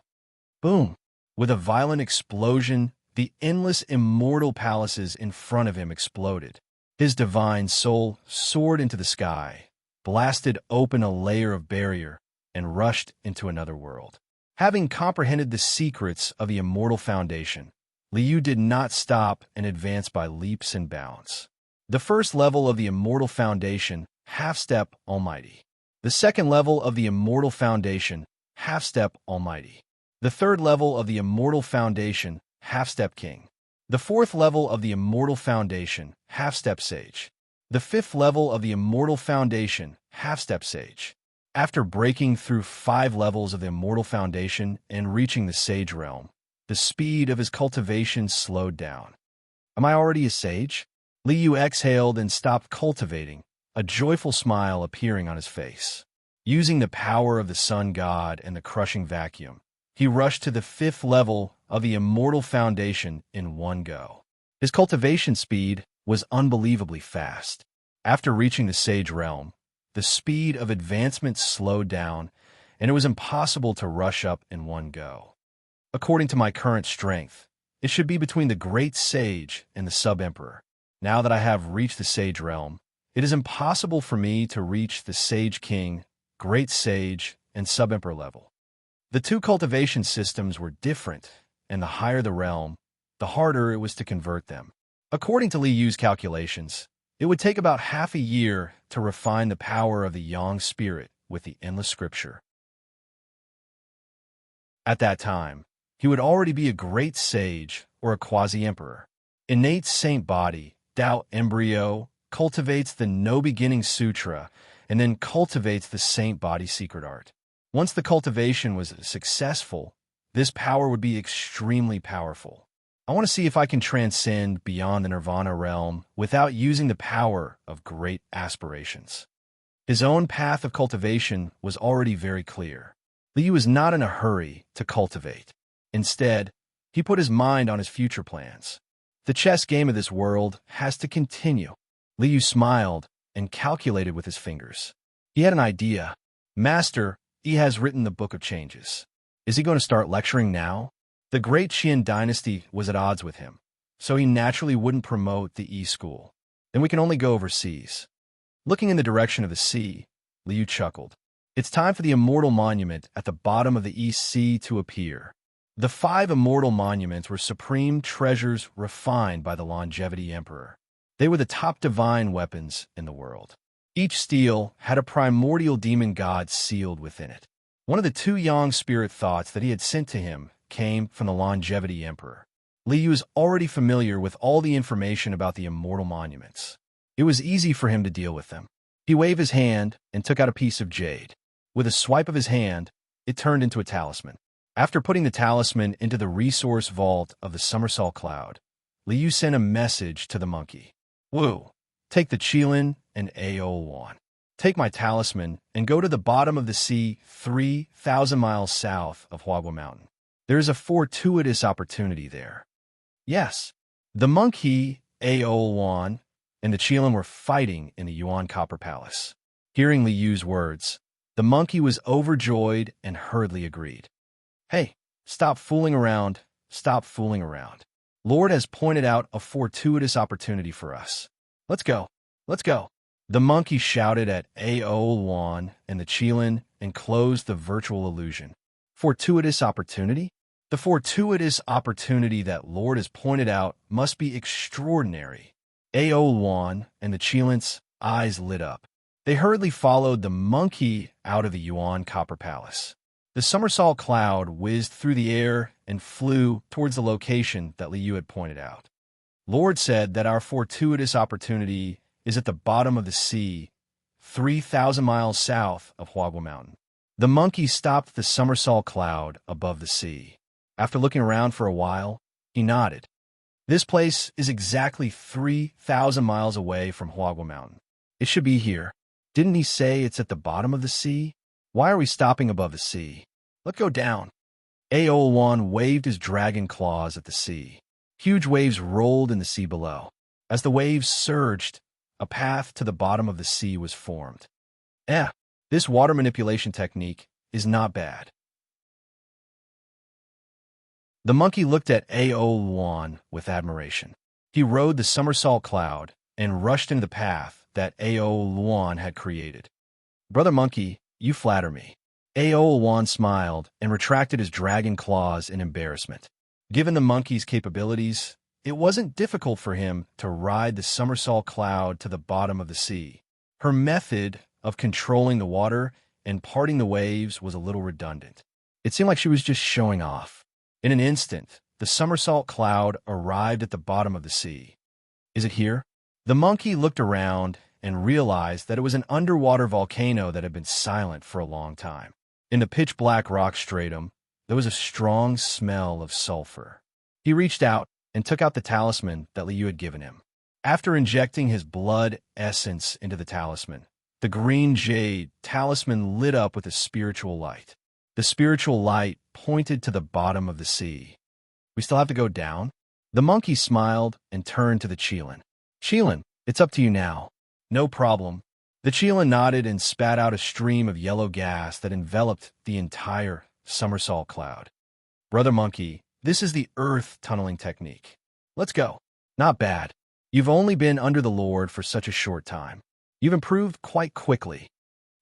Boom! With a violent explosion, the endless immortal palaces in front of him exploded. His divine soul soared into the sky, blasted open a layer of barrier, and rushed into another world. Having comprehended the secrets of the immortal foundation, Liu did not stop and advance by leaps and bounds. The first level of the immortal foundation, half-step almighty. The second level of the immortal foundation, half-step almighty. The third level of the immortal foundation, half-step king. The fourth level of the immortal foundation, half-step sage. The fifth level of the immortal foundation, half-step sage. After breaking through 5 levels of the immortal foundation and reaching the sage realm, the speed of his cultivation slowed down. Am I already a sage? Liu exhaled and stopped cultivating, a joyful smile appearing on his face. Using the power of the sun god and the crushing vacuum, he rushed to the 5th level of the immortal foundation in one go. His cultivation speed was unbelievably fast. After reaching the sage realm, the speed of advancement slowed down, and it was impossible to rush up in one go. According to my current strength, it should be between the great sage and the sub-emperor. Now that I have reached the sage realm, it is impossible for me to reach the sage king, great sage, and sub-emperor level. The two cultivation systems were different, and the higher the realm, the harder it was to convert them. According to Liu's calculations, it would take about half a year to refine the power of the yang spirit with the endless scripture. At that time, he would already be a great sage or a quasi-emperor. Innate saint body, Tao embryo, cultivates the No Beginning Sutra and then cultivates the saint body secret art. Once the cultivation was successful, this power would be extremely powerful. I want to see if I can transcend beyond the nirvana realm without using the power of great aspirations. His own path of cultivation was already very clear. Liu was not in a hurry to cultivate. Instead, he put his mind on his future plans. The chess game of this world has to continue. Liu smiled and calculated with his fingers. He had an idea. Master, he has written the Book of Changes. Is he going to start lecturing now? The great Qian dynasty was at odds with him, so he naturally wouldn't promote the e-school. Then we can only go overseas. Looking in the direction of the sea, Liu chuckled. It's time for the immortal monument at the bottom of the East Sea to appear. The 5 immortal monuments were supreme treasures refined by the Longevity Emperor. They were the top divine weapons in the world. Each stele had a primordial demon god sealed within it. One of the 2 yang spirit thoughts that he had sent to him came from the Longevity Emperor. Liu is already familiar with all the information about the immortal monuments. It was easy for him to deal with them. He waved his hand and took out a piece of jade. With a swipe of his hand, it turned into a talisman. After putting the talisman into the resource vault of the Summersalt Cloud, Liu sent a message to the monkey. Wu, take the Qilin and Aol1. Take my talisman and go to the bottom of the sea 3,000 miles south of Huagua Mountain. There is a fortuitous opportunity there. Yes, the monkey, Aol1, and the Qilin were fighting in the Yuan Copper Palace. Hearing Liu's words, the monkey was overjoyed and hurriedly agreed. Hey, stop fooling around, stop fooling around. Lord has pointed out a fortuitous opportunity for us. Let's go, let's go. The monkey shouted at Aol1 and the Qilin and closed the virtual illusion. Fortuitous opportunity? The fortuitous opportunity that Lord has pointed out must be extraordinary. Aol1 and the Qilin's eyes lit up. They hurriedly followed the monkey out of the Yuan Copper Palace. The Summersalt Cloud whizzed through the air and flew towards the location that Liu had pointed out. Lord said that our fortuitous opportunity is at the bottom of the sea, 3,000 miles south of Huagua Mountain. The monkey stopped the Summersalt Cloud above the sea. After looking around for a while, he nodded. This place is exactly 3,000 miles away from Huagua Mountain. It should be here. Didn't he say it's at the bottom of the sea? Why are we stopping above the sea? Let's go down. Aol1 waved his dragon claws at the sea. Huge waves rolled in the sea below. As the waves surged, a path to the bottom of the sea was formed. This water manipulation technique is not bad. The monkey looked at Aol1 with admiration. He rode the Summersalt Cloud and rushed into the path that Aol1 had created. Brother Monkey, you flatter me. Aol1 smiled and retracted his dragon claws in embarrassment. Given the monkey's capabilities, it wasn't difficult for him to ride the Summersalt Cloud to the bottom of the sea. Her method of controlling the water and parting the waves was a little redundant. It seemed like she was just showing off. In an instant, the Summersalt Cloud arrived at the bottom of the sea. Is it here? The monkey looked around and realized that it was an underwater volcano that had been silent for a long time. In the pitch-black rock stratum, there was a strong smell of sulfur. He reached out and took out the talisman that Liu had given him. After injecting his blood essence into the talisman, the green jade talisman lit up with a spiritual light. The spiritual light pointed to the bottom of the sea. We still have to go down? The monkey smiled and turned to the Qilin. Qilin, it's up to you now. No problem. The Qilin nodded and spat out a stream of yellow gas that enveloped the entire Summersalt Cloud. Brother Monkey, this is the earth tunneling technique. Let's go. Not bad. You've only been under the Lord for such a short time. You've improved quite quickly.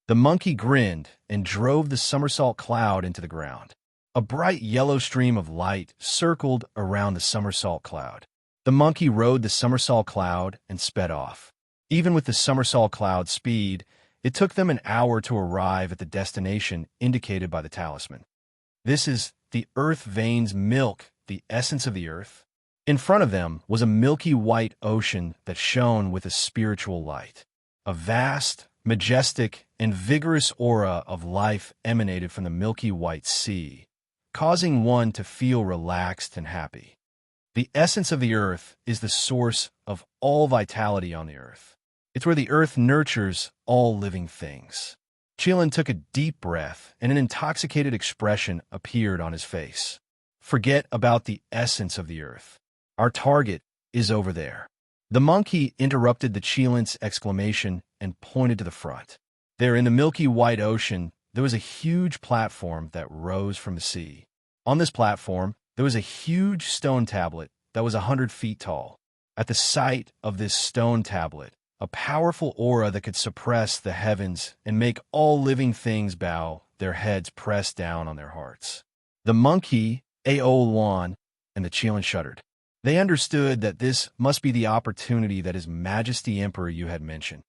The monkey grinned and drove the Summersalt Cloud into the ground. A bright yellow stream of light circled around the Summersalt Cloud. The monkey rode the Summersalt Cloud and sped off. Even with the Summersalt Cloud's speed, it took them an hour to arrive at the destination indicated by the talisman. This is the earth veins milk, the essence of the earth. In front of them was a milky white ocean that shone with a spiritual light. A vast, majestic, and vigorous aura of life emanated from the milky white sea, causing one to feel relaxed and happy. The essence of the earth is the source of all vitality on the earth. It's where the earth nurtures all living things. Qilin took a deep breath, and an intoxicated expression appeared on his face. Forget about the essence of the earth. Our target is over there. The monkey interrupted the Qilin's exclamation and pointed to the front. There in the milky white ocean, there was a huge platform that rose from the sea. On this platform, there was a huge stone tablet that was 100 feet tall. At the sight of this stone tablet, a powerful aura that could suppress the heavens and make all living things bow, their heads pressed down on their hearts. The monkey, Aoluan, and the Qilin shuddered. They understood that this must be the opportunity that His Majesty Emperor Yu had mentioned.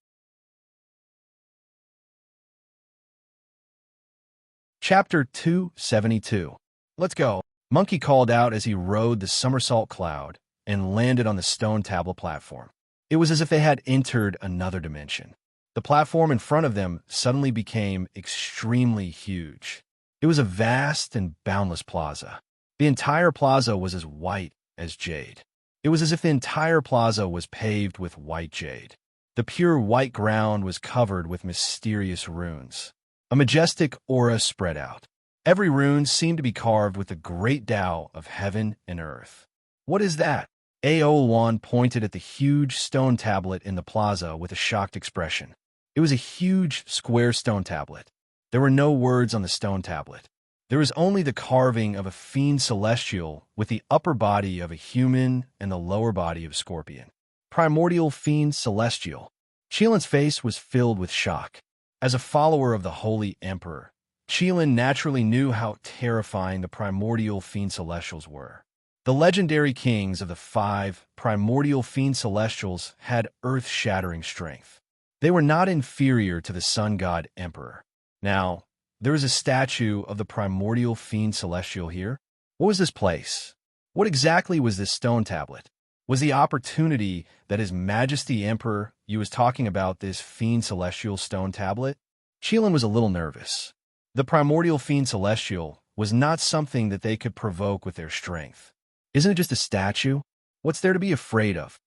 Chapter 272. Let's go. Monkey called out as he rode the somersault cloud and landed on the stone tablet platform. It was as if they had entered another dimension. The platform in front of them suddenly became extremely huge. It was a vast and boundless plaza. The entire plaza was as white as jade. It was as if the entire plaza was paved with white jade. The pure white ground was covered with mysterious runes. A majestic aura spread out. Every rune seemed to be carved with the great Tao of heaven and earth. What is that? Aoluan pointed at the huge stone tablet in the plaza with a shocked expression. It was a huge square stone tablet. There were no words on the stone tablet. There was only the carving of a fiend celestial with the upper body of a human and the lower body of a scorpion. Primordial fiend celestial. Qilin's face was filled with shock. As a follower of the Holy Emperor, Qilin naturally knew how terrifying the primordial fiend celestials were. The legendary kings of the 5 primordial fiend celestials had earth-shattering strength. They were not inferior to the sun god Emperor. Now, there was a statue of the primordial fiend celestial here. What was this place? What exactly was this stone tablet? Was the opportunity that His Majesty Emperor Yu was talking about this fiend celestial stone tablet? Qilin was a little nervous. The primordial fiend celestial was not something that they could provoke with their strength. Isn't it just a statue? What's there to be afraid of?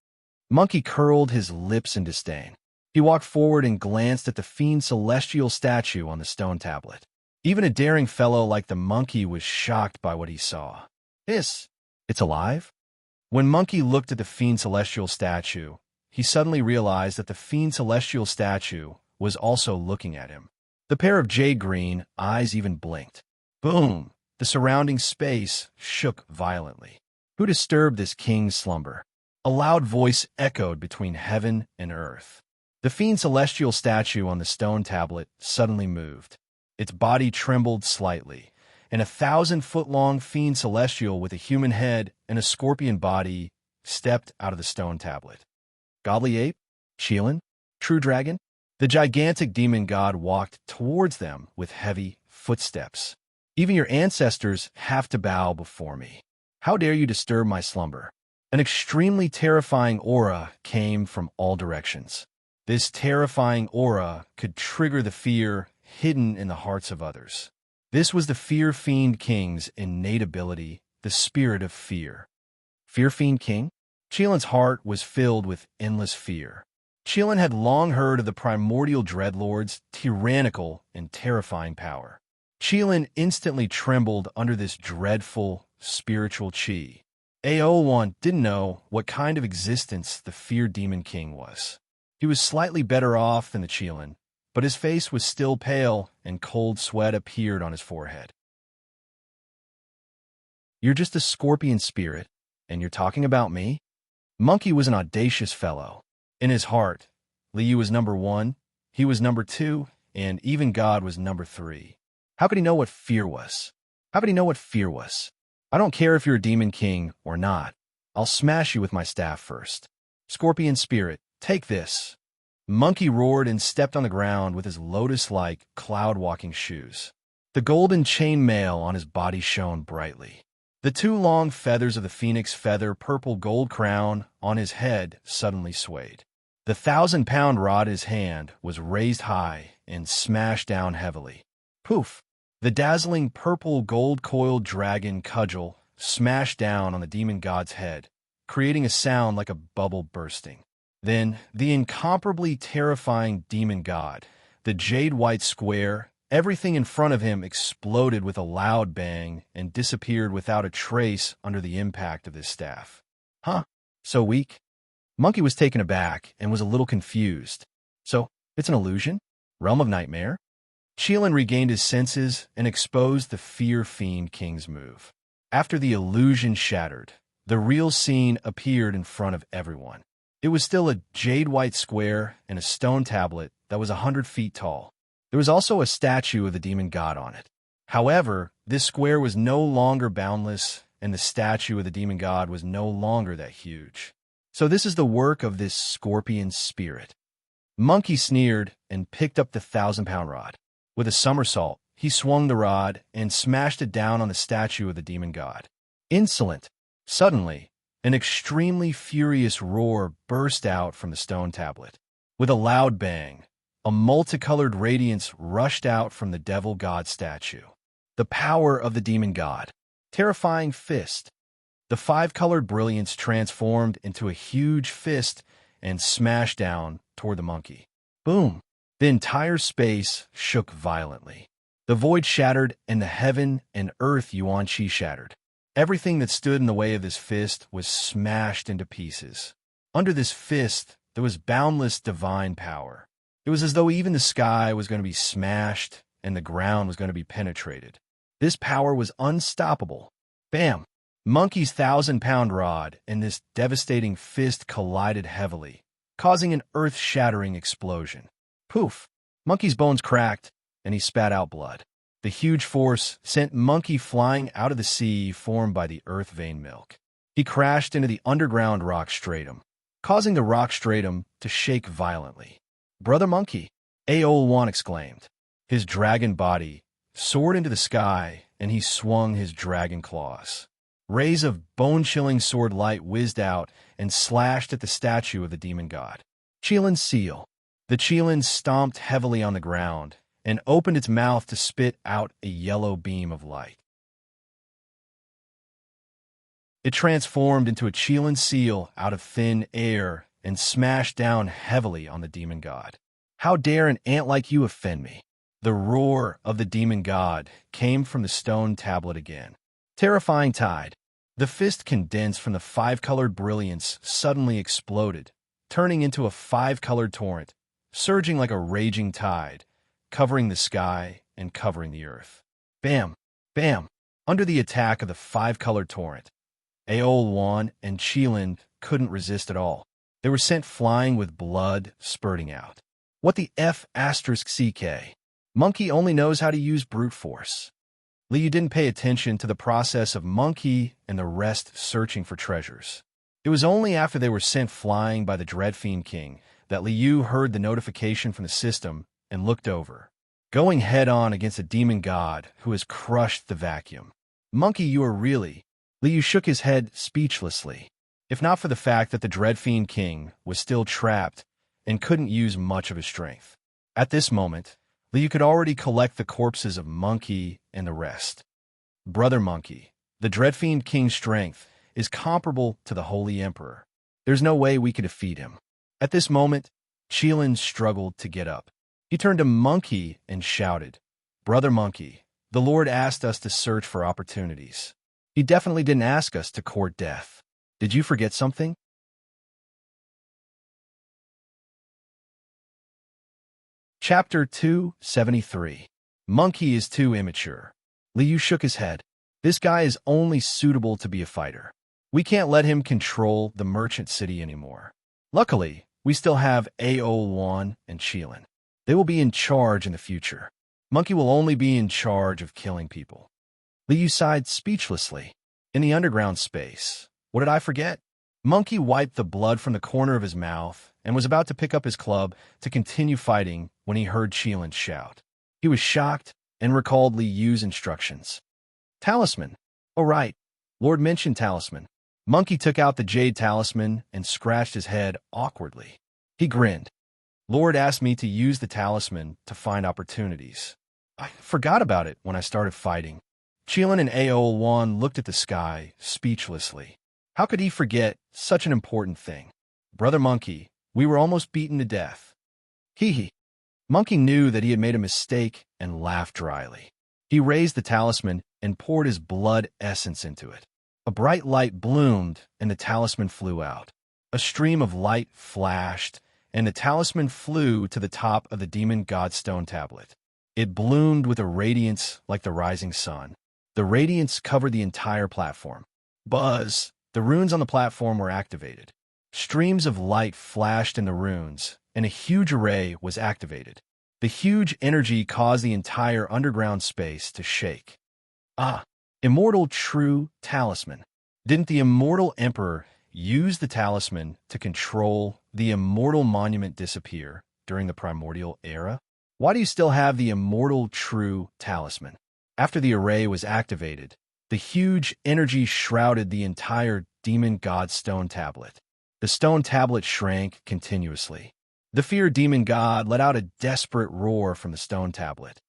Monkey curled his lips in disdain. He walked forward and glanced at the fiend celestial statue on the stone tablet. Even a daring fellow like the monkey was shocked by what he saw. It's alive? When Monkey looked at the fiend celestial statue, he suddenly realized that the fiend celestial statue was also looking at him. The pair of jade-green eyes even blinked. Boom! The surrounding space shook violently. Who disturbed this king's slumber? A loud voice echoed between heaven and earth. The fiend celestial statue on the stone tablet suddenly moved. Its body trembled slightly, and a 1,000-foot-long fiend celestial with a human head and a scorpion body stepped out of the stone tablet. Godly ape? Qilin? True dragon? The gigantic demon god walked towards them with heavy footsteps. Even your ancestors have to bow before me. How dare you disturb my slumber? An extremely terrifying aura came from all directions. This terrifying aura could trigger the fear hidden in the hearts of others. This was the Fear Fiend King's innate ability, the spirit of fear. Fear Fiend King? Qilin's heart was filled with endless fear. Qilin had long heard of the primordial dreadlord's tyrannical and terrifying power. Qilin instantly trembled under this dreadful, spiritual chi. Aoluan didn't know what kind of existence the Fear Demon King was. He was slightly better off than the Qilin, but his face was still pale and cold sweat appeared on his forehead. You're just a scorpion spirit, and you're talking about me? Monkey was an audacious fellow. In his heart, Liu was number 1, he was number 2, and even God was number 3. How could he know what fear was? How could he know what fear was? I don't care if you're a demon king or not. I'll smash you with my staff first. Scorpion spirit, take this. Monkey roared and stepped on the ground with his lotus-like, cloud-walking shoes. The golden chainmail on his body shone brightly. The 2 long feathers of the phoenix feather purple gold crown on his head suddenly swayed. The 1,000-pound rod in his hand was raised high and smashed down heavily. Poof! The dazzling purple gold-coiled dragon cudgel smashed down on the demon god's head, creating a sound like a bubble bursting. Then, the incomparably terrifying demon god, the jade-white square, everything in front of him exploded with a loud bang and disappeared without a trace under the impact of his staff. Huh? So weak? Monkey was taken aback and was a little confused. So, it's an illusion? Realm of nightmare? Qilin regained his senses and exposed the Fear Fiend King's move. After the illusion shattered, the real scene appeared in front of everyone. It was still a jade-white square and a stone tablet that was 100 feet tall. There was also a statue of the demon god on it. However, this square was no longer boundless, and the statue of the demon god was no longer that huge. So this is the work of this scorpion spirit. Monkey sneered and picked up the 1,000-pound rod. With a somersault, he swung the rod and smashed it down on the statue of the demon god. Insolent! Suddenly, an extremely furious roar burst out from the stone tablet. With a loud bang, a multicolored radiance rushed out from the devil god statue. The power of the demon god. Terrifying fist. The 5-colored brilliance transformed into a huge fist and smashed down toward the monkey. Boom! The entire space shook violently. The void shattered, and the heaven and earth Yuan-Chi shattered. Everything that stood in the way of this fist was smashed into pieces. Under this fist, there was boundless divine power. It was as though even the sky was going to be smashed and the ground was going to be penetrated. This power was unstoppable. Bam! Monkey's 1,000-pound rod and this devastating fist collided heavily, causing an earth-shattering explosion. Poof! Monkey's bones cracked, and he spat out blood. The huge force sent Monkey flying out of the sea formed by the earth vein milk. He crashed into the underground rock stratum, causing the rock stratum to shake violently. "Brother Monkey!" Aol-Wan exclaimed. His dragon body soared into the sky, and he swung his dragon claws. Rays of bone-chilling sword light whizzed out and slashed at the statue of the demon god. Qilin's seal. The Qilin stomped heavily on the ground and opened its mouth to spit out a yellow beam of light. It transformed into a Qilin seal out of thin air and smashed down heavily on the demon god. "How dare an ant like you offend me?" The roar of the demon god came from the stone tablet again. Terrifying tide. The fist condensed from the 5-colored brilliance suddenly exploded, turning into a 5-colored torrent, surging like a raging tide, covering the sky and covering the earth. Bam! Bam! Under the attack of the 5-colored torrent, Aol-Wan and Qilin couldn't resist at all. They were sent flying with blood spurting out. What the F***CK? Monkey only knows how to use brute force. Liu didn't pay attention to the process of Monkey and the rest searching for treasures. It was only after they were sent flying by the Dread Fiend King that Liu heard the notification from the system and looked over. Going head-on against a demon god who has crushed the vacuum. "Monkey, you are really..." Liu shook his head speechlessly. If not for the fact that the Dread Fiend King was still trapped and couldn't use much of his strength. At this moment, Liu could already collect the corpses of Monkey and the rest. Brother Monkey, the Dread Fiend King's strength is comparable to the Holy Emperor. There's no way we could defeat him. At this moment, Qilin struggled to get up. He turned to Monkey and shouted, "Brother Monkey, the Lord asked us to search for opportunities. He definitely didn't ask us to court death. Did you forget something?" Chapter 273. Monkey is too immature. Liu shook his head. This guy is only suitable to be a fighter. We can't let him control the merchant city anymore. Luckily, we still have Aol-Wan and Qilin. They will be in charge in the future. Monkey will only be in charge of killing people. Liu sighed speechlessly. In the underground space, what did I forget? Monkey wiped the blood from the corner of his mouth and was about to pick up his club to continue fighting when he heard Qilin shout. He was shocked and recalled Liu's instructions. "Talisman. Oh, right. Lord mentioned talisman." Monkey took out the jade talisman and scratched his head awkwardly. He grinned. "Lord asked me to use the talisman to find opportunities. I forgot about it when I started fighting." Qilin and Aol-Wan looked at the sky speechlessly. How could he forget such an important thing? "Brother Monkey, we were almost beaten to death." Hee hee. Monkey knew that he had made a mistake and laughed dryly. He raised the talisman and poured his blood essence into it. A bright light bloomed and the talisman flew out. A stream of light flashed and the talisman flew to the top of the demon god stone tablet. It bloomed with a radiance like the rising sun. The radiance covered the entire platform. Buzz! The runes on the platform were activated. Streams of light flashed in the runes, and a huge array was activated. The huge energy caused the entire underground space to shake. Ah, immortal true talisman. Didn't the immortal emperor use the talisman to control the immortal monument disappear during the primordial era? Why do you still have the immortal true talisman? After the array was activated, the huge energy shrouded the entire demon god stone tablet. The stone tablet shrank continuously. The feared demon god let out a desperate roar from the stone tablet.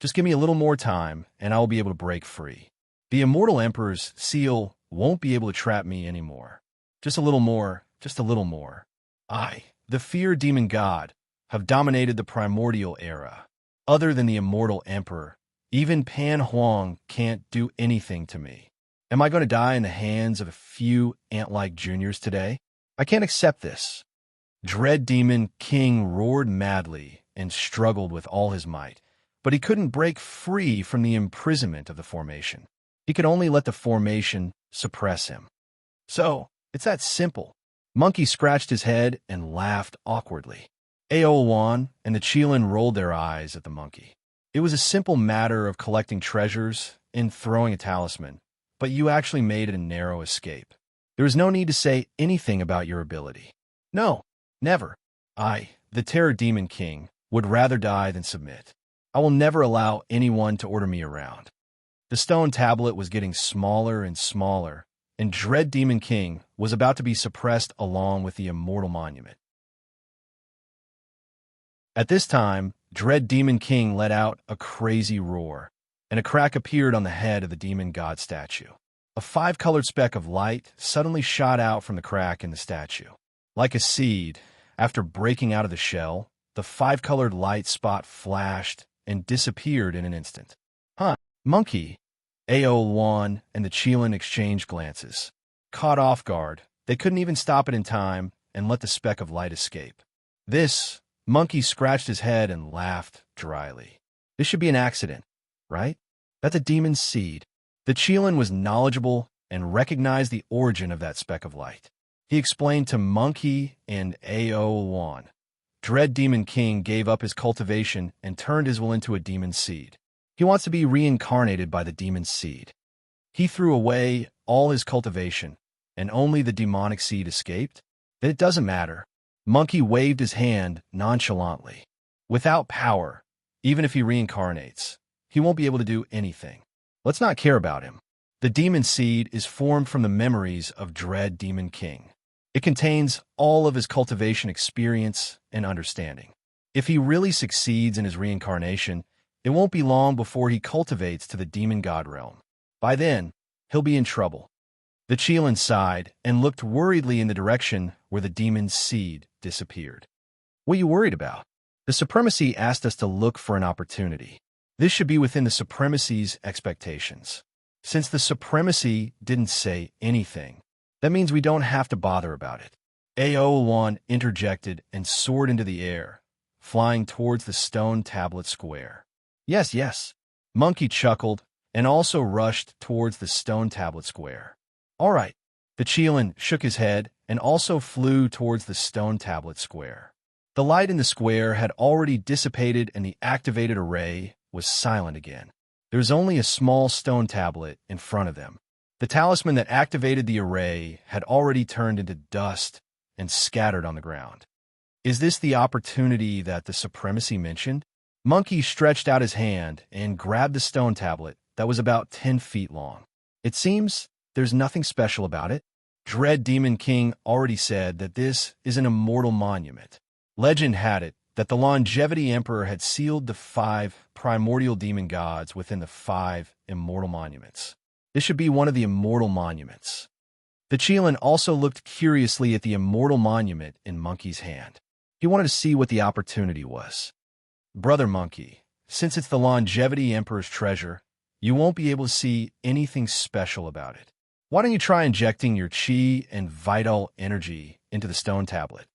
Just give me a little more time, and I will be able to break free. The immortal emperor's seal won't be able to trap me anymore. Just a little more, just a little more. I, the feared demon god, have dominated the primordial era. Other than the immortal emperor, even Pan Huang can't do anything to me. Am I going to die in the hands of a few ant-like juniors today? I can't accept this. Dread Demon King roared madly and struggled with all his might, but he couldn't break free from the imprisonment of the formation. He could only let the formation suppress him. So, it's that simple. Monkey scratched his head and laughed awkwardly. Aowan and the Qilin rolled their eyes at the monkey. It was a simple matter of collecting treasures and throwing a talisman, but you actually made it a narrow escape. There is no need to say anything about your ability. No, never. I, the Terror Demon King, would rather die than submit. I will never allow anyone to order me around. The stone tablet was getting smaller and smaller, and Dread Demon King was about to be suppressed along with the immortal monument. At this time, Dread Demon King let out a crazy roar, and a crack appeared on the head of the demon god statue. A five-colored speck of light suddenly shot out from the crack in the statue. Like a seed, after breaking out of the shell, the five-colored light spot flashed and disappeared in an instant. Huh, monkey! Aowan and the Qilin exchanged glances. Caught off guard, they couldn't even stop it in time and let the speck of light escape. This, Monkey scratched his head and laughed dryly. This should be an accident, right? That's a demon's seed. The Qilin was knowledgeable and recognized the origin of that speck of light. He explained to Monkey and Aowan. Dread Demon King gave up his cultivation and turned his will into a demon's seed. He wants to be reincarnated by the demon's seed. He threw away all his cultivation, and only the demonic seed escaped? Then it doesn't matter. Monkey waved his hand nonchalantly. Without power, even if he reincarnates, he won't be able to do anything. Let's not care about him. The demon seed is formed from the memories of Dread Demon King. It contains all of his cultivation experience and understanding. If he really succeeds in his reincarnation, it won't be long before he cultivates to the demon god realm. By then, he'll be in trouble. The Qilin sighed and looked worriedly in the direction where the demon's seed disappeared. What are you worried about? The Supremacy asked us to look for an opportunity. This should be within the Supremacy's expectations. Since the Supremacy didn't say anything, that means we don't have to bother about it. Aowan interjected and soared into the air, flying towards the stone tablet square. Yes, yes. Monkey chuckled and also rushed towards the stone tablet square. All right. The Qilin shook his head and also flew towards the stone tablet square. The light in the square had already dissipated and the activated array was silent again. There was only a small stone tablet in front of them. The talisman that activated the array had already turned into dust and scattered on the ground. Is this the opportunity that the Supremacy mentioned? Monkey stretched out his hand and grabbed the stone tablet that was about 10 feet long. It seems there's nothing special about it. Dread Demon King already said that this is an immortal monument. Legend had it that the Longevity Emperor had sealed the 5 primordial demon gods within the 5 immortal monuments. This should be one of the immortal monuments. The Qilin also looked curiously at the immortal monument in Monkey's hand. He wanted to see what the opportunity was. Brother Monkey, since it's the Longevity Emperor's treasure, you won't be able to see anything special about it. Why don't you try injecting your chi and vital energy into the stone tablet?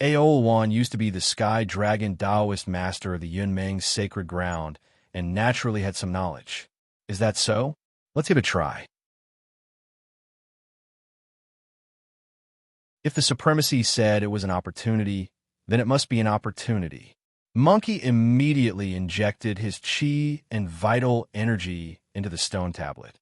Aowan used to be the Sky Dragon Taoist master of the Yunmeng's sacred ground and naturally had some knowledge. Is that so? Let's give it a try. If the supremacy said it was an opportunity, then it must be an opportunity. Monkey immediately injected his chi and vital energy into the stone tablet.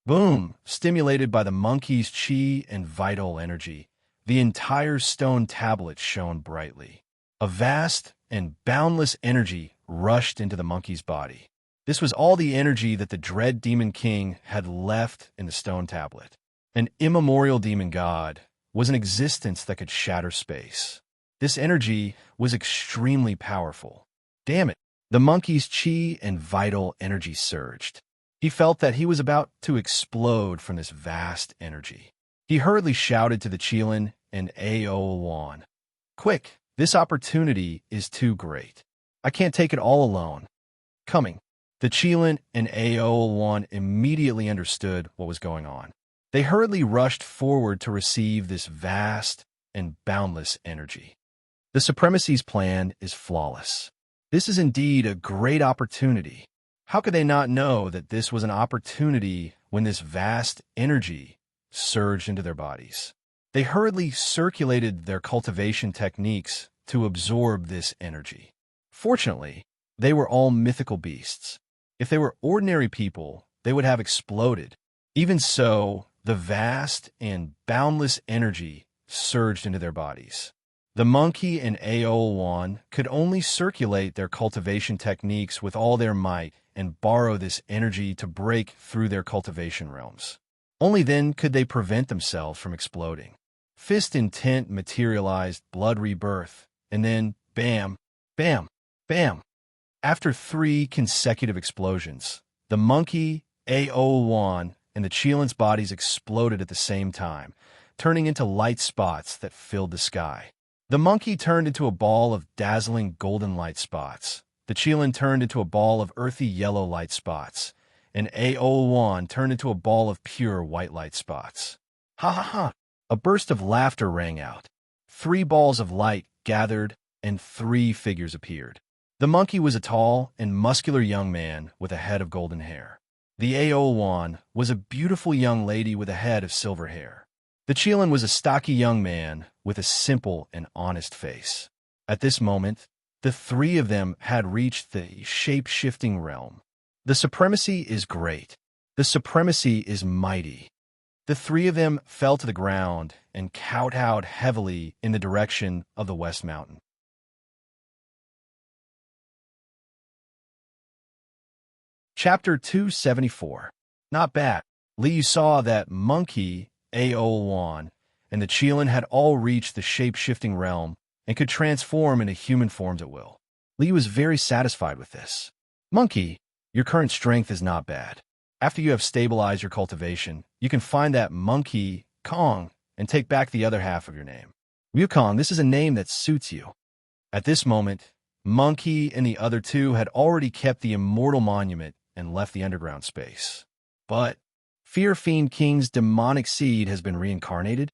Boom! Stimulated by the monkey's chi and vital energy, the entire stone tablet shone brightly. A vast and boundless energy rushed into the monkey's body. This was all the energy that the dread demon king had left in the stone tablet. An immemorial demon god was an existence that could shatter space. This energy was extremely powerful. Damn it! The monkey's chi and vital energy surged. He felt that he was about to explode from this vast energy. He hurriedly shouted to the Qilin and Aowan, "Quick, this opportunity is too great. I can't take it all alone." Coming. The Qilin and Aowan immediately understood what was going on. They hurriedly rushed forward to receive this vast and boundless energy. The supremacy's plan is flawless. This is indeed a great opportunity. How could they not know that this was an opportunity when this vast energy surged into their bodies? They hurriedly circulated their cultivation techniques to absorb this energy. Fortunately, they were all mythical beasts. If they were ordinary people, they would have exploded. Even so, the vast and boundless energy surged into their bodies. The monkey and Aowan could only circulate their cultivation techniques with all their might and borrow this energy to break through their cultivation realms. Only then could they prevent themselves from exploding. Fist intent materialized blood rebirth, and then bam, bam, bam. After 3 consecutive explosions, the monkey, Aowan, and the Qilin's bodies exploded at the same time, turning into light spots that filled the sky. The monkey turned into a ball of dazzling golden light spots. The Qilin turned into a ball of earthy yellow light spots, and Aowan turned into a ball of pure white light spots. Ha ha ha! A burst of laughter rang out. 3 balls of light gathered, and 3 figures appeared. The monkey was a tall and muscular young man with a head of golden hair. The Aowan was a beautiful young lady with a head of silver hair. The Qilin was a stocky young man with a simple and honest face. At this moment, the 3 of them had reached the shape-shifting realm. The supremacy is great. The supremacy is mighty. The 3 of them fell to the ground and kowtowed heavily in the direction of the West Mountain. Chapter 274. Not bad. Liu saw that monkey, Aowan, and the Qilin had all reached the shape-shifting realm and could transform into human forms at will. Liu was very satisfied with this. Monkey, your current strength is not bad. After you have stabilized your cultivation, you can find that monkey, Kong, and take back the other half of your name. Wukong, this is a name that suits you. At this moment, Monkey and the other 2 had already kept the immortal monument and left the underground space. But Fear Fiend King's demonic seed has been reincarnated?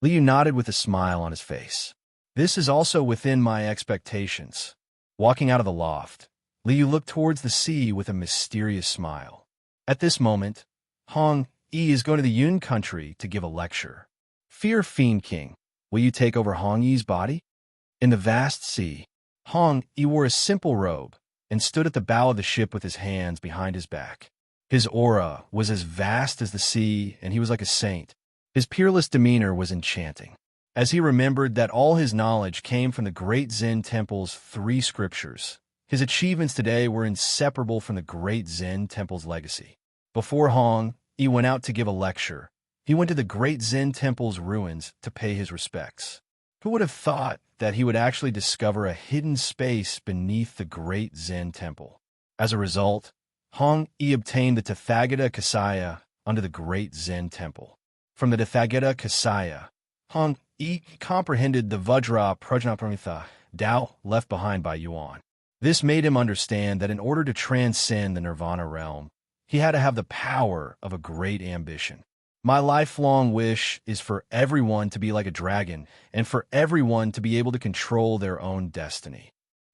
Liu nodded with a smile on his face. This is also within my expectations. Walking out of the loft, Liu looked towards the sea with a mysterious smile. At this moment, Hong Yi is going to the Yun country to give a lecture. Fear Fiend King, will you take over Hong Yi's body? In the vast sea, Hong Yi wore a simple robe and stood at the bow of the ship with his hands behind his back. His aura was as vast as the sea, and he was like a saint. His peerless demeanor was enchanting. As he remembered that all his knowledge came from the great Zen temple's 3 scriptures, his achievements today were inseparable from the great Zen temple's legacy. Before Hong Yi went out to give a lecture, he went to the great Zen temple's ruins to pay his respects. Who would have thought that he would actually discover a hidden space beneath the great Zen temple? As a result, Hong Yi obtained the Tathagata Kasaya under the great Zen temple. From the Tathagata Kasaya, Hong Yi comprehended the Vajra Prajnaparamita Tao left behind by Yuan. This made him understand that in order to transcend the Nirvana realm, he had to have the power of a great ambition. My lifelong wish is for everyone to be like a dragon and for everyone to be able to control their own destiny.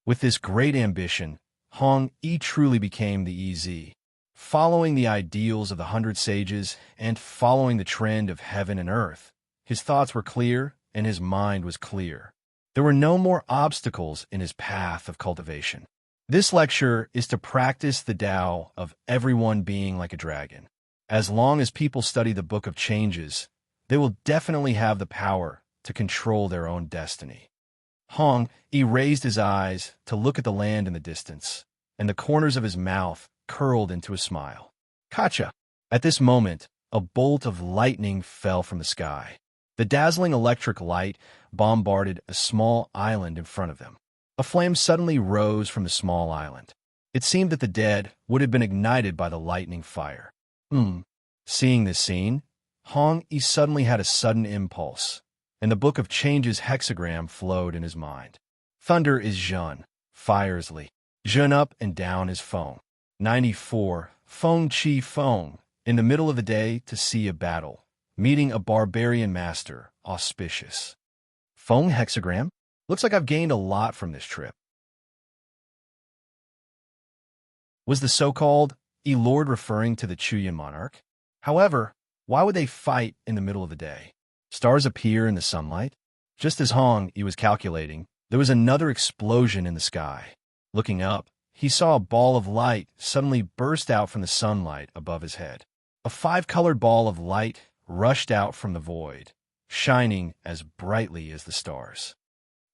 With this great ambition, Hong Yi truly became the EZ. Following the ideals of the 100 sages and following the trend of heaven and earth, his thoughts were clear and his mind was clear. There were no more obstacles in his path of cultivation. This lecture is to practice the Tao of everyone being like a dragon. As long as people study the Book of Changes, they will definitely have the power to control their own destiny. Hong Yi raised his eyes to look at the land in the distance, and the corners of his mouth curled into a smile. Kacha! At this moment, a bolt of lightning fell from the sky. The dazzling electric light bombarded a small island in front of them. A flame suddenly rose from the small island. It seemed that the dead would have been ignited by the lightning fire. Seeing this scene, Hong Yi suddenly had a sudden impulse, and the Book of Changes hexagram flowed in his mind. Thunder is Zhun, fire is Li. Zhun up and down is Feng. 94, Feng Qi Feng, in the middle of the day to see a battle, meeting a barbarian master, auspicious. Feng hexagram? Looks like I've gained a lot from this trip. Was the so-called E-Lord referring to the Chuyan monarch? However, why would they fight in the middle of the day? Stars appear in the sunlight. Just as Hong Yi was calculating, there was another explosion in the sky. Looking up, he saw a ball of light suddenly burst out from the sunlight above his head. A five-colored ball of light rushed out from the void, shining as brightly as the stars.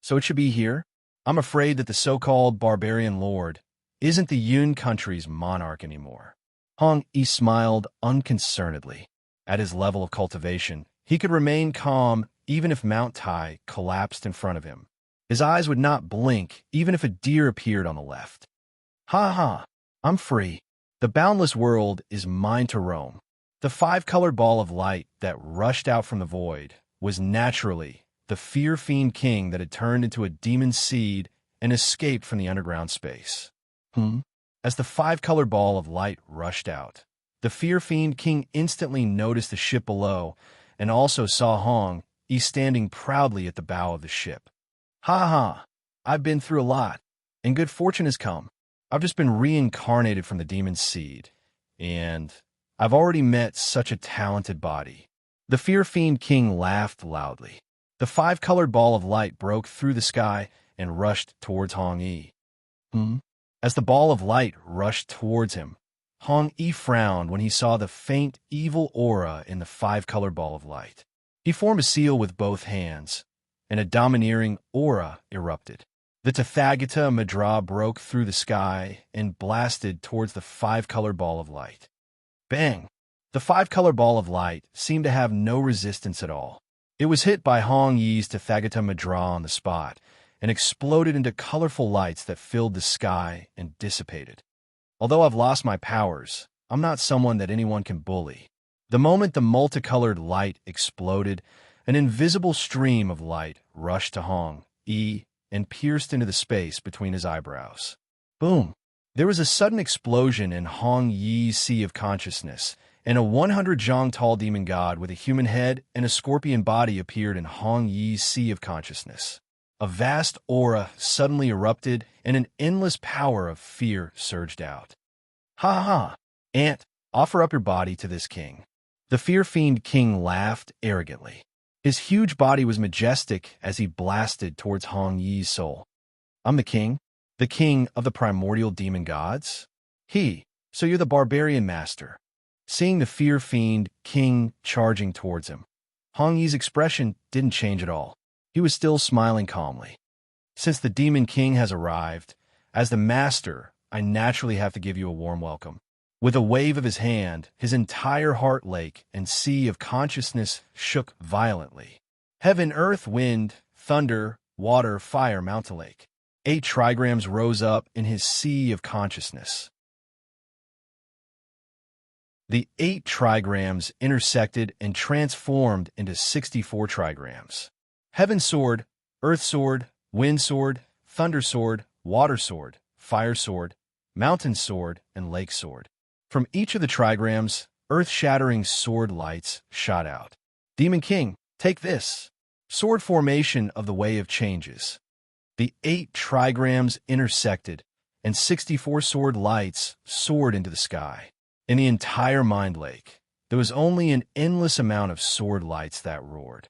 So it should be here? I'm afraid that the so-called barbarian lord isn't the Yun country's monarch anymore. Hong Yi smiled unconcernedly. At his level of cultivation, he could remain calm even if Mount Tai collapsed in front of him. His eyes would not blink even if a deer appeared on the left. Ha ha, I'm free. The boundless world is mine to roam. The five-colored ball of light that rushed out from the void was naturally the Fear Fiend King that had turned into a demon seed and escaped from the underground space. As the five-colored ball of light rushed out, the Fear Fiend King instantly noticed the ship below and also saw Hong Yi standing proudly at the bow of the ship. Ha ha, I've been through a lot, and good fortune has come. I've just been reincarnated from the demon seed, and I've already met such a talented body. The Fear Fiend King laughed loudly. The five-colored ball of light broke through the sky and rushed towards Hong Yi. As the ball of light rushed towards him, Hong Yi frowned when he saw the faint, evil aura in the five-colored ball of light. He formed a seal with both hands, and a domineering aura erupted. The Tathagata Madra broke through the sky and blasted towards the five-colored ball of light. Bang! The five-colored ball of light seemed to have no resistance at all. It was hit by Hong Yi's Tathagata Madra on the spot and exploded into colorful lights that filled the sky and dissipated. Although I've lost my powers, I'm not someone that anyone can bully. The moment the multicolored light exploded, an invisible stream of light rushed to Hong Yi and pierced into the space between his eyebrows. Boom! There was a sudden explosion in Hong Yi's sea of consciousness, and a 100 zhang tall demon god with a human head and a scorpion body appeared in Hong Yi's sea of consciousness. A vast aura suddenly erupted, and an endless power of fear surged out. Ha ha! Ant, offer up your body to this king. The Fear Fiend King laughed arrogantly. His huge body was majestic as he blasted towards Hong Yi's soul. I'm the king of the primordial demon gods? So you're the barbarian master. Seeing the Fear Fiend King charging towards him, Hong Yi's expression didn't change at all. He was still smiling calmly. Since the Demon King has arrived, as the master, I naturally have to give you a warm welcome. With a wave of his hand, his entire heart lake and sea of consciousness shook violently. Heaven, earth, wind, thunder, water, fire, mountain lake. 8 trigrams rose up in his sea of consciousness. The 8 trigrams intersected and transformed into 64 trigrams. Heaven sword, earth sword, wind sword, thunder sword, water sword, fire sword, mountain sword, and lake sword. From each of the trigrams, earth-shattering sword lights shot out. Demon King, take this. Sword formation of the Way of Changes. The 8 trigrams intersected, and 64 sword lights soared into the sky. In the entire mind lake, there was only an endless amount of sword lights that roared.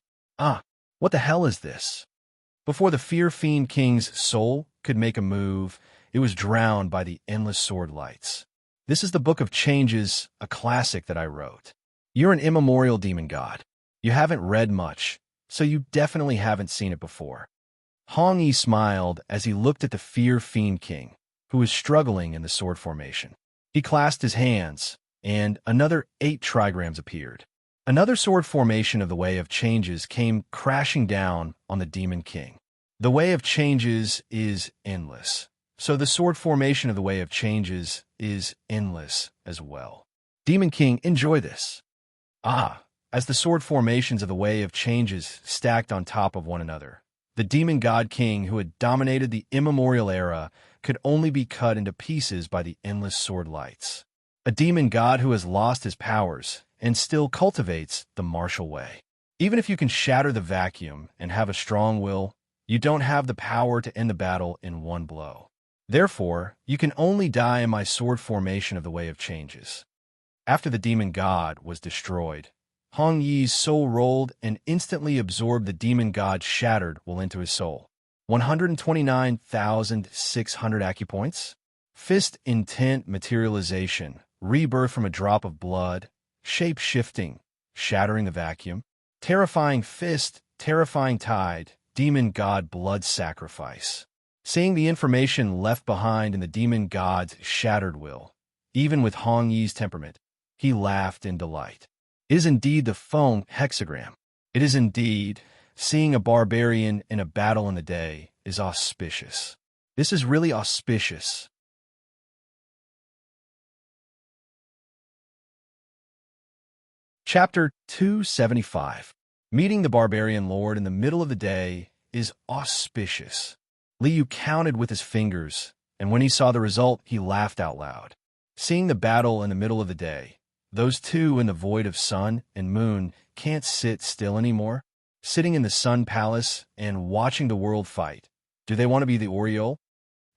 What the hell is this? Before the Fear Fiend King's soul could make a move, it was drowned by the endless sword lights. This is the Book of Changes, a classic that I wrote. You're an immemorial demon god. You haven't read much, so you definitely haven't seen it before. Hong Yi smiled as he looked at the Fear Fiend King, who was struggling in the sword formation. He clasped his hands, and another 8 trigrams appeared. Another sword formation of the Way of Changes came crashing down on the Demon King. The Way of Changes is endless, so the sword formation of the Way of Changes is endless as well. Demon King, enjoy this. As the sword formations of the Way of Changes stacked on top of one another, the Demon God King who had dominated the immemorial era could only be cut into pieces by the endless sword lights. A demon god who has lost his powers and still cultivates the martial way. Even if you can shatter the vacuum and have a strong will, you don't have the power to end the battle in one blow. Therefore, you can only die in my sword formation of the Way of Changes. After the demon god was destroyed, Hong Yi's soul rolled and instantly absorbed the demon god's shattered will into his soul. 129,600 acupoints? Fist intent materialization, rebirth from a drop of blood, shape-shifting, shattering the vacuum, terrifying fist, terrifying tide, demon god blood sacrifice. Seeing the information left behind in the demon god's shattered will, even with Hong Yi's temperament, he laughed in delight. It is indeed the Feng hexagram. It is indeed, seeing a barbarian in a battle in the day is auspicious. This is really auspicious. Chapter 275. Meeting the Barbarian Lord in the middle of the day is auspicious. Liu counted with his fingers, and when he saw the result, he laughed out loud. Seeing the battle in the middle of the day, those two in the void of sun and moon can't sit still anymore. Sitting in the Sun Palace and watching the world fight. Do they want to be the Oriole?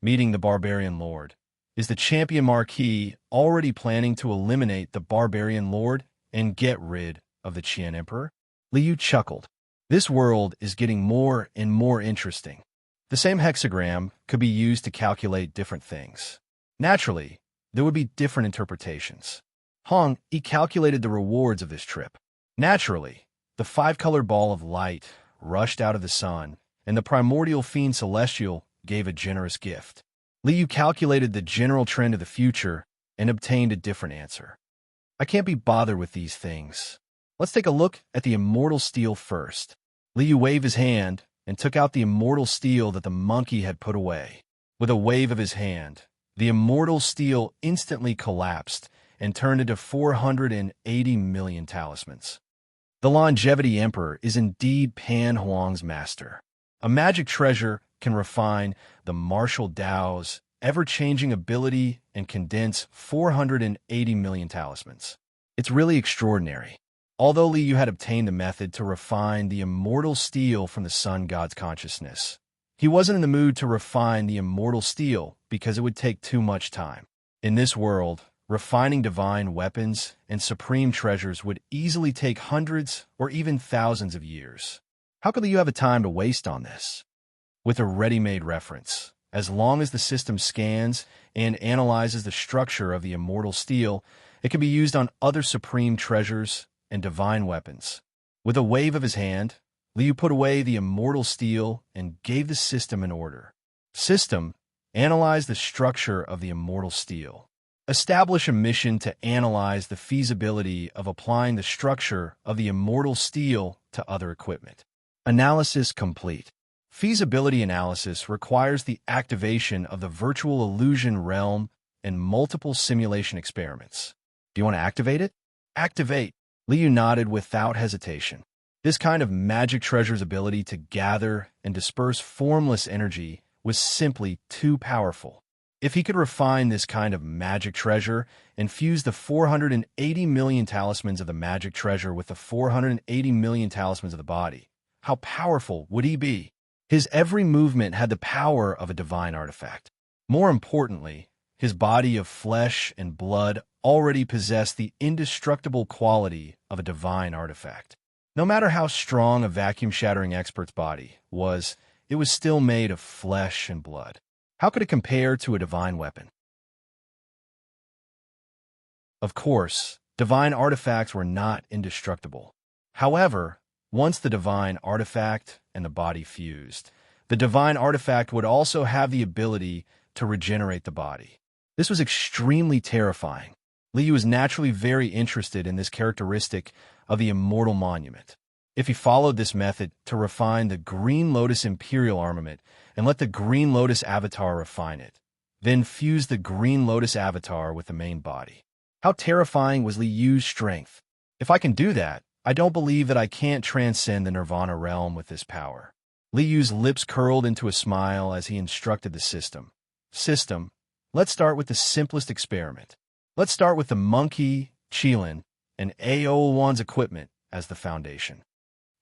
Meeting the Barbarian Lord. Is the Champion Marquis already planning to eliminate the Barbarian Lord and get rid of the Qian Emperor? Liu chuckled. This world is getting more and more interesting. The same hexagram could be used to calculate different things. Naturally, there would be different interpretations. Hong Yi calculated the rewards of this trip. Naturally, the 5-colored ball of light rushed out of the sun, and the primordial fiend celestial gave a generous gift. Liu calculated the general trend of the future and obtained a different answer. I can't be bothered with these things. Let's take a look at the immortal steel first. Liu waved his hand and took out the immortal steel that the monkey had put away. With a wave of his hand, the immortal steel instantly collapsed and turned into 480 million talismans. The Longevity Emperor is indeed Pan Huang's master. A magic treasure can refine the martial Tao's ever-changing ability and condense 480 million talismans. It's really extraordinary. Although Liu had obtained the method to refine the immortal steel from the sun god's consciousness, he wasn't in the mood to refine the immortal steel because it would take too much time. In this world, refining divine weapons and supreme treasures would easily take hundreds or even thousands of years. How could Liu have the time to waste on this? With a ready-made reference, as long as the system scans and analyzes the structure of the immortal steel, it can be used on other supreme treasures and divine weapons. With a wave of his hand, Liu put away the immortal steel and gave the system an order. System, analyze the structure of the immortal steel. Establish a mission to analyze the feasibility of applying the structure of the immortal steel to other equipment. Analysis complete. Feasibility analysis requires the activation of the virtual illusion realm and multiple simulation experiments. Do you want to activate it? Activate. Liu nodded without hesitation. This kind of magic treasure's ability to gather and disperse formless energy was simply too powerful. If he could refine this kind of magic treasure and fuse the 480 million talismans of the magic treasure with the 480 million talismans of the body, how powerful would he be? His every movement had the power of a divine artifact. More importantly, his body of flesh and blood already possessed the indestructible quality of a divine artifact. No matter how strong a vacuum-shattering expert's body was, it was still made of flesh and blood. How could it compare to a divine weapon? Of course, divine artifacts were not indestructible. However, once the divine artifact and the body fused, the divine artifact would also have the ability to regenerate the body. This was extremely terrifying. Liu was naturally very interested in this characteristic of the immortal monument. If he followed this method to refine the Green Lotus Imperial armament and let the Green Lotus avatar refine it, then fuse the Green Lotus avatar with the main body. How terrifying was Liu's strength? If I can do that, I don't believe that I can't transcend the Nirvana realm with this power. Liu's lips curled into a smile as he instructed the system. System, let's start with the simplest experiment. Let's start with the monkey, Qilin, and Aowan's equipment as the foundation.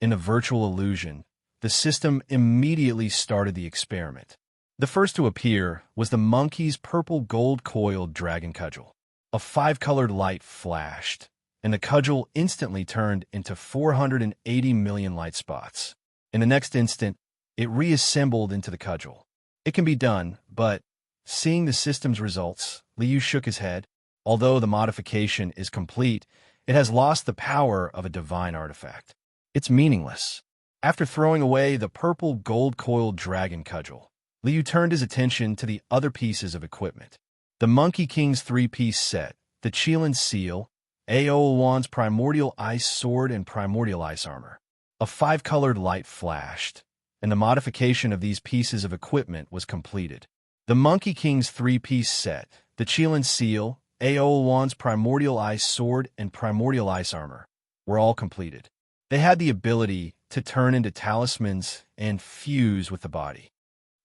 In a virtual illusion, the system immediately started the experiment. The first to appear was the monkey's purple gold-coiled dragon cudgel. A 5-colored light flashed, and the cudgel instantly turned into 480 million light spots. In the next instant, it reassembled into the cudgel. It can be done, but seeing the system's results, Liu shook his head. Although the modification is complete, it has lost the power of a divine artifact. It's meaningless. After throwing away the purple gold-coiled dragon cudgel, Liu turned his attention to the other pieces of equipment. The Monkey King's 3-piece set, the Qilin seal, Aowan's primordial ice sword and primordial ice armor. A 5-colored light flashed, and the modification of these pieces of equipment was completed. The Monkey King's 3-piece set, the Qilin seal, Aowan's primordial ice sword and primordial ice armor, were all completed. They had the ability to turn into talismans and fuse with the body.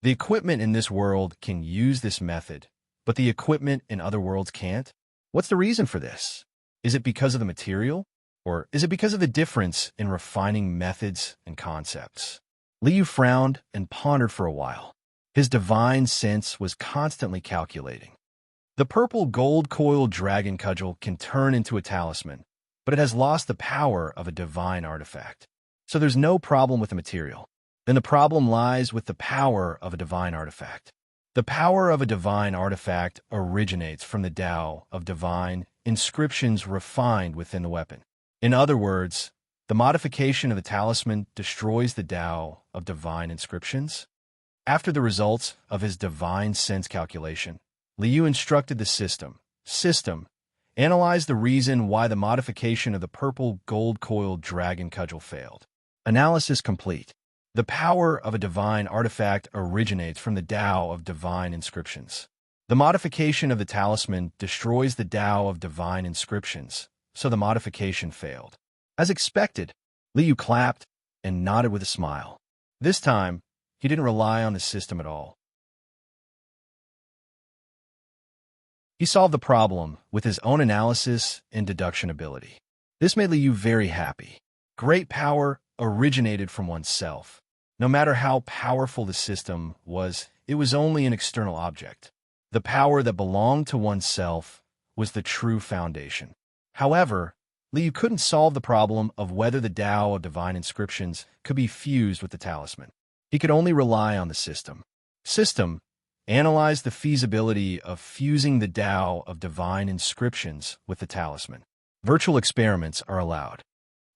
The equipment in this world can use this method, but the equipment in other worlds can't. What's the reason for this? Is it because of the material? Or is it because of the difference in refining methods and concepts? Liu frowned and pondered for a while. His divine sense was constantly calculating. The purple gold-coiled dragon cudgel can turn into a talisman, but it has lost the power of a divine artifact. So there's no problem with the material. Then the problem lies with the power of a divine artifact. The power of a divine artifact originates from the Tao of divine inscriptions refined within the weapon. In other words, the modification of the talisman destroys the Tao of divine inscriptions. After the results of his divine sense calculation, Liu instructed the system. System, analyze the reason why the modification of the purple gold-coiled dragon cudgel failed. Analysis complete. The power of a divine artifact originates from the Tao of divine inscriptions. The modification of the talisman destroys the Tao of divine inscriptions, so the modification failed. As expected, Liu clapped and nodded with a smile. This time, he didn't rely on the system at all. He solved the problem with his own analysis and deduction ability. This made Liu very happy. Great power originated from oneself. No matter how powerful the system was, it was only an external object. The power that belonged to oneself was the true foundation. However, Liu couldn't solve the problem of whether the Tao of divine inscriptions could be fused with the talisman. He could only rely on the system. System, analyze the feasibility of fusing the Tao of divine inscriptions with the talisman. Virtual experiments are allowed.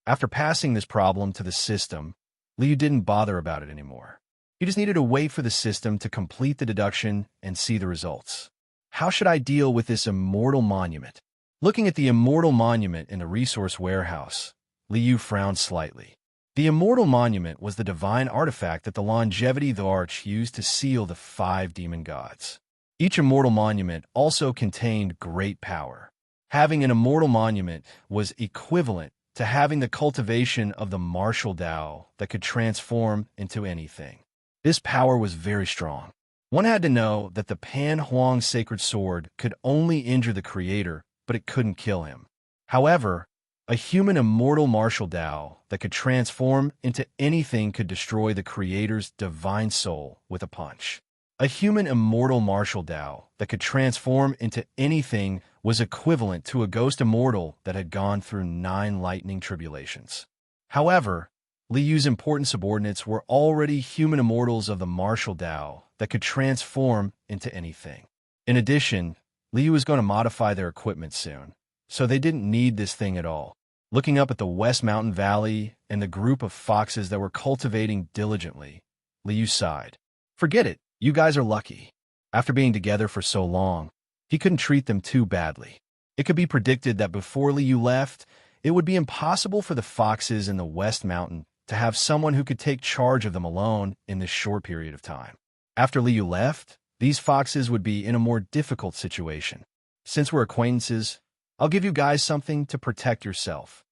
After passing this problem to the system, Liu didn't bother about it anymore. He just needed to wait for the system to complete the deduction and see the results. How should I deal with this immortal monument? Looking at the immortal monument in the resource warehouse, Liu frowned slightly. The immortal monument was the divine artifact that the longevity of the arch used to seal the 5 demon gods. Each immortal monument also contained great power. Having an immortal monument was equivalent to having the cultivation of the martial Tao that could transform into anything. This power was very strong. One had to know that the Pan Huang sacred sword could only injure the creator, but it couldn't kill him. However, a human immortal martial Tao that could transform into anything could destroy the creator's divine soul with a punch. A human immortal martial Tao that could transform into anything was equivalent to a ghost immortal that had gone through 9 lightning tribulations. However, Li Yu's important subordinates were already human immortals of the martial Tao that could transform into anything. In addition, Li Yu was going to modify their equipment soon, so they didn't need this thing at all. Looking up at the West Mountain Valley and the group of foxes that were cultivating diligently, Li Yu sighed. Forget it, you guys are lucky. After being together for so long, he couldn't treat them too badly. It could be predicted that before Li Yu left, it would be impossible for the foxes in the West Mountain to have someone who could take charge of them alone in this short period of time. After Li Yu left, these foxes would be in a more difficult situation. Since we're acquaintances, I'll give you guys something to protect yourself.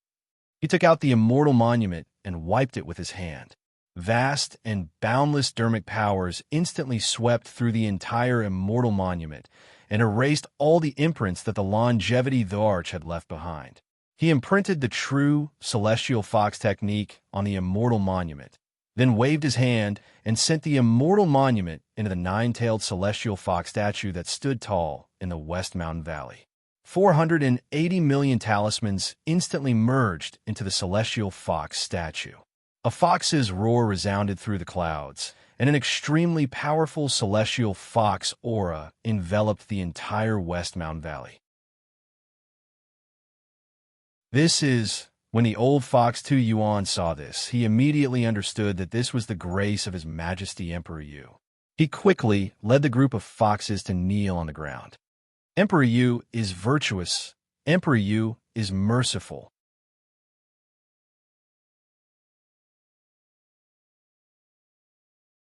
He took out the immortal monument and wiped it with his hand. Vast and boundless dermic powers instantly swept through the entire immortal monument and erased all the imprints that the longevity the arch had left behind. He imprinted the true celestial fox technique on the immortal monument, then waved his hand and sent the immortal monument into the nine-tailed celestial fox statue that stood tall in the West Mountain Valley. 480 million talismans instantly merged into the celestial fox statue. A fox's roar resounded through the clouds, and an extremely powerful celestial fox aura enveloped the entire West Mountain Valley. This is, when the old fox Tu Yuan saw this, he immediately understood that this was the grace of His Majesty Emperor Yu. He quickly led the group of foxes to kneel on the ground. Emperor Yu is virtuous. Emperor Yu is merciful.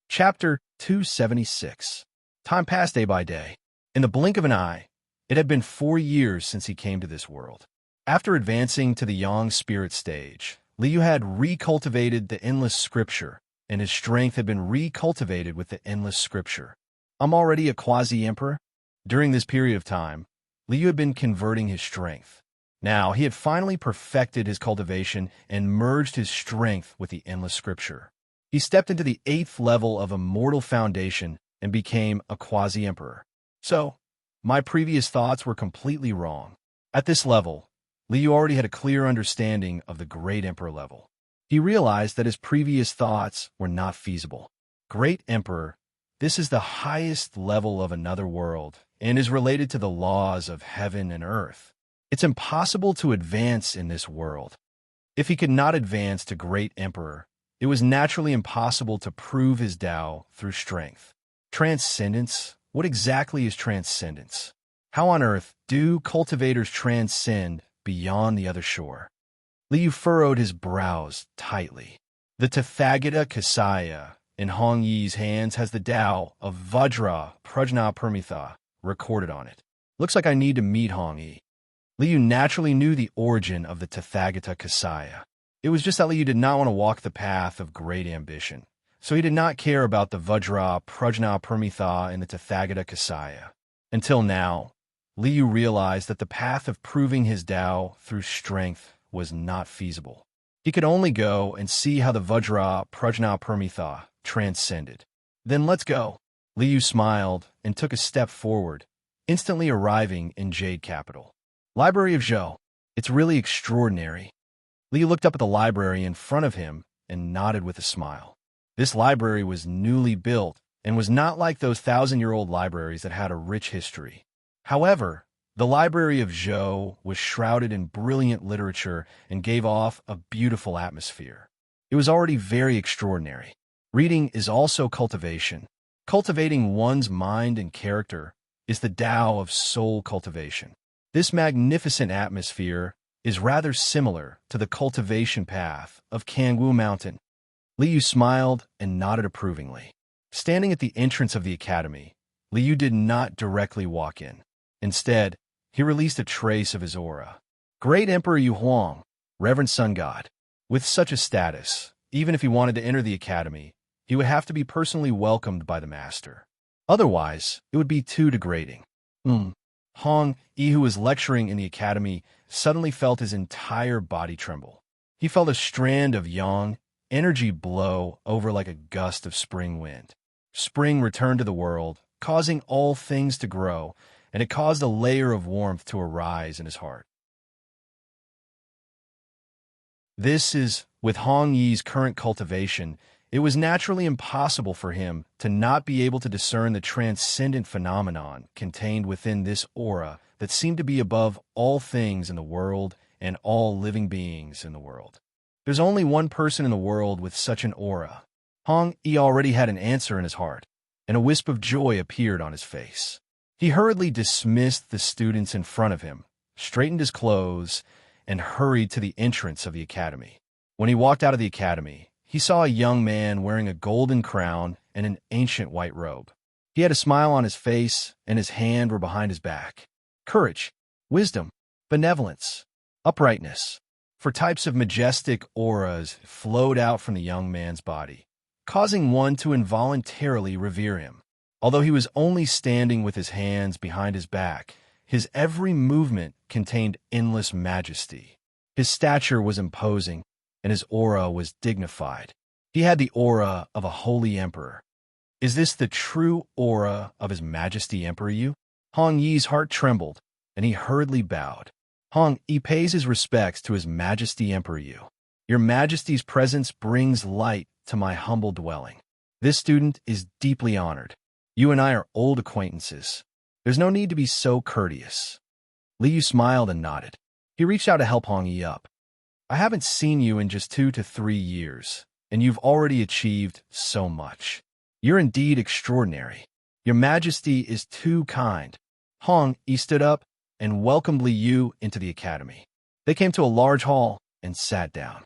Chapter 276. Time passed day by day. In the blink of an eye, it had been 4 years since he came to this world. After advancing to the Yang spirit stage, Li Yu had recultivated the endless scripture, and his strength had been recultivated with the endless scripture. I'm already a quasi-emperor. During this period of time, Li Yu had been converting his strength. Now, he had finally perfected his cultivation and merged his strength with the endless scripture. He stepped into the 8th level of immortal foundation and became a quasi-emperor. So, my previous thoughts were completely wrong. At this level, Li Yu already had a clear understanding of the Great Emperor level. He realized that his previous thoughts were not feasible. Great Emperor, this is the highest level of another world and is related to the laws of heaven and earth. It's impossible to advance in this world. If he could not advance to Great Emperor, it was naturally impossible to prove his Tao through strength. Transcendence? What exactly is transcendence? How on earth do cultivators transcend beyond the other shore? Li Yu furrowed his brows tightly. The Tathagata Kasaya in Hong Yi's hands has the Tao of Vajra Prajna Permitha recorded on it. Looks like I need to meet Hong Yi. Li Yu naturally knew the origin of the Tathagata Kasaya. It was just that Li Yu did not want to walk the path of great ambition, so he did not care about the Vajra Prajna Permitha and the Tathagata Kasaya. Until now, Li Yu realized that the path of proving his Tao through strength was not feasible. He could only go and see how the Vajra Prajna Permitha transcended. Then let's go. Li Yu smiled and took a step forward, instantly arriving in Jade Capital. Library of Zhou. It's really extraordinary. Li Yu looked up at the library in front of him and nodded with a smile. This library was newly built and was not like those 1,000-year-old libraries that had a rich history. However, the Library of Zhou was shrouded in brilliant literature and gave off a beautiful atmosphere. It was already very extraordinary. Reading is also cultivation. Cultivating one's mind and character is the Tao of soul cultivation. This magnificent atmosphere is rather similar to the cultivation path of Kangwu Mountain. Li Yu smiled and nodded approvingly. Standing at the entrance of the academy, Li Yu did not directly walk in. Instead, he released a trace of his aura. Great Emperor Yu Huang, Reverend Sun God. With such a status, even if he wanted to enter the academy, he would have to be personally welcomed by the master. Otherwise, it would be too degrading. Hong Yi, who was lecturing in the academy, suddenly felt his entire body tremble. He felt a strand of yang energy blow over like a gust of spring wind. Spring returned to the world, causing all things to grow, and it caused a layer of warmth to arise in his heart. This is With Hong Yi's current cultivation, it was naturally impossible for him to not be able to discern the transcendent phenomenon contained within this aura that seemed to be above all things in the world and all living beings in the world. There's only one person in the world with such an aura. Hong Yi already had an answer in his heart, and a wisp of joy appeared on his face. He hurriedly dismissed the students in front of him, straightened his clothes, and hurried to the entrance of the academy. When he walked out of the academy, he saw a young man wearing a golden crown and an ancient white robe. He had a smile on his face, and his hands were behind his back. Courage, wisdom, benevolence, uprightness. For types of majestic auras flowed out from the young man's body, causing one to involuntarily revere him. Although he was only standing with his hands behind his back, his every movement contained endless majesty. His stature was imposing, and his aura was dignified. He had the aura of a holy emperor. Is this the true aura of His Majesty Emperor Yu? Hong Yi's heart trembled, and he hurriedly bowed. Hong Yi pays his respects to His Majesty Emperor Yu. Your Majesty's presence brings light to my humble dwelling. This student is deeply honored. You and I are old acquaintances. There's no need to be so courteous. Li Yu smiled and nodded. He reached out to help Hong Yi up. I haven't seen you in just 2 to 3 years, and you've already achieved so much. You're indeed extraordinary. Your Majesty is too kind. Hong Yi stood up and welcomed Li Yu into the academy. They came to a large hall and sat down.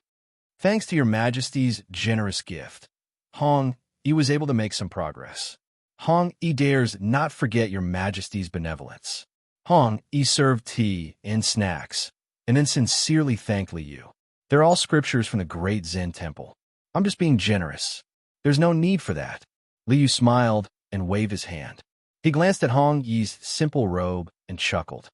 Thanks to your Majesty's generous gift, Hong Yi was able to make some progress. Hong Yi dares not forget your Majesty's benevolence. Hong Yi served tea and snacks, and then sincerely thanked Li Yu. They're all scriptures from the great Zen temple. I'm just being generous. There's no need for that. Li Yu smiled and waved his hand. He glanced at Hong Yi's simple robe and chuckled.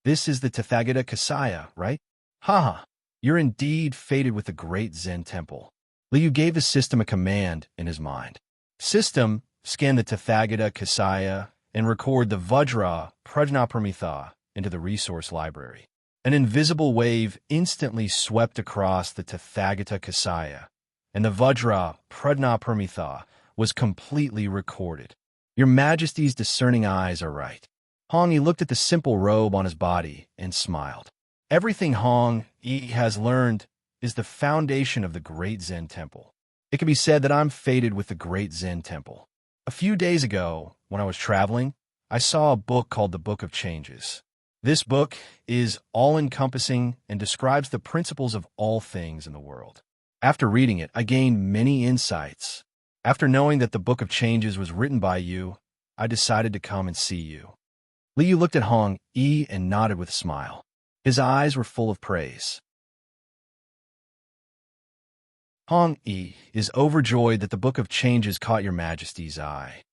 This is the Tathagata Kasaya, right? Haha, you're indeed fated with the great Zen temple. Li Yu gave the system a command in his mind. System, scan the Tathagata Kasaya and record the Vajra Prajnapramitha into the resource library. An invisible wave instantly swept across the Tathagata Kasaya, and the Vajra Prajnapramitha was completely recorded. Your Majesty's discerning eyes are right. Hong Yi looked at the simple robe on his body and smiled. Everything Hong Yi has learned is the foundation of the great Zen temple. It can be said that I'm fated with the great Zen temple. A few days ago, when I was traveling, I saw a book called the Book of Changes. This book is all-encompassing and describes the principles of all things in the world. After reading it, I gained many insights. After knowing that the Book of Changes was written by you, I decided to come and see you. Li Yu looked at Hong Yi and nodded with a smile. His eyes were full of praise. Hong Yi is overjoyed that the Book of Changes caught your Majesty's eye.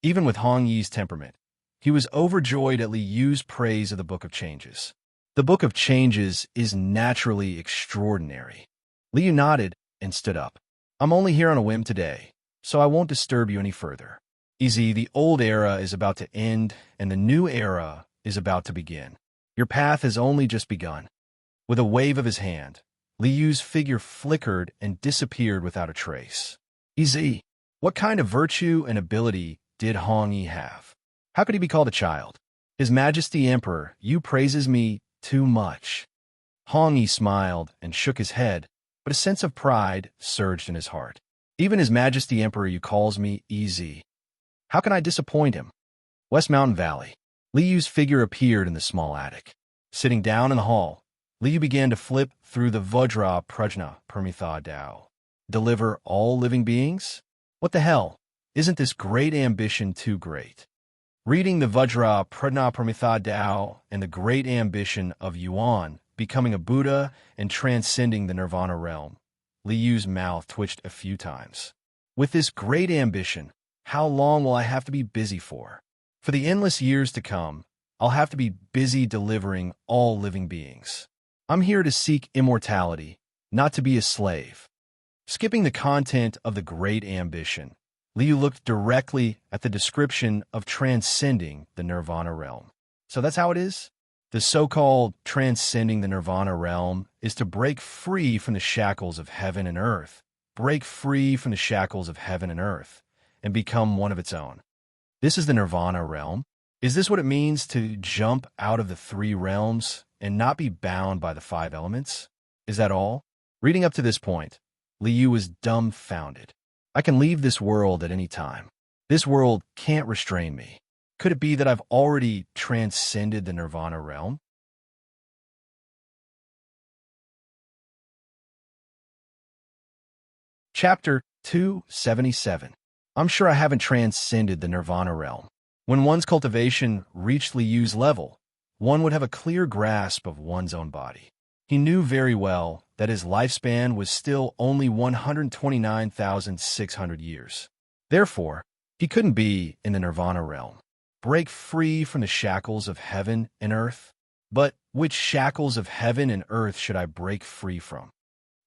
Even with Hong Yi's temperament, he was overjoyed at Li Yu's praise of the Book of Changes. The Book of Changes is naturally extraordinary. Li Yu nodded and stood up. I'm only here on a whim today, so I won't disturb you any further. Easy, the old era is about to end, and the new era is about to begin. Your path has only just begun. With a wave of his hand, Li Yu's figure flickered and disappeared without a trace. Easy, what kind of virtue and ability did Hong Yi have? How could he be called a child? His Majesty Emperor, you praises me too much. Hong Yi smiled and shook his head, but a sense of pride surged in his heart. Even His Majesty Emperor you calls me easy. How can I disappoint him? West Mountain Valley. Li Yu's figure appeared in the small attic. Sitting down in the hall, Li Yu began to flip through the Vajra Prajna Paramitha Tao. Deliver all living beings? What the hell? Isn't this great ambition too great? Reading the Vajra Prajna Paramitha Tao and the great ambition of Yuan becoming a Buddha and transcending the Nirvana realm, Li Yu's mouth twitched a few times. With this great ambition, how long will I have to be busy for? For the endless years to come, I'll have to be busy delivering all living beings. I'm here to seek immortality, not to be a slave. Skipping the content of the great ambition, Li Yu looked directly at the description of transcending the Nirvana realm. So that's how it is? The so-called transcending the nirvana realm is to break free from the shackles of heaven and earth, break free from the shackles of heaven and earth, and become one of its own. This is the nirvana realm. Is this what it means to jump out of the three realms and not be bound by the five elements? Is that all? Reading up to this point, Liu was dumbfounded. I can leave this world at any time. This world can't restrain me. Could it be that I've already transcended the nirvana realm? Chapter 277. I'm sure I haven't transcended the nirvana realm. When one's cultivation reached Liu's level, one would have a clear grasp of one's own body. He knew very well that his lifespan was still only 129,600 years. Therefore, he couldn't be in the nirvana realm. Break free from the shackles of heaven and earth? But which shackles of heaven and earth should I break free from?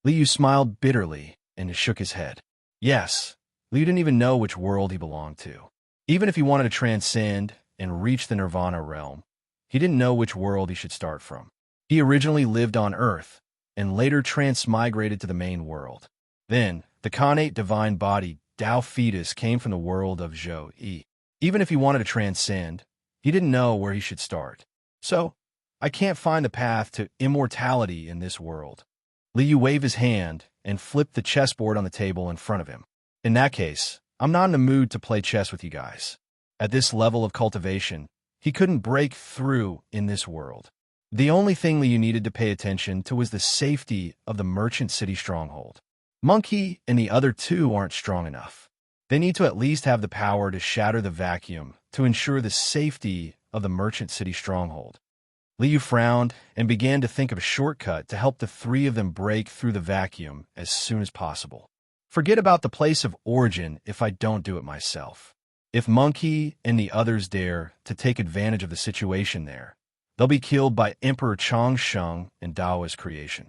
Liu smiled bitterly and shook his head. Yes, Liu didn't even know which world he belonged to. Even if he wanted to transcend and reach the nirvana realm, he didn't know which world he should start from. He originally lived on Earth and later transmigrated to the main world. Then, the connate divine body, Tao Fetus, came from the world of Zhou Yi. Even if he wanted to transcend, he didn't know where he should start. So, I can't find the path to immortality in this world. Liu waved his hand and flipped the chessboard on the table in front of him. In that case, I'm not in the mood to play chess with you guys. At this level of cultivation, he couldn't break through in this world. The only thing Liu needed to pay attention to was the safety of the merchant city stronghold. Monkey and the other two aren't strong enough. They need to at least have the power to shatter the vacuum to ensure the safety of the merchant city stronghold. Liu frowned and began to think of a shortcut to help the three of them break through the vacuum as soon as possible. Forget about the place of origin if I don't do it myself. If Monkey and the others dare to take advantage of the situation there, they'll be killed by Emperor Changsheng and Daoist creation.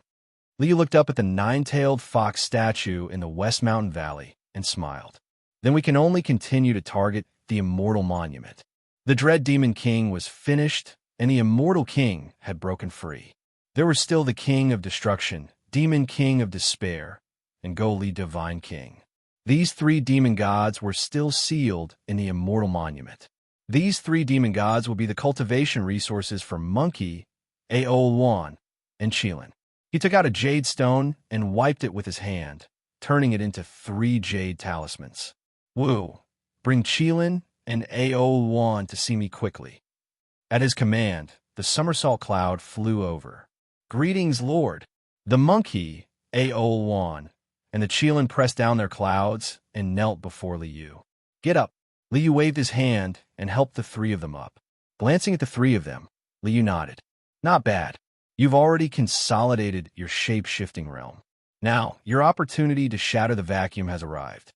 Liu looked up at the nine-tailed fox statue in the West Mountain Valley and smiled. Then we can only continue to target the immortal monument. The dread Demon King was finished, and the immortal king had broken free. There was still the King of Destruction, Demon King of Despair, and Goli Divine King. These three demon gods were still sealed in the immortal monument. These three demon gods will be the cultivation resources for Monkey, Aoluan, and Qilin. He took out a jade stone and wiped it with his hand, turning it into 3 jade talismans. Woo! Bring Qilin and Aoluan to see me quickly. At his command, the somersault cloud flew over. Greetings, Lord! The Monkey, Aoluan, and the Qilin pressed down their clouds and knelt before Liu. Get up! Liu waved his hand and helped the three of them up. Glancing at the three of them, Liu nodded. Not bad. You've already consolidated your shape-shifting realm. Now, your opportunity to shatter the vacuum has arrived.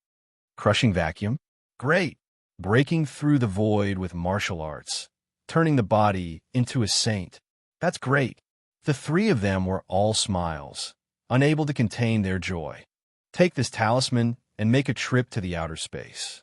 Crushing vacuum? Great! Breaking through the void with martial arts. Turning the body into a saint. That's great. The three of them were all smiles, unable to contain their joy. Take this talisman and make a trip to the outer space.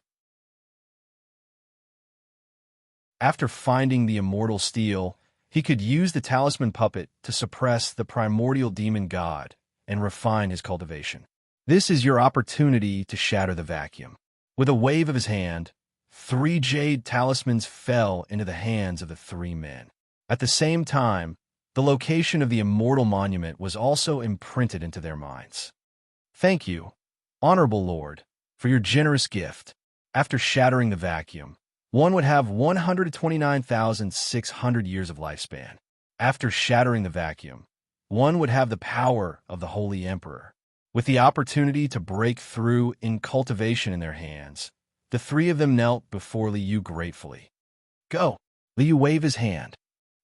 After finding the immortal steel, he could use the talisman puppet to suppress the primordial demon god and refine his cultivation. This is your opportunity to shatter the vacuum. With a wave of his hand, 3 jade talismans fell into the hands of the 3 men. At the same time, the location of the immortal monument was also imprinted into their minds. Thank you, Honorable Lord, for your generous gift. After shattering the vacuum, one would have 129,600 years of lifespan. After shattering the vacuum, one would have the power of the Holy Emperor. With the opportunity to break through in cultivation in their hands, the three of them knelt before Liu gratefully. Go! Liu waved his hand.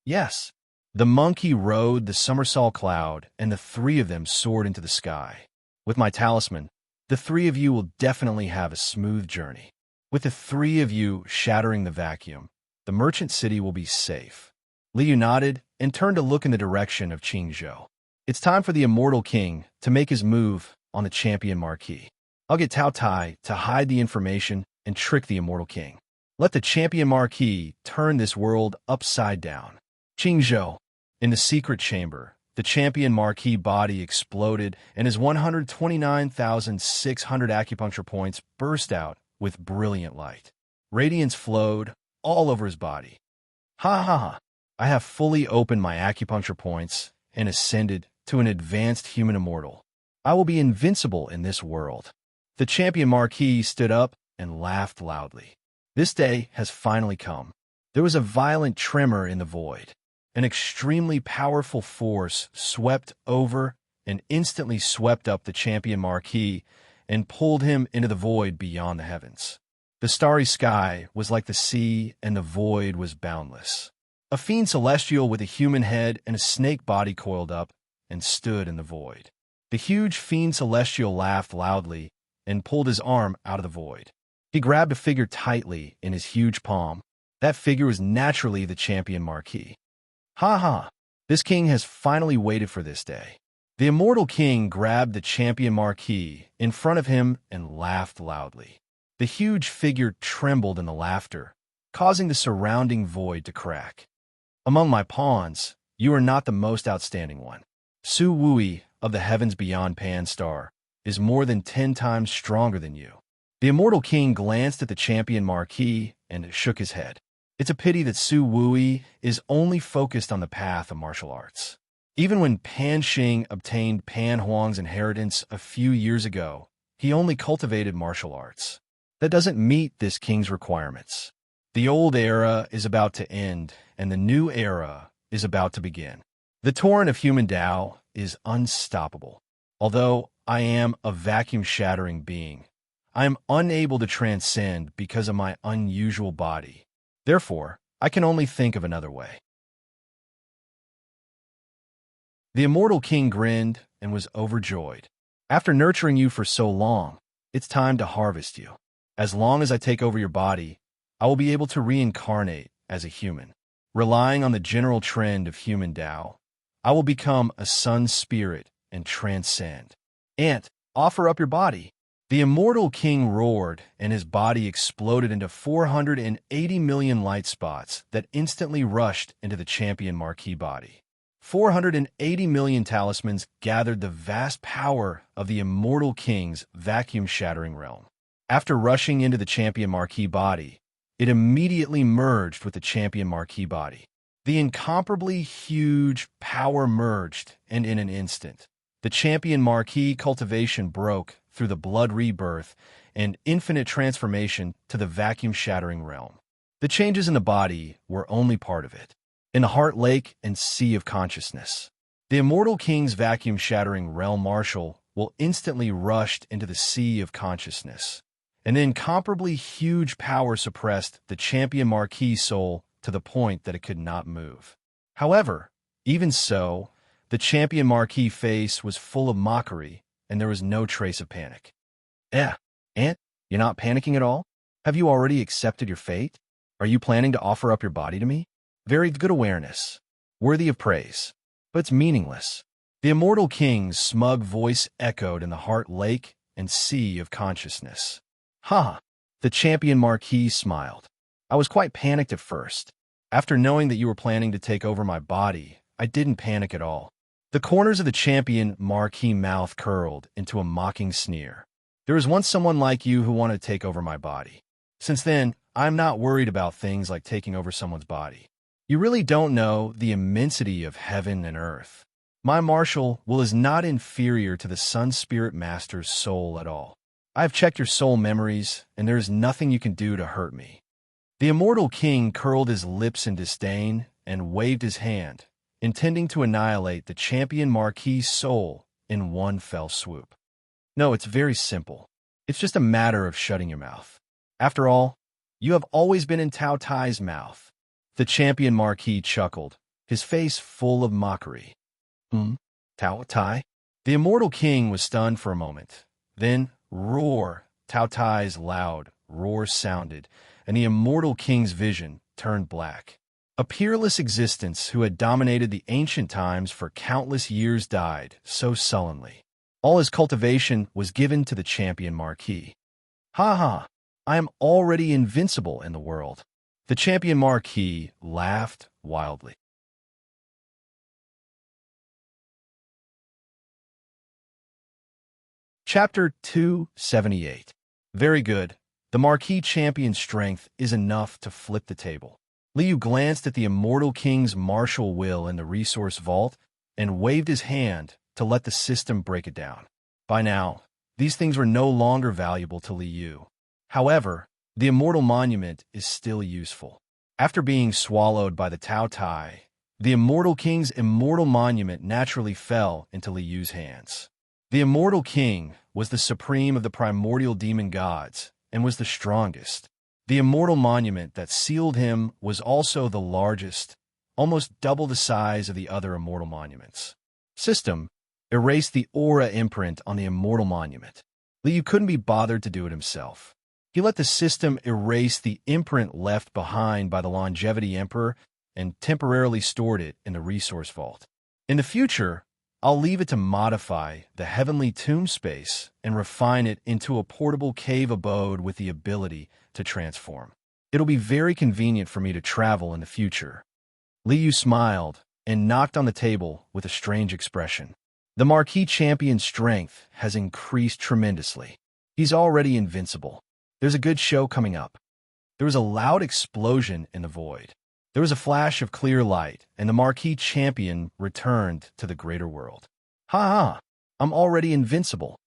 Yes. The monkey rode the somersault cloud, and the three of them soared into the sky. With my talisman, the three of you will definitely have a smooth journey. With the three of you shattering the vacuum, the merchant city will be safe. Liu nodded and turned to look in the direction of Qingzhou. It's time for the immortal king to make his move on the champion marquee. I'll get Tao Tai to hide the information and trick the immortal king. Let the champion marquee turn this world upside down. Qingzhou, In the secret chamber, the champion Marquis body exploded and his 129,600 acupuncture points burst out with brilliant light. Radiance flowed all over his body. Ha ha ha! I have fully opened my acupuncture points and ascended to an advanced human immortal. I will be invincible in this world. The champion Marquis stood up and laughed loudly. This day has finally come. There was a violent tremor in the void. An extremely powerful force swept over and instantly swept up the champion Marquis and pulled him into the void beyond the heavens. The starry sky was like the sea, and the void was boundless. A fiend celestial with a human head and a snake body coiled up and stood in the void. The huge fiend celestial laughed loudly and pulled his arm out of the void. He grabbed a figure tightly in his huge palm. That figure was naturally the champion Marquis. Ha ha! This king has finally waited for this day. The immortal king grabbed the champion Marquis in front of him and laughed loudly. The huge figure trembled in the laughter, causing the surrounding void to crack. Among my pawns, you are not the most outstanding one. Su Wui of the heavens beyond Pan Star is more than 10 times stronger than you. The immortal king glanced at the champion Marquis and shook his head. It's a pity that Su Wui is only focused on the path of martial arts. Even when Pan Xing obtained Pan Huang's inheritance a few years ago, he only cultivated martial arts. That doesn't meet this king's requirements. The old era is about to end, and the new era is about to begin. The torrent of human Tao is unstoppable. Although I am a vacuum-shattering being, I am unable to transcend because of my unusual body. Therefore, I can only think of another way. The immortal king grinned and was overjoyed. After nurturing you for so long, it's time to harvest you. As long as I take over your body, I will be able to reincarnate as a human. Relying on the general trend of human Tao, I will become a sun spirit and transcend. Ant, offer up your body. The immortal king roared, and his body exploded into 480 million light spots that instantly rushed into the champion Marquis body. 480 million talismans gathered the vast power of the immortal king's vacuum-shattering realm. After rushing into the champion Marquis body, it immediately merged with the champion Marquis body. The incomparably huge power merged, and in an instant, the champion Marquis cultivation broke through the blood rebirth and infinite transformation to the vacuum-shattering realm. The changes in the body were only part of it. In the heart lake and sea of consciousness, the immortal king's vacuum-shattering realm marshal will instantly rushed into the sea of consciousness. An incomparably huge power suppressed the champion Marquis soul to the point that it could not move. However, even so, the champion Marquis face was full of mockery, and there was no trace of panic. Ant, you're not panicking at all? Have you already accepted your fate? Are you planning to offer up your body to me? Very good awareness, worthy of praise, but it's meaningless. The immortal king's smug voice echoed in the heart lake and sea of consciousness. Ha! The champion Marquis smiled. I was quite panicked at first. After knowing that you were planning to take over my body, I didn't panic at all. The corners of the champion Marquis mouth curled into a mocking sneer. There was once someone like you who wanted to take over my body. Since then, I'm not worried about things like taking over someone's body. You really don't know the immensity of heaven and earth. My martial will is not inferior to the Sun Spirit Master's soul at all. I have checked your soul memories, and there is nothing you can do to hurt me. The immortal king curled his lips in disdain and waved his hand, intending to annihilate the champion Marquis' soul in one fell swoop. No, it's very simple. It's just a matter of shutting your mouth. After all, you have always been in Tao Tai's mouth. The champion Marquis chuckled, his face full of mockery. Tao Tai? The immortal king was stunned for a moment. Then, roar! Tao Tai's loud roar sounded, and the immortal king's vision turned black. A peerless existence who had dominated the ancient times for countless years died so sullenly. All his cultivation was given to the champion Marquis. Ha ha! I am already invincible in the world. The champion Marquis laughed wildly. Chapter 278. Very good. The Marquis Champion's strength is enough to flip the table. Liu glanced at the immortal king's martial will in the resource vault and waved his hand to let the system break it down. By now, these things were no longer valuable to Liu. However, the immortal monument is still useful. After being swallowed by the Tao Tai, the immortal king's immortal monument naturally fell into Liu's hands. The immortal king was the supreme of the primordial demon gods and was the strongest. The immortal monument that sealed him was also the largest, almost double the size of the other immortal monuments. System erased the aura imprint on the immortal monument. Liu couldn't be bothered to do it himself. He let the system erase the imprint left behind by the Longevity Emperor and temporarily stored it in the resource vault. In the future, I'll leave it to modify the heavenly tomb space and refine it into a portable cave abode with the ability to transform. It'll be very convenient for me to travel in the future. Liu smiled and knocked on the table with a strange expression. The Marquis Champion's strength has increased tremendously. He's already invincible. There's a good show coming up. There was a loud explosion in the void. There was a flash of clear light, and the Marquis Champion returned to the greater world. Ha ha! I'm already invincible.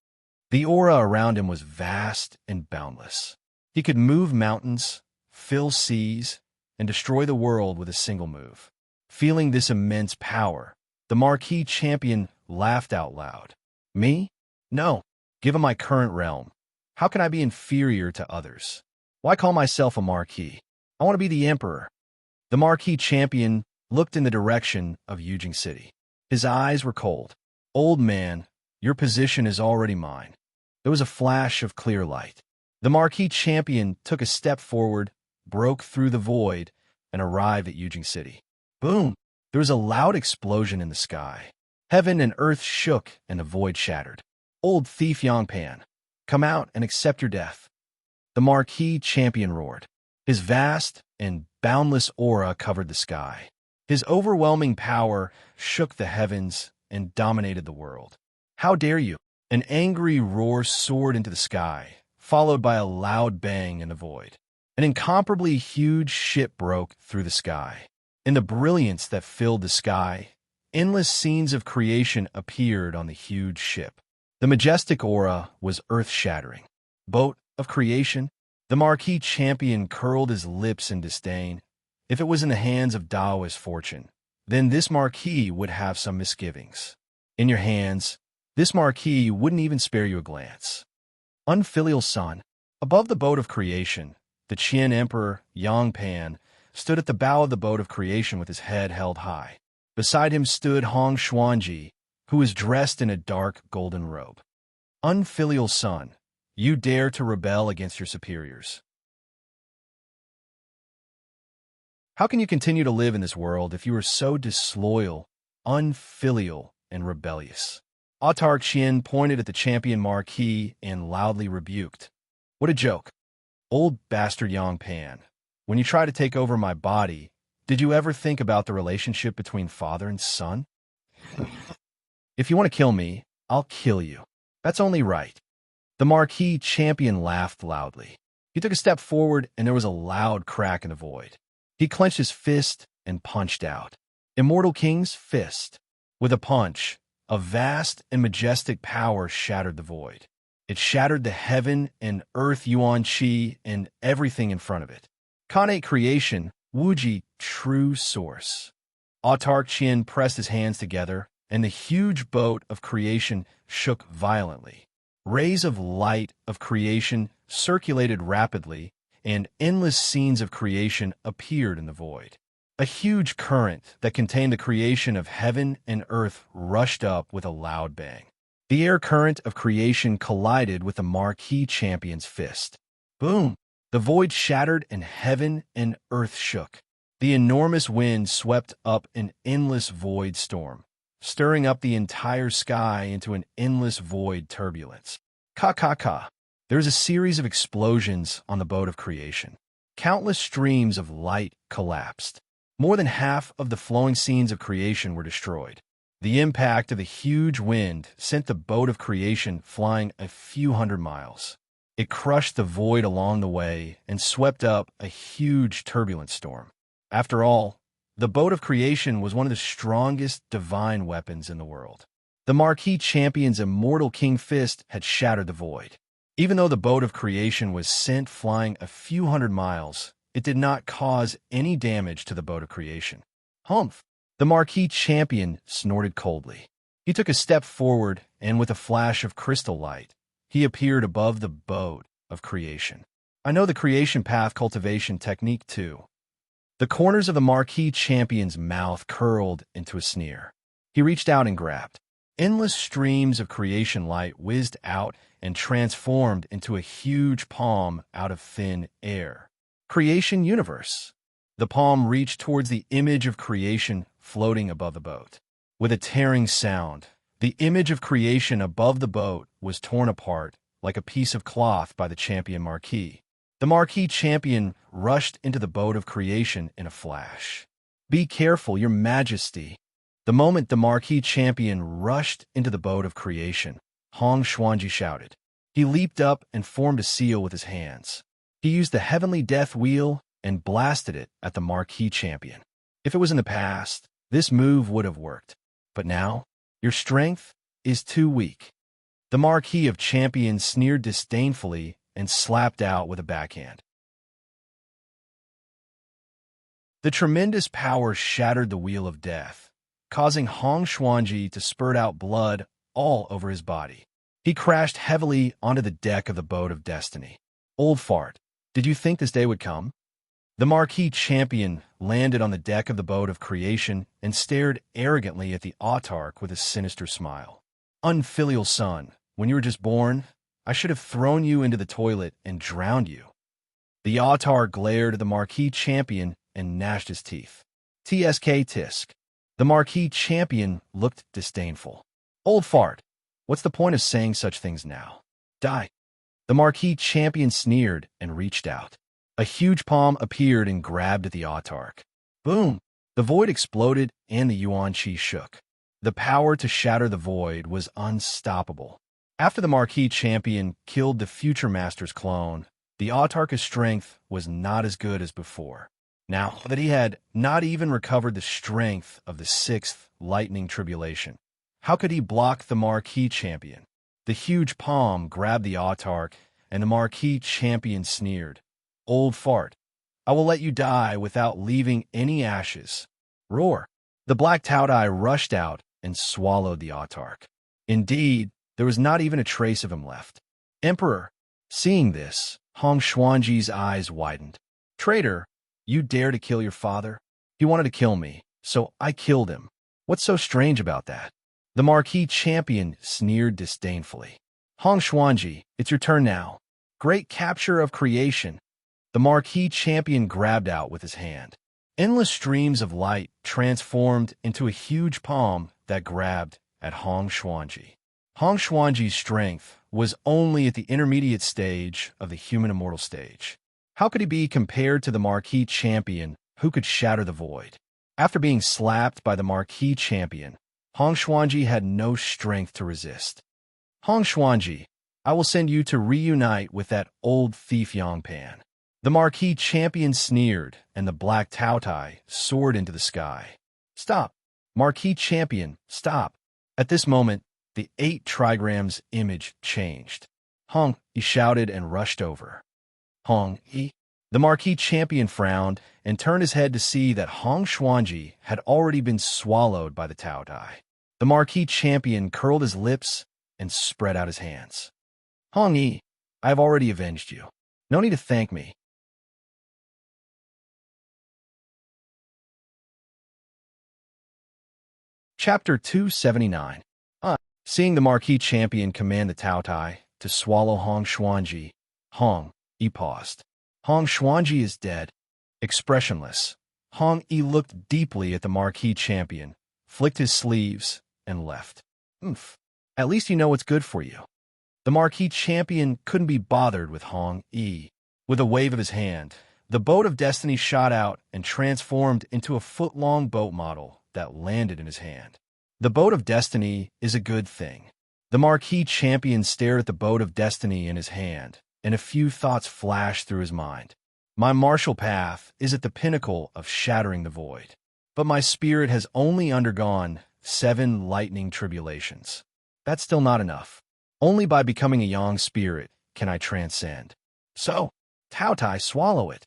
The aura around him was vast and boundless. He could move mountains, fill seas, and destroy the world with a single move. Feeling this immense power, the Marquis Champion laughed out loud. Me? No. Given my current realm, how can I be inferior to others? Why call myself a Marquis? I want to be the Emperor. The Marquis Champion looked in the direction of Yujing City. His eyes were cold. Old man, your position is already mine. There was a flash of clear light. The Marquis Champion took a step forward, broke through the void, and arrived at Yujing City. Boom! There was a loud explosion in the sky. Heaven and earth shook and the void shattered. Old thief Yangpan, come out and accept your death. The Marquis Champion roared. His vast and boundless aura covered the sky. His overwhelming power shook the heavens and dominated the world. How dare you? An angry roar soared into the sky, followed by a loud bang in the void. An incomparably huge ship broke through the sky. In the brilliance that filled the sky, endless scenes of creation appeared on the huge ship. The majestic aura was earth-shattering. Boat of creation? The Marquis Champion curled his lips in disdain. If it was in the hands of Taoist fortune, then this Marquis would have some misgivings. In your hands, this Marquis wouldn't even spare you a glance. Unfilial son, above the boat of creation, the Qian Emperor, Yangpan, stood at the bow of the boat of creation with his head held high. Beside him stood Hong Xuanji, who was dressed in a dark golden robe. Unfilial son, you dare to rebel against your superiors. How can you continue to live in this world if you are so disloyal, unfilial, and rebellious? Autarch Qian pointed at the champion Marquis and loudly rebuked. What a joke. Old bastard Yangpan, when you try to take over my body, did you ever think about the relationship between father and son? If you want to kill me, I'll kill you. That's only right. The Marquis Champion laughed loudly. He took a step forward, and there was a loud crack in the void. He clenched his fist and punched out. Immortal King's fist. With a punch, a vast and majestic power shattered the void. It shattered the heaven and earth Yuan Qi and everything in front of it. Kanate creation, Wuji, true source. Autarch Qian pressed his hands together, and the huge boat of creation shook violently. Rays of light of creation circulated rapidly, and endless scenes of creation appeared in the void. A huge current that contained the creation of heaven and earth rushed up with a loud bang. The air current of creation collided with the Marquis Champion's fist. Boom! The void shattered and heaven and earth shook. The enormous wind swept up an endless void storm, stirring up the entire sky into an endless void turbulence. Ka. There was a series of explosions on the boat of creation. Countless streams of light collapsed. More than half of the flowing scenes of creation were destroyed. The impact of the huge wind sent the boat of creation flying a few hundred miles. It crushed the void along the way and swept up a huge turbulent storm. After all, the boat of creation was one of the strongest divine weapons in the world. The Marquis Champion's immortal King Fist had shattered the void. Even though the boat of creation was sent flying a few hundred miles, it did not cause any damage to the boat of creation. Humph! The Marquis Champion snorted coldly. He took a step forward, and with a flash of crystal light, he appeared above the boat of creation. I know the creation path cultivation technique too. The corners of the Marquis Champion's mouth curled into a sneer. He reached out and grabbed. Endless streams of creation light whizzed out and transformed into a huge palm out of thin air. Creation Universe. The palm reached towards the image of creation floating above the boat. With a tearing sound, the image of creation above the boat was torn apart like a piece of cloth by the champion Marquis. The Marquis Champion rushed into the boat of creation in a flash. "Be careful, Your Majesty." The moment the Marquis Champion rushed into the boat of creation, Hong Xuanji shouted. He leaped up and formed a seal with his hands. He used the heavenly death wheel and blasted it at the Marquis Champion. If it was in the past, this move would have worked. But now, your strength is too weak. The Marquis of Champions sneered disdainfully and slapped out with a backhand. The tremendous power shattered the wheel of death, causing Hong Xuanji to spurt out blood all over his body. He crashed heavily onto the deck of the boat of destiny. Old fart, did you think this day would come? The Marquis Champion landed on the deck of the boat of creation and stared arrogantly at the autarch with a sinister smile. Unfilial son, when you were just born, I should have thrown you into the toilet and drowned you. The autarch glared at the Marquis Champion and gnashed his teeth. TSK tisk. The Marquis Champion looked disdainful. Old fart, what's the point of saying such things now? Die. The Marquis Champion sneered and reached out. A huge palm appeared and grabbed at the autarch. Boom! The void exploded and the Yuan Qi shook. The power to shatter the void was unstoppable. After the Marquis Champion killed the Future Master's clone, the autarch's strength was not as good as before. Now that he had not even recovered the strength of the sixth lightning tribulation, how could he block the Marquis Champion? The huge palm grabbed the autarch, and the Marquis Champion sneered. Old fart, I will let you die without leaving any ashes. Roar. The black Taodai rushed out and swallowed the autarch. Indeed, there was not even a trace of him left. Emperor, seeing this, Hong Xuanji's eyes widened. Traitor, you dare to kill your father? He wanted to kill me, so I killed him. What's so strange about that? The Marquis Champion sneered disdainfully. Hong Xuanji, it's your turn now. Great capture of creation. The Marquis Champion grabbed out with his hand. Endless streams of light transformed into a huge palm that grabbed at Hong Xuanji. Hong Xuanji's strength was only at the intermediate stage of the human immortal stage. How could he be compared to the Marquis Champion who could shatter the void? After being slapped by the Marquis Champion, Hong Xuanji had no strength to resist. Hong Xuanji, I will send you to reunite with that old thief Yongpan. The Marquis Champion sneered, and the black Taotai soared into the sky. Stop! Marquis Champion, stop! At this moment, the 8 trigrams image changed. Hong, he shouted and rushed over. Hong, he? The Marquis Champion frowned and turned his head to see that Hong Xuanji had already been swallowed by the Taotai. The Marquis Champion curled his lips and spread out his hands. Hong Yi, I have already avenged you. No need to thank me. Chapter 279. Seeing the Marquis Champion command the Taotai to swallow Hong Xuanji, Hong Yi paused. Hong Xuanji is dead. Expressionless, Hong Yi looked deeply at the Marquis Champion, flicked his sleeves, and left. At least you know what's good for you. The Marquis Champion couldn't be bothered with Hong Yi. With a wave of his hand, the boat of destiny shot out and transformed into a foot-long boat model that landed in his hand. The boat of destiny is a good thing. The Marquis champion stared at the boat of destiny in his hand, and a few thoughts flashed through his mind. My martial path is at the pinnacle of shattering the void, but my spirit has only undergone 7 lightning tribulations. That's still not enough. Only by becoming a yang spirit can I transcend. So, Tao Tai, swallow it.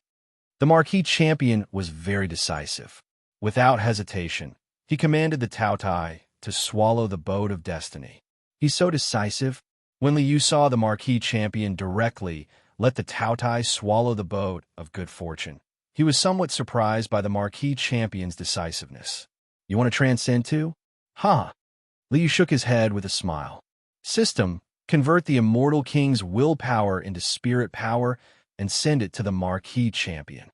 The Marquis champion was very decisive. Without hesitation, he commanded the Tao Tai to swallow the boat of destiny. He's so decisive. When Liu saw the Marquis champion directly let the Tao Tai swallow the boat of good fortune, he was somewhat surprised by the Marquis champion's decisiveness. You want to transcend too? Huh. Liu shook his head with a smile. System, convert the immortal king's willpower into spirit power and send it to the Marquis champion.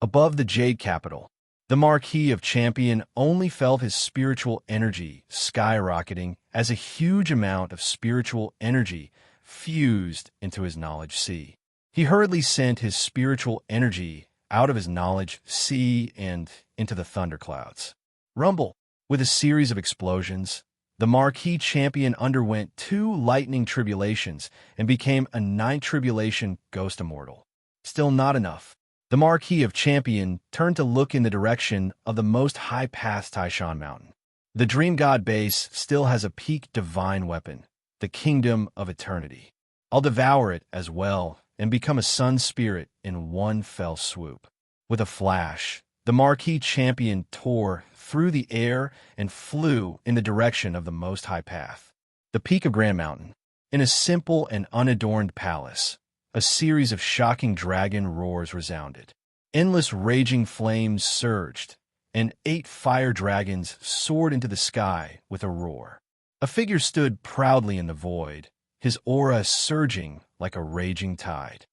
Above the Jade Capital, the Marquis of Champion only felt his spiritual energy skyrocketing as a huge amount of spiritual energy fused into his knowledge sea. He hurriedly sent his spiritual energy out of his knowledge sea and into the thunderclouds. Rumble. With a series of explosions, the Marquis champion underwent 2 lightning tribulations and became a 9th tribulation ghost immortal. Still not enough. The Marquis of Champion turned to look in the direction of the most high path Taishan Mountain. The Dream God base still has a peak divine weapon, the Kingdom of Eternity. I'll devour it as well and become a sun spirit in one fell swoop. With a flash, the Marquis champion tore through the air and flew in the direction of the most high path, the peak of Grand Mountain. In a simple and unadorned palace, a series of shocking dragon roars resounded. Endless raging flames surged, and 8 fire dragons soared into the sky with a roar. A figure stood proudly in the void, his aura surging like a raging tide.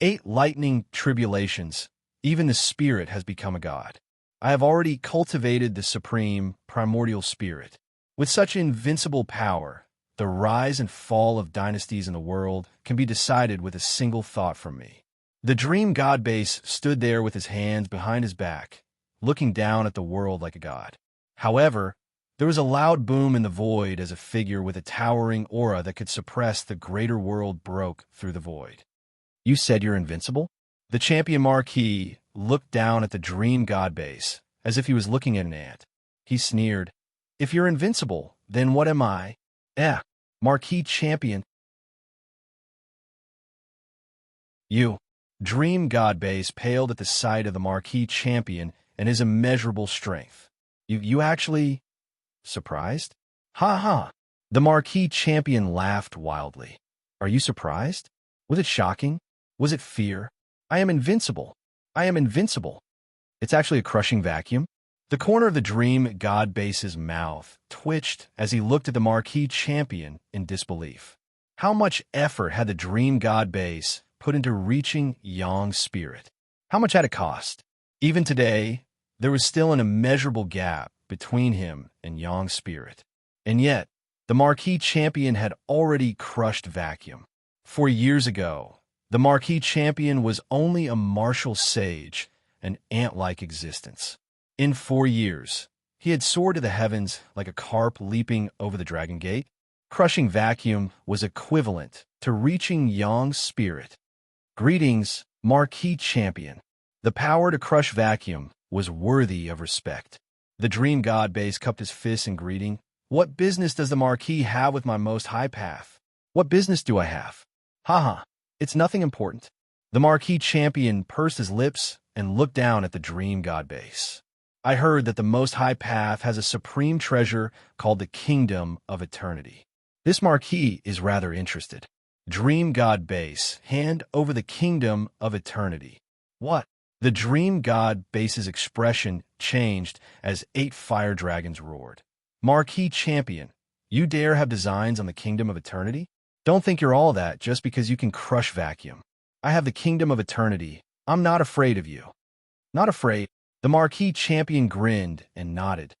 8 lightning tribulations, even the spirit has become a god. I have already cultivated the supreme primordial spirit. With such invincible power, the rise and fall of dynasties in the world can be decided with a single thought from me. The Dream God base stood there with his hands behind his back, looking down at the world like a god. However, there was a loud boom in the void as a figure with a towering aura that could suppress the greater world broke through the void. You said you're invincible? The champion Marquis looked down at the Dream God base as if he was looking at an ant. He sneered. If you're invincible, then what am I? Marquis champion. You. Dream God base paled at the sight of the Marquis champion and his immeasurable strength. You actually... surprised? Ha ha. The Marquis champion laughed wildly. Are you surprised? Was it shocking? Was it fear? I am invincible. I am invincible. It's actually a crushing vacuum. The corner of the Dream God base's mouth twitched as he looked at the Marquis champion in disbelief. How much effort had the Dream God base put into reaching Yang spirit? How much had it cost? Even today, there was still an immeasurable gap between him and Yang spirit. And yet, the Marquis champion had already crushed vacuum. 4 years ago, the Marquis champion was only a martial sage, an ant-like existence. In 4 years, he had soared to the heavens like a carp leaping over the dragon gate. Crushing vacuum was equivalent to reaching Yang spirit. Greetings, Marquis champion. The power to crush vacuum was worthy of respect. The Dream God base cupped his fists in greeting. What business does the Marquis have with my most high path? What business do I have? Haha, it's nothing important. The Marquis champion pursed his lips and looked down at the Dream God base. I heard that the Most High Path has a supreme treasure called the Kingdom of Eternity. This Marquis is rather interested. Dream God base, hand over the Kingdom of Eternity. What? The Dream God base's expression changed as 8 fire dragons roared. Marquis champion, you dare have designs on the Kingdom of Eternity? Don't think you're all that just because you can crush vacuum. I have the Kingdom of Eternity. I'm not afraid of you. Not afraid. The Marquis champion grinned and nodded.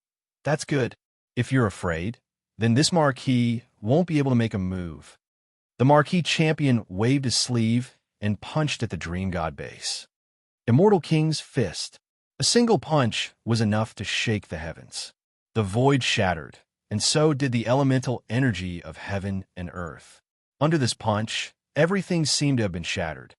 That's good. If you're afraid, then this Marquis won't be able to make a move. The Marquis champion waved his sleeve and punched at the Dream God base. Immortal King's fist. A single punch was enough to shake the heavens. The void shattered, and so did the elemental energy of heaven and earth. Under this punch, everything seemed to have been shattered.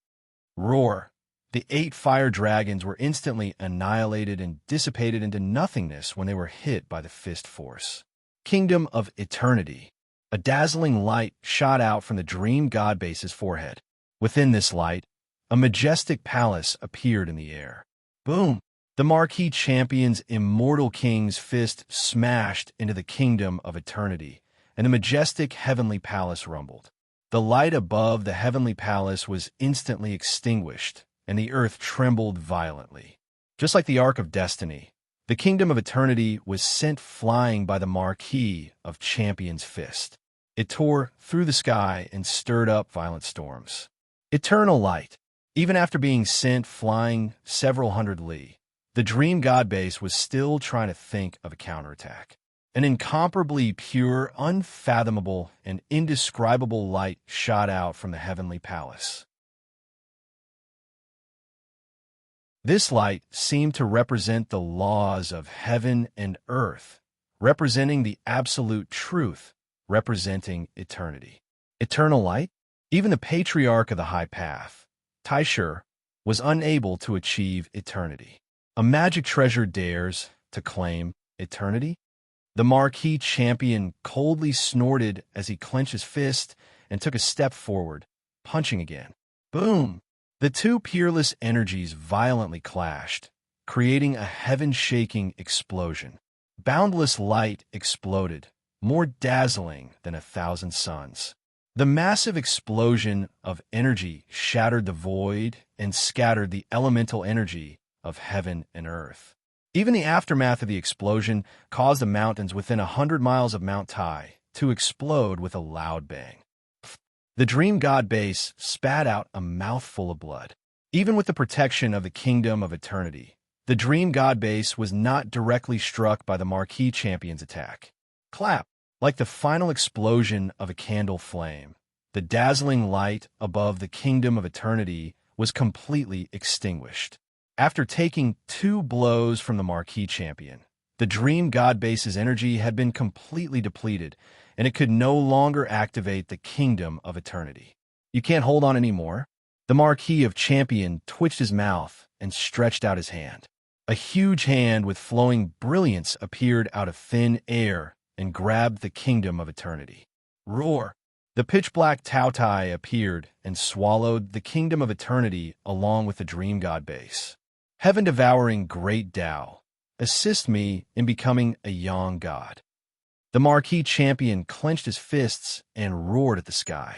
Roar! The 8 fire dragons were instantly annihilated and dissipated into nothingness when they were hit by the fist force. Kingdom of Eternity. A dazzling light shot out from the dream god base's forehead. Within this light, a majestic palace appeared in the air. Boom! The marquee champion's immortal king's fist smashed into the kingdom of eternity, and the majestic heavenly palace rumbled. The light above the heavenly palace was instantly extinguished, and the earth trembled violently. Just like the Ark of Destiny, the kingdom of eternity was sent flying by the marquee of champion's fist. It tore through the sky and stirred up violent storms. Eternal light. Even after being sent flying several hundred li, the dream god base was still trying to think of a counterattack. An incomparably pure, unfathomable, and indescribable light shot out from the heavenly palace. This light seemed to represent the laws of heaven and earth, representing the absolute truth, representing eternity. Eternal light? Even the patriarch of the high path, Taishur, was unable to achieve eternity. A magic treasure dares to claim eternity? The marquee champion coldly snorted as he clenched his fist and took a step forward, punching again. Boom! The two peerless energies violently clashed, creating a heaven-shaking explosion. Boundless light exploded, more dazzling than 1,000 suns. The massive explosion of energy shattered the void and scattered the elemental energy of heaven and earth. Even the aftermath of the explosion caused the mountains within 100 miles of Mount Tai to explode with a loud bang. The dream god base spat out a mouthful of blood. Even with the protection of the kingdom of eternity, the dream god base was not directly struck by the marquee champion's attack. Clap! Like the final explosion of a candle flame, the dazzling light above the kingdom of eternity was completely extinguished. After taking 2 blows from the marquee champion, the dream god base's energy had been completely depleted, and it could no longer activate the kingdom of eternity. You can't hold on anymore? The marquee of champion twitched his mouth and stretched out his hand. A huge hand with flowing brilliance appeared out of thin air and grabbed the kingdom of eternity. Roar! The pitch-black Taotai appeared and swallowed the kingdom of eternity along with the dream god base. Heaven-devouring great Tao, assist me in becoming a young god. The marquee champion clenched his fists and roared at the sky.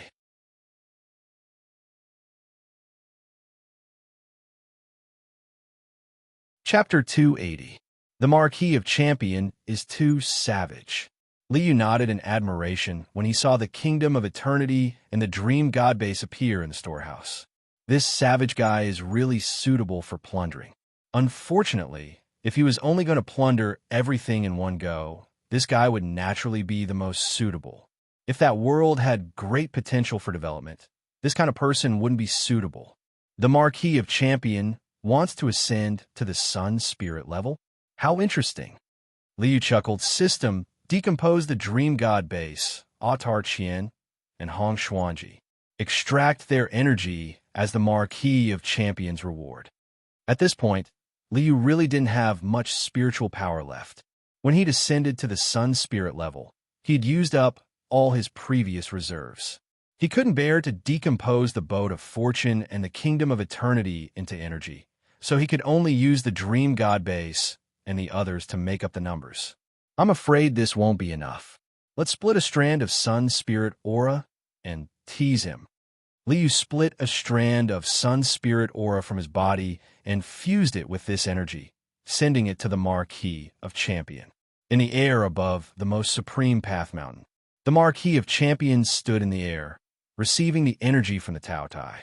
Chapter 280. The Marquis of Champion is too savage. Liu nodded in admiration when he saw the kingdom of eternity and the dream god base appear in the storehouse. This savage guy is really suitable for plundering. Unfortunately, if he was only going to plunder everything in one go, this guy would naturally be the most suitable. If that world had great potential for development, this kind of person wouldn't be suitable. The Marquis of Champion wants to ascend to the sun spirit level? How interesting. Liu chuckled. System, decompose the dream god base, Atar Qian, and Hong Xuanji. Extract their energy as the Marquis of Champion's reward. At this point, Liu really didn't have much spiritual power left. When he descended to the sun spirit level, he'd used up all his previous reserves. He couldn't bear to decompose the boat of fortune and the kingdom of eternity into energy, so he could only use the dream god base and the others to make up the numbers. I'm afraid this won't be enough. Let's split a strand of sun spirit aura and tease him. Liu split a strand of sun spirit aura from his body and fused it with this energy, sending it to the Marquis of Champion. In the air above the most supreme path mountain, the Marquis of Champions stood in the air, receiving the energy from the Taotai.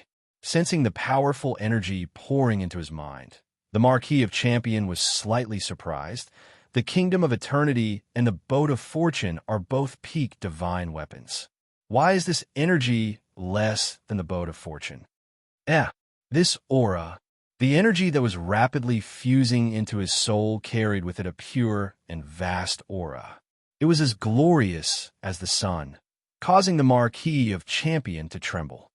Sensing the powerful energy pouring into his mind, the Marquis of Champion was slightly surprised. The kingdom of eternity and the boat of fortune are both peak divine weapons. Why is this energy less than the boat of fortune? This aura, the energy that was rapidly fusing into his soul, carried with it a pure and vast aura. It was as glorious as the sun, causing the Marquis of Champion to tremble.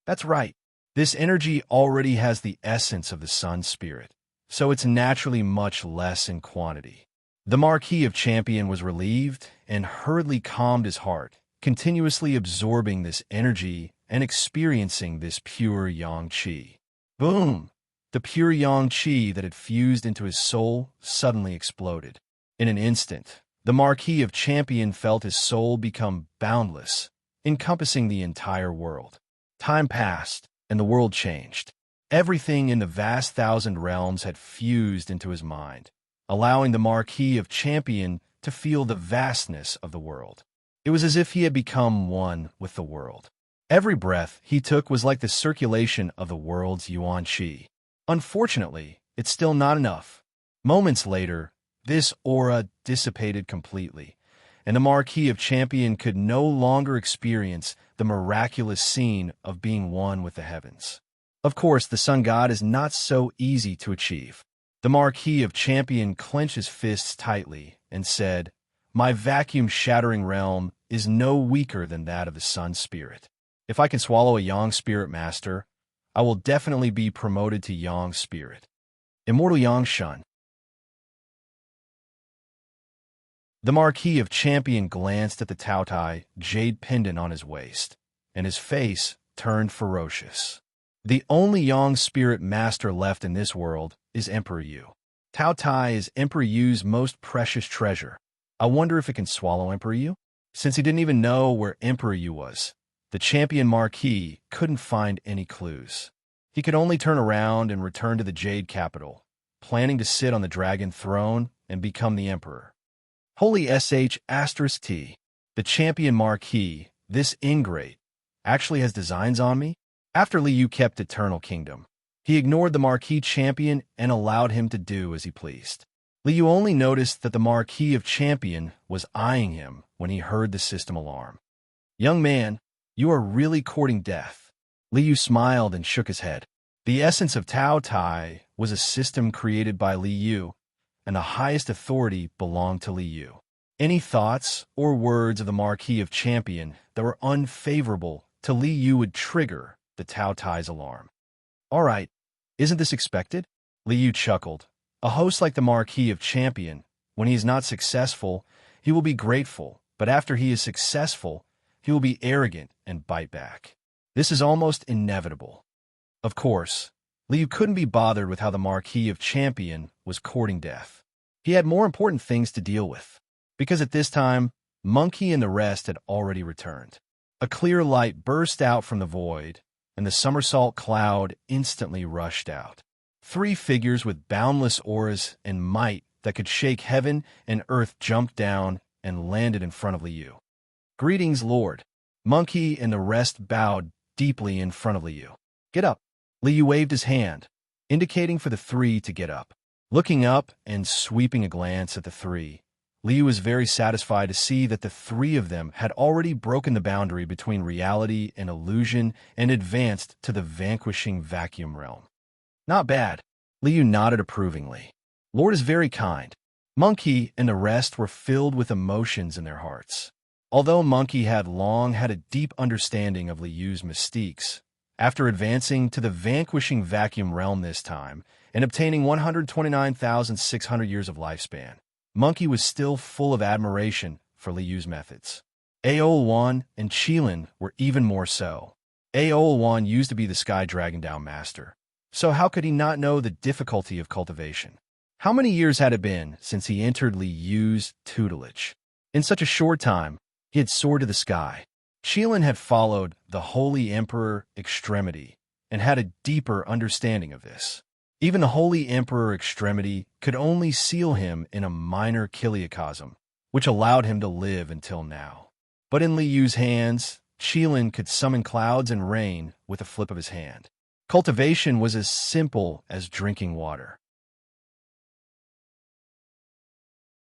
That's right. This energy already has the essence of the sun spirit, so it's naturally much less in quantity. The Marquis of Champion was relieved and hurriedly calmed his heart, continuously absorbing this energy and experiencing this pure yang qi. Boom! The pure yang qi that had fused into his soul suddenly exploded. In an instant, the Marquis of Champion felt his soul become boundless, encompassing the entire world. Time passed, and the world changed. Everything in the vast thousand realms had fused into his mind, allowing the Marquis of Champion to feel the vastness of the world. It was as if he had become one with the world. Every breath he took was like the circulation of the world's yuan qi. Unfortunately, it's still not enough. Moments later, this aura dissipated completely, and the Marquis of Champion could no longer experience the miraculous scene of being one with the heavens. Of course, the sun god is not so easy to achieve. The Marquis of Champion clenched his fists tightly and said, "My vacuum-shattering realm is no weaker than that of the sun spirit. If I can swallow a yang spirit master, I will definitely be promoted to yang spirit." Immortal Yang Shun. The Marquis of Champion glanced at the Taotai jade pendant on his waist, and his face turned ferocious. The only Yang spirit master left in this world is Emperor Yu. Taotai is Emperor Yu's most precious treasure. I wonder if it can swallow Emperor Yu? Since he didn't even know where Emperor Yu was, the champion Marquis couldn't find any clues. He could only turn around and return to the Jade Capital, planning to sit on the dragon throne and become the emperor. Holy sh*t, the champion Marquis, this ingrate, actually has designs on me? After Li Yu kept Eternal Kingdom, he ignored the Marquis Champion and allowed him to do as he pleased. Li Yu only noticed that the Marquis of Champion was eyeing him when he heard the system alarm. "Young man, you are really courting death." Li Yu smiled and shook his head. The essence of Tao Tai was a system created by Li Yu, and the highest authority belonged to Li Yu. Any thoughts or words of the Marquis of Champion that were unfavorable to Li Yu would trigger the Tao Tai's alarm. "All right, isn't this expected?" Li Yu chuckled. A host like the Marquis of Champion, when he is not successful, he will be grateful, but after he is successful, he will be arrogant and bite back. This is almost inevitable. Of course, Li Yu couldn't be bothered with how the Marquis of Champion was courting death. He had more important things to deal with, because at this time, Monkey and the rest had already returned. A clear light burst out from the void, and the somersault cloud instantly rushed out. 3 figures with boundless auras and might that could shake heaven and earth jumped down and landed in front of Li Yu. "Greetings, Lord." Monkey and the rest bowed deeply in front of Li Yu. "Get up." Li Yu waved his hand, indicating for the 3 to get up. Looking up and sweeping a glance at the 3, Li Yu was very satisfied to see that the 3 of them had already broken the boundary between reality and illusion and advanced to the vanquishing vacuum realm. "Not bad." Li Yu nodded approvingly. "Lord is very kind." Monkey and the rest were filled with emotions in their hearts. Although Monkey had long had a deep understanding of Li Yu's mystiques, after advancing to the vanquishing vacuum realm this time and obtaining 129,600 years of lifespan, Monkey was still full of admiration for Li Yu's methods. Aol1 and Qilin were even more so. Aol1 used to be the Sky Dragon Down Master, so how could he not know the difficulty of cultivation? How many years had it been since he entered Li Yu's tutelage? In such a short time, he had soared to the sky. Qilin had followed the Holy Emperor Extremity and had a deeper understanding of this. Even the Holy Emperor Extremity could only seal him in a minor chiliocosm, which allowed him to live until now. But in Li Yu's hands, Qilin could summon clouds and rain with a flip of his hand. Cultivation was as simple as drinking water.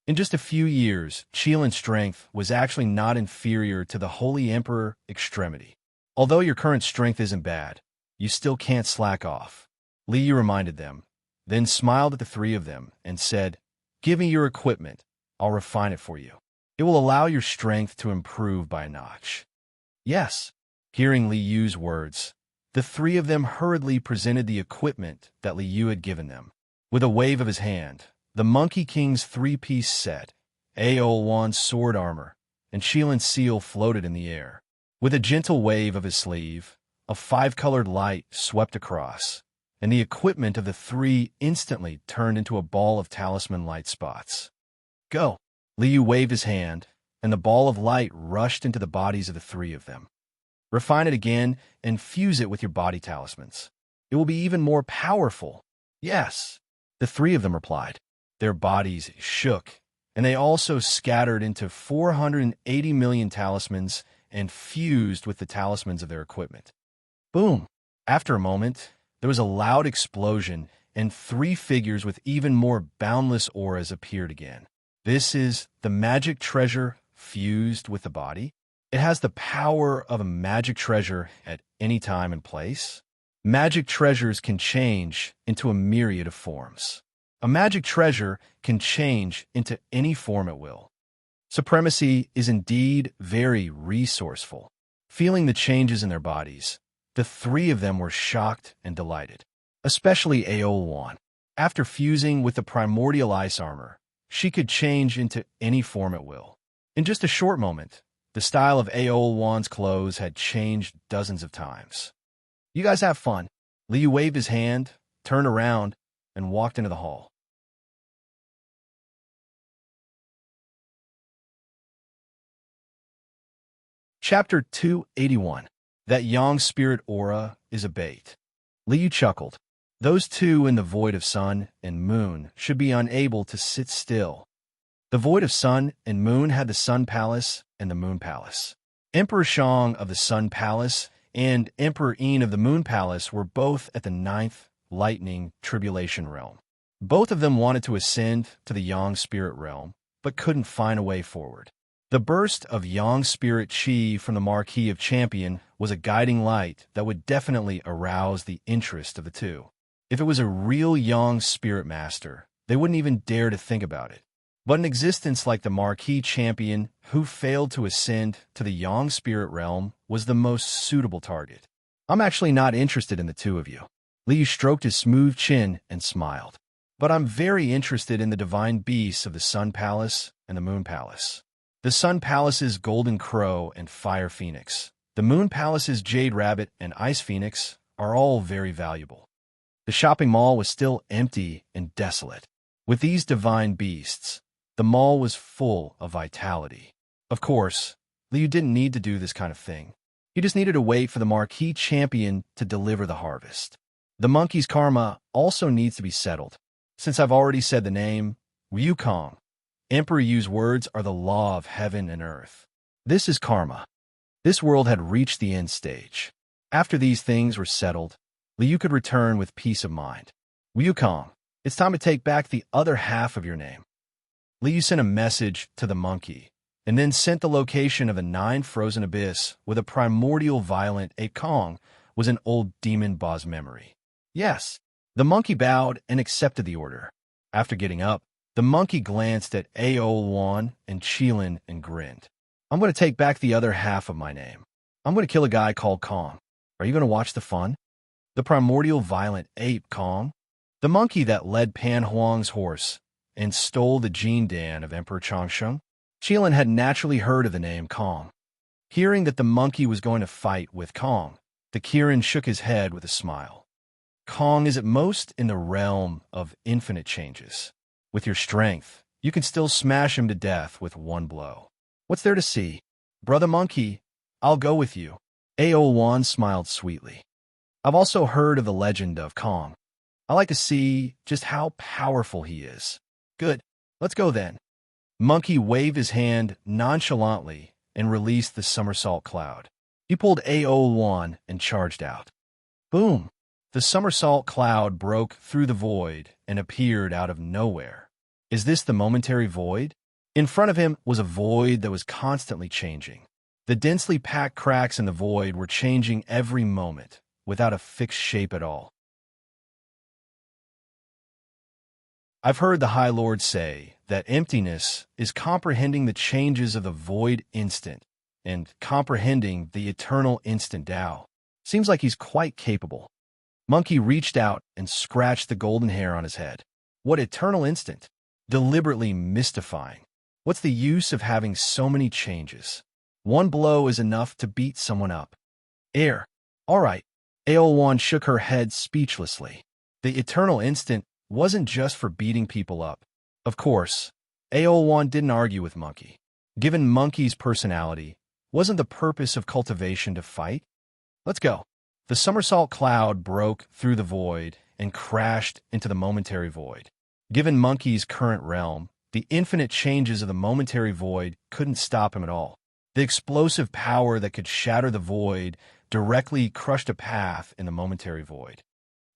In just a few years, Qilin's strength was actually not inferior to the Holy Emperor Extremity. Although your current strength isn't bad, you still can't slack off. Li Yu reminded them, then smiled at the 3 of them and said, "Give me your equipment. I'll refine it for you." It will allow your strength to improve by a notch. Yes. Hearing Li Yu's words, the three of them hurriedly presented the equipment that Li Yu had given them. With a wave of his hand, the Monkey King's three-piece set, Aolwan's sword armor, and Shilan's seal floated in the air. With a gentle wave of his sleeve, a five-colored light swept across, and the equipment of the three instantly turned into a ball of talisman light spots. Go! Li Yu waved his hand, and the ball of light rushed into the bodies of the three of them. Refine it again and fuse it with your body talismans. It will be even more powerful. Yes, the three of them replied. Their bodies shook, and they also scattered into 480 million talismans and fused with the talismans of their equipment. Boom! After a moment, there was a loud explosion, and three figures with even more boundless auras appeared again. This is the magic treasure fused with the body. It has the power of a magic treasure at any time and place. Magic treasures can change into a myriad of forms. A magic treasure can change into any form it will. Supremacy is indeed very resourceful. Feeling the changes in their bodies, the three of them were shocked and delighted, especially Aolwan. After fusing with the primordial ice armor, she could change into any form at will. In just a short moment, the style of Aolwan's clothes had changed dozens of times. You guys have fun. Li Yu waved his hand, turned around, and walked into the hall. Chapter 281. That Yang Spirit Aura is a Bait. Li Yu chuckled. Those two in the void of sun and moon should be unable to sit still. The void of sun and moon had the Sun Palace and the Moon Palace. Emperor Shang of the Sun Palace and Emperor Yin of the Moon Palace were both at the ninth lightning tribulation realm. Both of them wanted to ascend to the Yang Spirit realm, but couldn't find a way forward. The burst of Yang Spirit Qi from the Marquis of Champion was a guiding light that would definitely arouse the interest of the two. If it was a real Yang Spirit Master, they wouldn't even dare to think about it. But an existence like the Marquis Champion, who failed to ascend to the Yang Spirit realm, was the most suitable target. I'm actually not interested in the two of you. Li Yu stroked his smooth chin and smiled. But I'm very interested in the divine beasts of the Sun Palace and the Moon Palace. The Sun Palace's Golden Crow and Fire Phoenix, the Moon Palace's Jade Rabbit and Ice Phoenix are all very valuable. The shopping mall was still empty and desolate. With these divine beasts, the mall was full of vitality. Of course, Li Yu didn't need to do this kind of thing. He just needed to wait for the Marquis Champion to deliver the harvest. The monkey's karma also needs to be settled. Since I've already said the name, Wukong, Emperor Yu's words are the law of heaven and earth. This is karma. This world had reached the end stage. After these things were settled, Li Yu could return with peace of mind. Wukong, it's time to take back the other half of your name. Li Yu sent a message to the monkey, and then sent the location of the 9 frozen abyss with a primordial violent. A Kong was an old demon boss memory. Yes, the monkey bowed and accepted the order. After getting up, the monkey glanced at Aolwan and Qilin and grinned. I'm going to take back the other half of my name. I'm going to kill a guy called Kong. Are you going to watch the fun? The primordial violent ape Kong, the monkey that led Pan Huang's horse and stole the Jin Dan of Emperor Changsheng. Qilin had naturally heard of the name Kong. Hearing that the monkey was going to fight with Kong, the Kirin shook his head with a smile. Kong is at most in the realm of infinite changes. With your strength, you can still smash him to death with one blow. What's there to see? Brother Monkey, I'll go with you. Aolwan smiled sweetly. I've also heard of the legend of Kong. I like to see just how powerful he is. Good, let's go then. Monkey waved his hand nonchalantly and released the somersault cloud. He pulled Aolwan and charged out. Boom! The somersault cloud broke through the void and appeared out of nowhere. Is this the momentary void? In front of him was a void that was constantly changing. The densely packed cracks in the void were changing every moment, without a fixed shape at all. I've heard the High Lord say That emptiness is comprehending the changes of the void instant and comprehending the eternal instant Tao. Seems like he's quite capable. Monkey reached out and scratched the golden hair on his head. What eternal instant? Deliberately mystifying. What's the use of having so many changes? One blow is enough to beat someone up. Air. All right. Aolwan shook her head speechlessly. The eternal instant wasn't just for beating people up. Of course, Aolwan didn't argue with Monkey. Given Monkey's personality, wasn't the purpose of cultivation to fight? Let's go. The somersault cloud broke through the void and crashed into the momentary void. Given Monkey's current realm, the infinite changes of the momentary void couldn't stop him at all. The explosive power that could shatter the void directly crushed a path in the momentary void.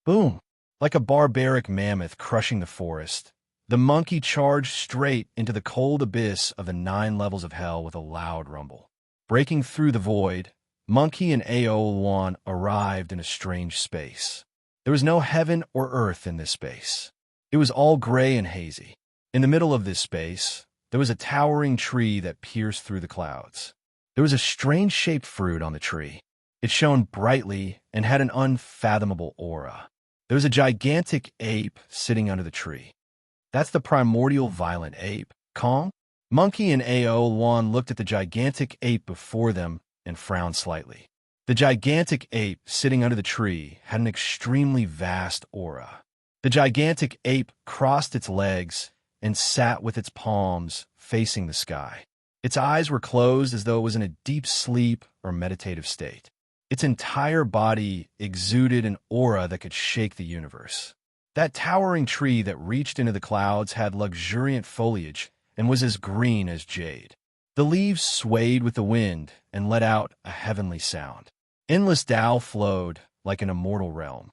Boom! Like a barbaric mammoth crushing the forest, the monkey charged straight into the cold abyss of the 9 levels of hell with a loud rumble. Breaking through the void, Monkey and Aolwan arrived in a strange space. There was no heaven or earth in this space. It was all gray and hazy. In the middle of this space, there was a towering tree that pierced through the clouds. There was a strange-shaped fruit on the tree. It shone brightly and had an unfathomable aura. There was a gigantic ape sitting under the tree. That's the primordial violent ape, Kong? Monkey and Aolwan looked at the gigantic ape before them and frowned slightly. The gigantic ape sitting under the tree had an extremely vast aura. The gigantic ape crossed its legs and sat with its palms facing the sky. Its eyes were closed as though it was in a deep sleep or meditative state. Its entire body exuded an aura that could shake the universe. That towering tree that reached into the clouds had luxuriant foliage and was as green as jade. The leaves swayed with the wind and let out a heavenly sound. Endless Tao flowed like an immortal realm.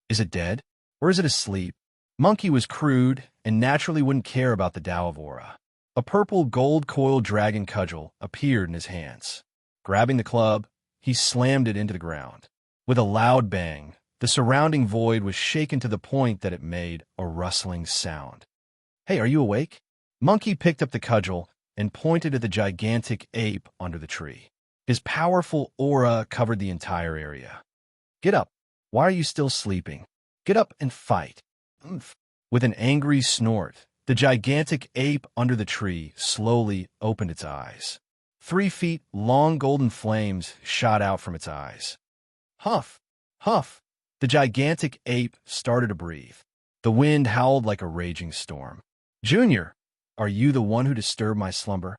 Is it dead? Or is it asleep? Monkey was crude and naturally wouldn't care about the Tao of aura. A purple gold-coiled dragon cudgel appeared in his hands. Grabbing the club, he slammed it into the ground. With a loud bang, the surrounding void was shaken to the point that it made a rustling sound. Hey, are you awake? Monkey picked up the cudgel and pointed at the gigantic ape under the tree. His powerful aura covered the entire area. Get up. Why are you still sleeping? Get up and fight. With an angry snort, the gigantic ape under the tree slowly opened its eyes. 3 feet long golden flames shot out from its eyes. Huff! Huff! The gigantic ape started to breathe. The wind howled like a raging storm. Junior, are you the one who disturbed my slumber?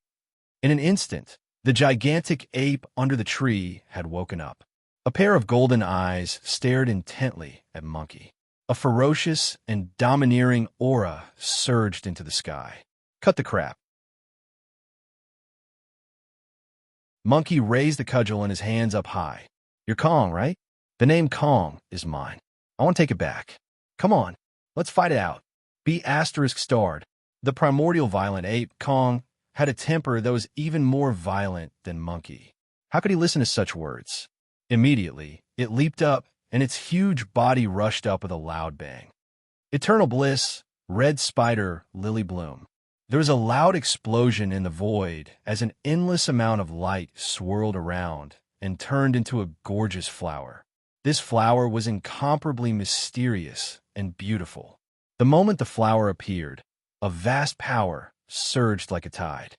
In an instant, the gigantic ape under the tree had woken up. A pair of golden eyes stared intently at Monkey. A ferocious and domineering aura surged into the sky. Cut the crap. Monkey raised the cudgel in his hands up high. You're Kong, right? The name Kong is mine. I want to take it back. Come on, let's fight it out. B** starred. The primordial violent ape, Kong, had a temper that was even more violent than Monkey. How could he listen to such words? Immediately, it leaped up, and its huge body rushed up with a loud bang. Eternal bliss, red spider, lily bloom. There was a loud explosion in the void as an endless amount of light swirled around and turned into a gorgeous flower. This flower was incomparably mysterious and beautiful. The moment the flower appeared, a vast power surged like a tide.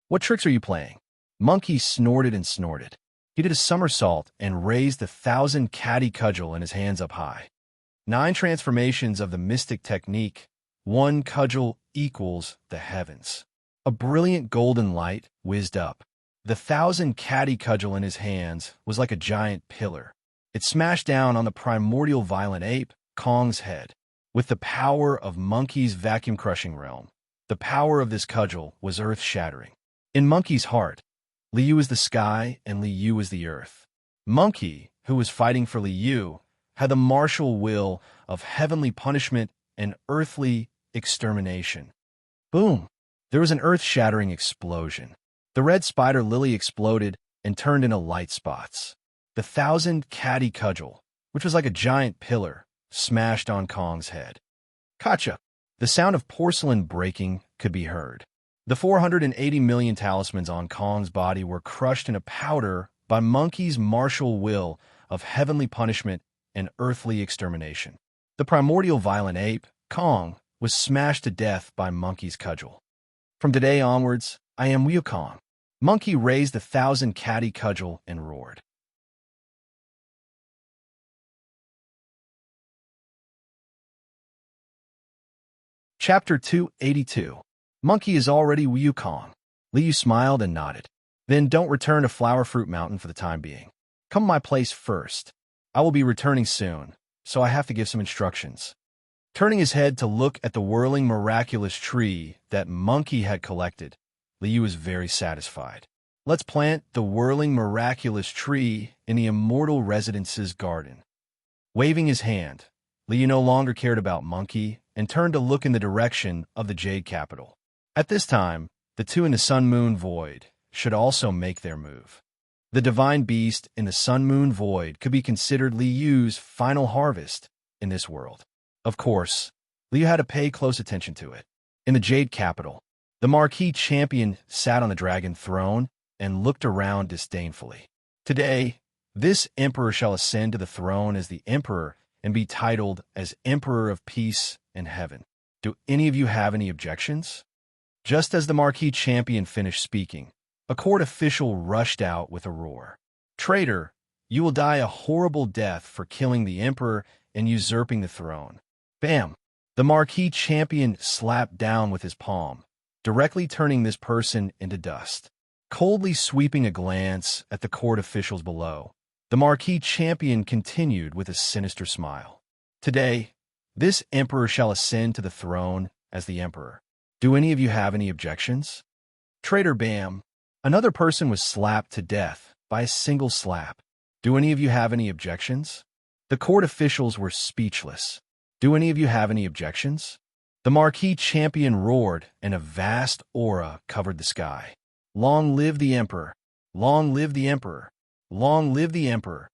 What tricks are you playing? Monkey snorted and snorted. He did a somersault and raised the 1,000 caddy cudgel in his hands up high. 9 transformations of the mystic technique. 1 cudgel equals the heavens. A brilliant golden light whizzed up. The 1,000 caddy cudgel in his hands was like a giant pillar. It smashed down on the primordial violent ape, Kong's head. With the power of Monkey's vacuum-crushing realm, the power of this cudgel was earth-shattering. In Monkey's heart, Liu is the sky and Liu is the earth. Monkey, who was fighting for Liu, had the martial will of heavenly punishment and earthly extermination. Boom! There was an earth-shattering explosion. The red spider lily exploded and turned into light spots. The 1,000 caddy cudgel, which was like a giant pillar, smashed on Kong's head. Gotcha! The sound of porcelain breaking could be heard. The 480 million talismans on Kong's body were crushed in a powder by Monkey's martial will of heavenly punishment and earthly extermination. The primordial violent ape, Kong, was smashed to death by Monkey's cudgel. From today onwards, I am Wukong. Monkey raised the 1,000-catty cudgel and roared. Chapter 282. Monkey is already Wukong. Liu smiled and nodded. Then don't return to Flower Fruit Mountain for the time being. Come to my place first. I will be returning soon, so I have to give some instructions. Turning his head to look at the whirling miraculous tree that Monkey had collected, Liu was very satisfied. Let's plant the whirling miraculous tree in the immortal residence's garden. Waving his hand, Liu no longer cared about Monkey and turned to look in the direction of the Jade Capital. At this time, the two in the Sun-Moon Void should also make their move. The divine beast in the Sun-Moon Void could be considered Liu's final harvest in this world. Of course, Liu had to pay close attention to it. In the Jade Capital, the Marquis Champion sat on the dragon throne and looked around disdainfully. Today, this emperor shall ascend to the throne as the emperor and be titled as Emperor of Peace and Heaven. Do any of you have any objections? Just as the Marquis Champion finished speaking, a court official rushed out with a roar. Traitor, you will die a horrible death for killing the emperor and usurping the throne. Bam! The Marquis Champion slapped down with his palm, directly turning this person into dust. Coldly sweeping a glance at the court officials below, the Marquis Champion continued with a sinister smile. Today, this emperor shall ascend to the throne as the emperor. Do any of you have any objections? Traitor, bam! Another person was slapped to death by a single slap. Do any of you have any objections? The court officials were speechless. Do any of you have any objections? The Marquis Champion roared, and a vast aura covered the sky. Long live the Emperor! Long live the Emperor! Long live the Emperor!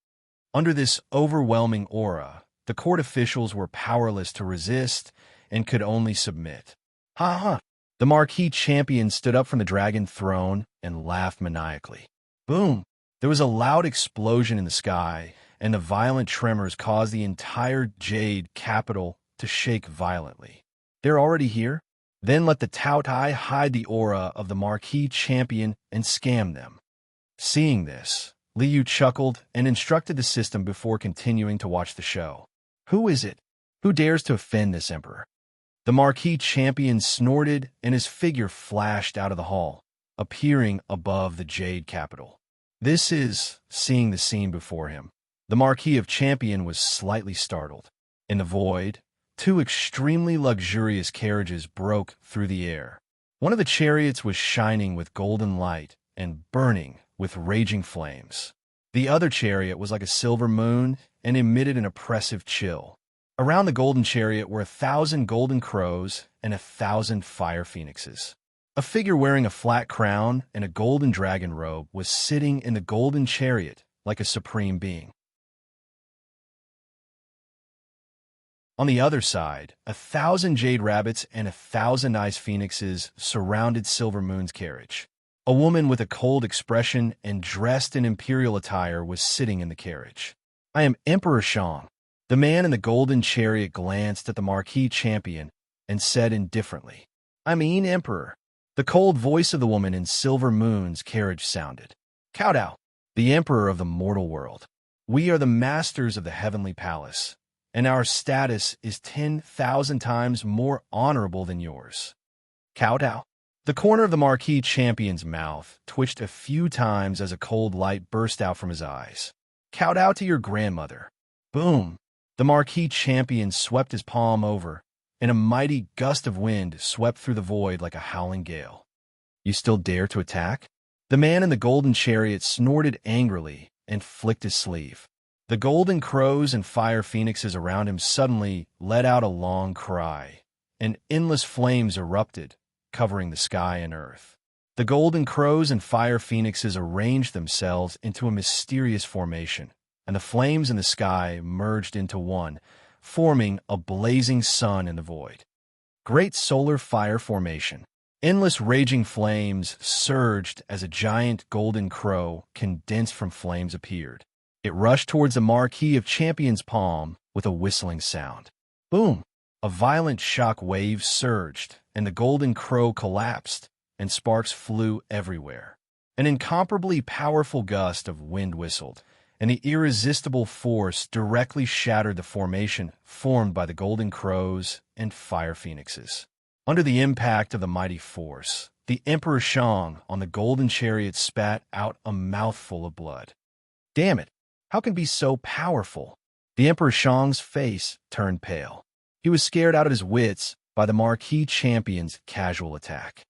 Under this overwhelming aura, the court officials were powerless to resist and could only submit. Ha ha! The Marquis Champion stood up from the dragon throne and laughed maniacally. Boom! There was a loud explosion in the sky, and the violent tremors caused the entire Jade Capital to shake violently. They're already here? Then let the Taotai hide the aura of the Marquis Champion and scam them. Seeing this, Liu chuckled and instructed the system before continuing to watch the show. Who is it? Who dares to offend this emperor? The Marquis Champion snorted and his figure flashed out of the hall, appearing above the Jade Capital. This is seeing the scene before him. The Marquis of Champion was slightly startled. In the void, two extremely luxurious carriages broke through the air. One of the chariots was shining with golden light and burning with raging flames. The other chariot was like a silver moon and emitted an oppressive chill. Around the golden chariot were 1,000 golden crows and 1,000 fire phoenixes. A figure wearing a flat crown and a golden dragon robe was sitting in the golden chariot like a supreme being. On the other side, 1,000 jade rabbits and 1,000 ice phoenixes surrounded Silver Moon's carriage. A woman with a cold expression and dressed in imperial attire was sitting in the carriage. I am Emperor Shang. The man in the golden chariot glanced at the Marquis Champion and said indifferently, I mean Emperor. The cold voice of the woman in Silver Moon's carriage sounded. Kowtow, the Emperor of the mortal world. We are the masters of the heavenly palace, and our status is 10,000 times more honorable than yours. Kowtow. The corner of the Marquis Champion's mouth twitched a few times as a cold light burst out from his eyes. Kowtow to your grandmother. Boom. The Marquis Champion swept his palm over, and a mighty gust of wind swept through the void like a howling gale. You still dare to attack? The man in the golden chariot snorted angrily and flicked his sleeve. The golden crows and fire phoenixes around him suddenly let out a long cry, and endless flames erupted, covering the sky and earth. The golden crows and fire phoenixes arranged themselves into a mysterious formation, and the flames in the sky merged into one, forming a blazing sun in the void. Great solar fire formation. Endless raging flames surged as a giant golden crow condensed from flames appeared. It rushed towards the marquee of Champion's palm with a whistling sound. Boom! A violent shock wave surged, and the golden crow collapsed, and sparks flew everywhere. An incomparably powerful gust of wind whistled, and the irresistible force directly shattered the formation formed by the golden crows and fire phoenixes. Under the impact of the mighty force, the Emperor Shang on the golden chariot spat out a mouthful of blood. Damn it! How can it be so powerful? The Emperor Shang's face turned pale. He was scared out of his wits by the marquee champion's casual attack.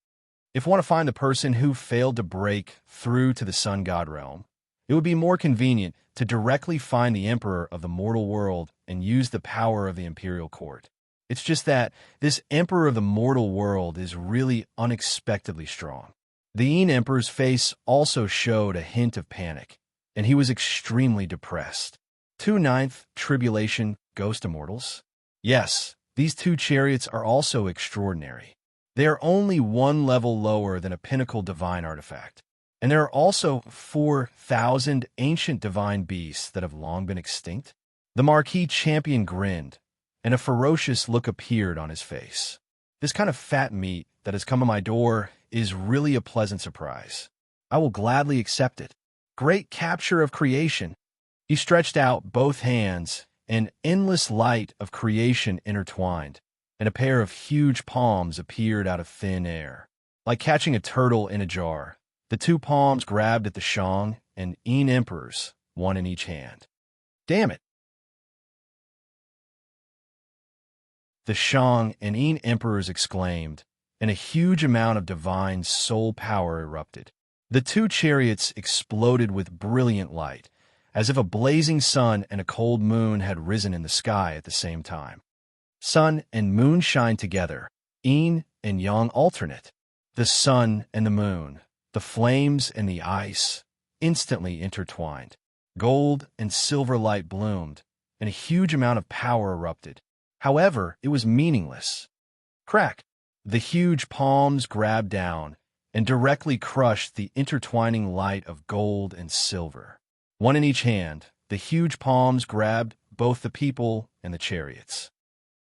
If you want to find the person who failed to break through to the sun god realm, it would be more convenient to directly find the Emperor of the mortal world and use the power of the Imperial Court. It's just that this Emperor of the mortal world is really unexpectedly strong. The Yin Emperor's face also showed a hint of panic, and he was extremely depressed. 9th Tribulation Ghost Immortals? Yes, these two chariots are also extraordinary. They are only one level lower than a pinnacle divine artifact. And there are also 4,000 ancient divine beasts that have long been extinct. The marquee champion grinned, and a ferocious look appeared on his face. This kind of fat meat that has come to my door is really a pleasant surprise. I will gladly accept it. Great capture of creation. He stretched out both hands, and endless light of creation intertwined, and a pair of huge palms appeared out of thin air. Like catching a turtle in a jar, the two palms grabbed at the Shang and Yin Emperors, one in each hand. Damn it! The Shang and Yin Emperors exclaimed, and a huge amount of divine soul power erupted. The two chariots exploded with brilliant light, as if a blazing sun and a cold moon had risen in the sky at the same time. Sun and moon shine together, yin and yang alternate. The sun and the moon, the flames and the ice, instantly intertwined. Gold and silver light bloomed, and a huge amount of power erupted. However, it was meaningless. Crack! The huge palms grabbed down and directly crushed the intertwining light of gold and silver. One in each hand, the huge palms grabbed both the people and the chariots.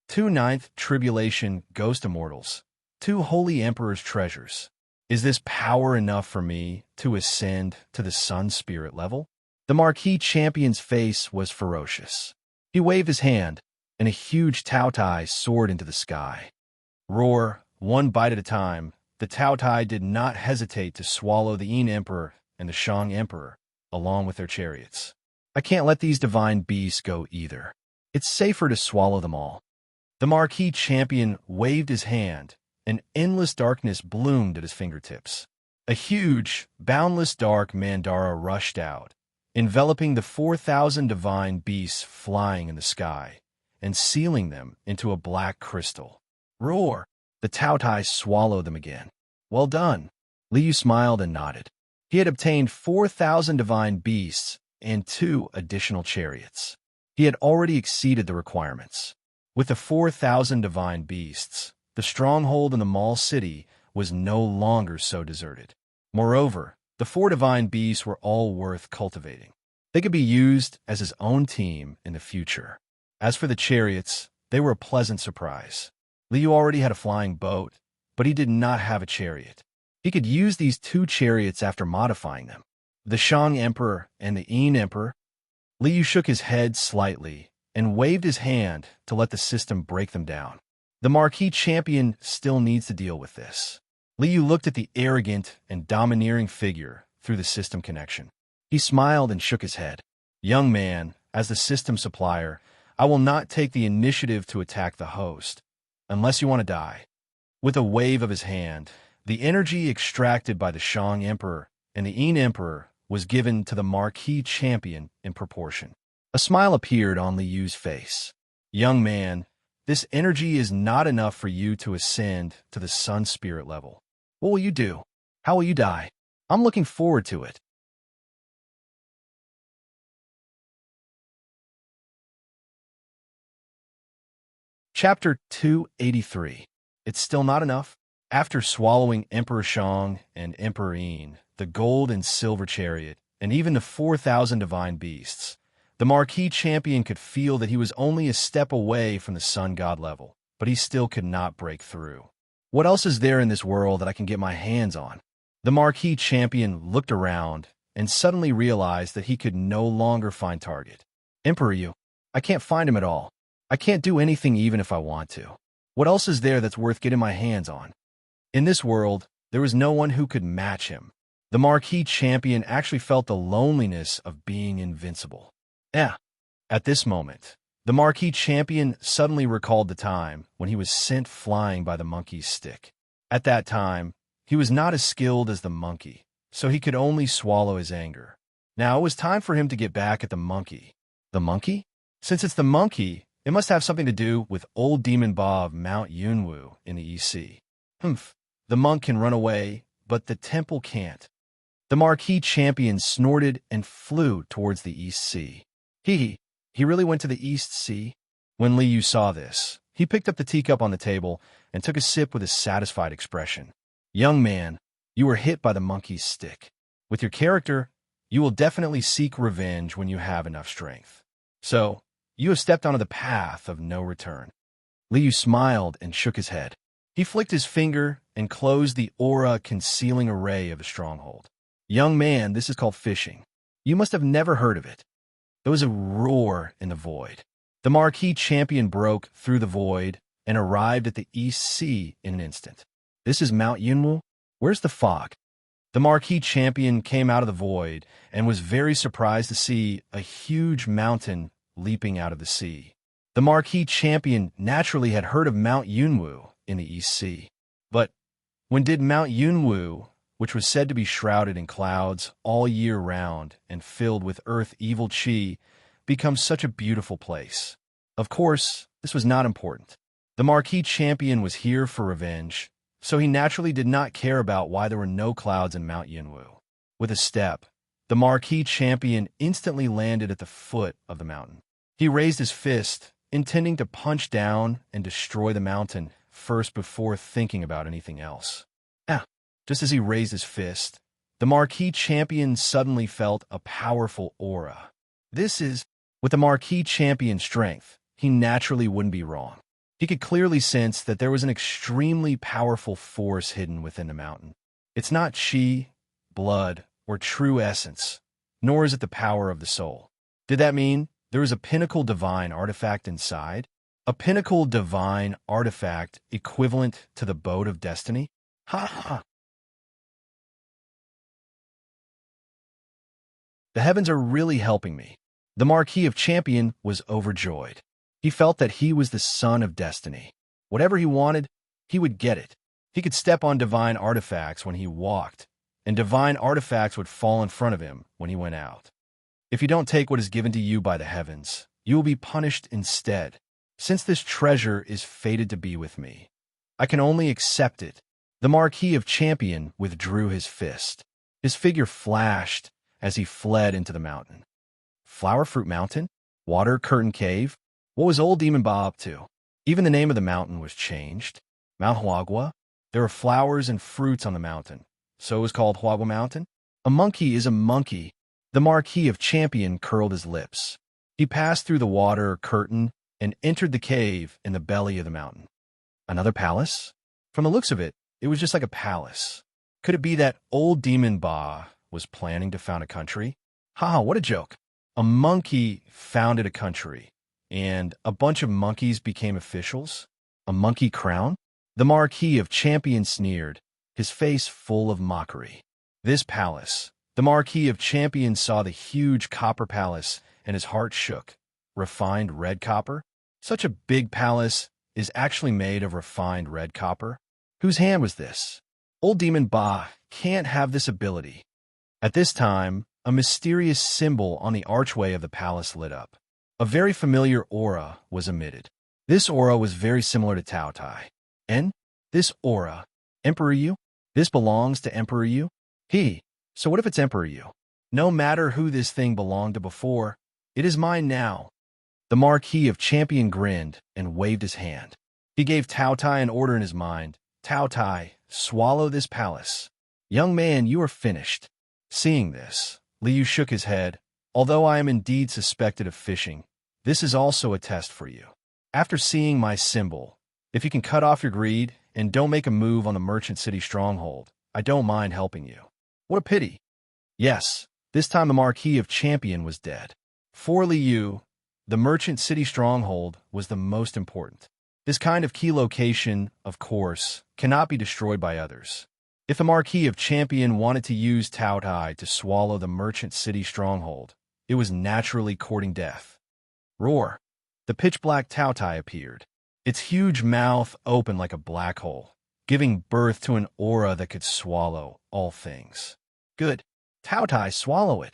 9th Tribulation Ghost Immortals. Two Holy Emperor's treasures. Is this power enough for me to ascend to the sun spirit level? The marquee champion's face was ferocious. He waved his hand, and a huge Taotai soared into the sky. Roar, one bite at a time, the Taotai did not hesitate to swallow the Yin Emperor and the Shang Emperor, along with their chariots. I can't let these divine beasts go either. It's safer to swallow them all. The marquee champion waved his hand, and endless darkness bloomed at his fingertips. A huge, boundless dark mandara rushed out, enveloping the 4,000 divine beasts flying in the sky, and sealing them into a black crystal. Roar! The Taotai swallowed them again. Well done. Liu smiled and nodded. He had obtained 4,000 divine beasts and 2 additional chariots. He had already exceeded the requirements. With the 4,000 divine beasts, the stronghold in the Mall City was no longer so deserted. Moreover, the 4 divine beasts were all worth cultivating. They could be used as his own team in the future. As for the chariots, they were a pleasant surprise. Liu already had a flying boat, but he did not have a chariot. He could use these 2 chariots after modifying them. The Shang Emperor and the Yin Emperor. Liu shook his head slightly and waved his hand to let the system break them down. The marquee champion still needs to deal with this. Liu looked at the arrogant and domineering figure through the system connection. He smiled and shook his head. Young man, as the system supplier, I will not take the initiative to attack the host, unless you want to die. With a wave of his hand, the energy extracted by the Shang Emperor and the Yin Emperor was given to the marquee champion in proportion. A smile appeared on Liu's face. Young man, this energy is not enough for you to ascend to the sun spirit level. What will you do? How will you die? I'm looking forward to it. Chapter 283. It's still not enough. After swallowing Emperor Shang and Emperor Yin, the gold and silver chariot, and even the 4,000 divine beasts, the Marquis champion could feel that he was only a step away from the sun god level, but he still could not break through. What else is there in this world that I can get my hands on? The Marquis champion looked around and suddenly realized that he could no longer find target. Emperor Yu, I can't find him at all. I can't do anything even if I want to. What else is there that's worth getting my hands on? In this world, there was no one who could match him. The Marquis champion actually felt the loneliness of being invincible. At this moment, the Marquis champion suddenly recalled the time when he was sent flying by the monkey's stick. At that time, he was not as skilled as the monkey, so he could only swallow his anger. Now it was time for him to get back at the monkey. The monkey? Since it's the monkey, it must have something to do with old demon Ba of Mount Yunwu in the East Sea. The monk can run away, but the temple can't. The Marquis champion snorted and flew towards the East Sea. He really went to the East Sea? When Li Yu saw this, he picked up the teacup on the table and took a sip with a satisfied expression. Young man, you were hit by the monkey's stick. With your character, you will definitely seek revenge when you have enough strength. So, you have stepped onto the path of no return. Li Yu smiled and shook his head. He flicked his finger and closed the aura-concealing array of the stronghold. Young man, this is called fishing. You must have never heard of it. There was a roar in the void. The Marquis champion broke through the void and arrived at the East Sea in an instant. This is Mount Yunwu? Where's the fog? The Marquis champion came out of the void and was very surprised to see a huge mountain leaping out of the sea. The Marquis champion naturally had heard of Mount Yunwu in the East Sea. But when did Mount Yunwu, which was said to be shrouded in clouds all year round and filled with earth evil chi, become such a beautiful place? Of course, this was not important. The Marquis champion was here for revenge, so he naturally did not care about why there were no clouds in Mount Yunwu. With a step, the Marquis champion instantly landed at the foot of the mountain. He raised his fist, intending to punch down and destroy the mountain first before thinking about anything else. Just as he raised his fist, the Marquis champion suddenly felt a powerful aura. With the Marquis champion's strength, he naturally wouldn't be wrong. He could clearly sense that there was an extremely powerful force hidden within the mountain. It's not chi, blood, or true essence, nor is it the power of the soul. Did that mean there was a pinnacle divine artifact inside? A pinnacle divine artifact equivalent to the boat of destiny? Ha! The heavens are really helping me. The Marquis of Champion was overjoyed. He felt that he was the son of destiny. Whatever he wanted, he would get it. He could step on divine artifacts when he walked, and divine artifacts would fall in front of him when he went out. If you don't take what is given to you by the heavens, you will be punished instead. Since this treasure is fated to be with me, I can only accept it. The Marquis of Champion withdrew his fist. His figure flashed as he fled into the mountain. Flower Fruit Mountain? Water Curtain Cave? What was old Demon Ba up to? Even the name of the mountain was changed. Mount Huagua? There are flowers and fruits on the mountain, so it was called Huagua Mountain? A monkey is a monkey. The Marquis of Champion curled his lips. He passed through the water curtain and entered the cave in the belly of the mountain. Another palace? From the looks of it, it was just like a palace. Could it be that old Demon Ba was planning to found a country? What a joke. A monkey founded a country, and a bunch of monkeys became officials? A monkey crown? The Marquis of Champion sneered, his face full of mockery. This palace. The Marquis of Champion saw the huge copper palace, and his heart shook. Refined red copper? Such a big palace is actually made of refined red copper? Whose hand was this? Old Demon Ba can't have this ability. At this time, a mysterious symbol on the archway of the palace lit up. A very familiar aura was emitted. This aura was very similar to Tao Tai. And this aura, Emperor Yu? This belongs to Emperor Yu? So what if it's Emperor Yu? No matter who this thing belonged to before, it is mine now. The Marquis of Champion grinned and waved his hand. He gave Tao Tai an order in his mind. Tao Tai, swallow this palace. Young man, you are finished. Seeing this, Liu shook his head. Although I am indeed suspected of fishing, this is also a test for you. After seeing my symbol, if you can cut off your greed and don't make a move on the merchant city stronghold, I don't mind helping you. What a pity. Yes, this time the Marquis of Champion was dead. For Liu, the merchant city stronghold was the most important. This kind of key location, of course, cannot be destroyed by others. If the Marquis of Champion wanted to use Tao Tai to swallow the merchant city stronghold, it was naturally courting death. Roar! The pitch-black Tao Tai appeared. Its huge mouth opened like a black hole, giving birth to an aura that could swallow all things. Good. Tao Tai, swallow it.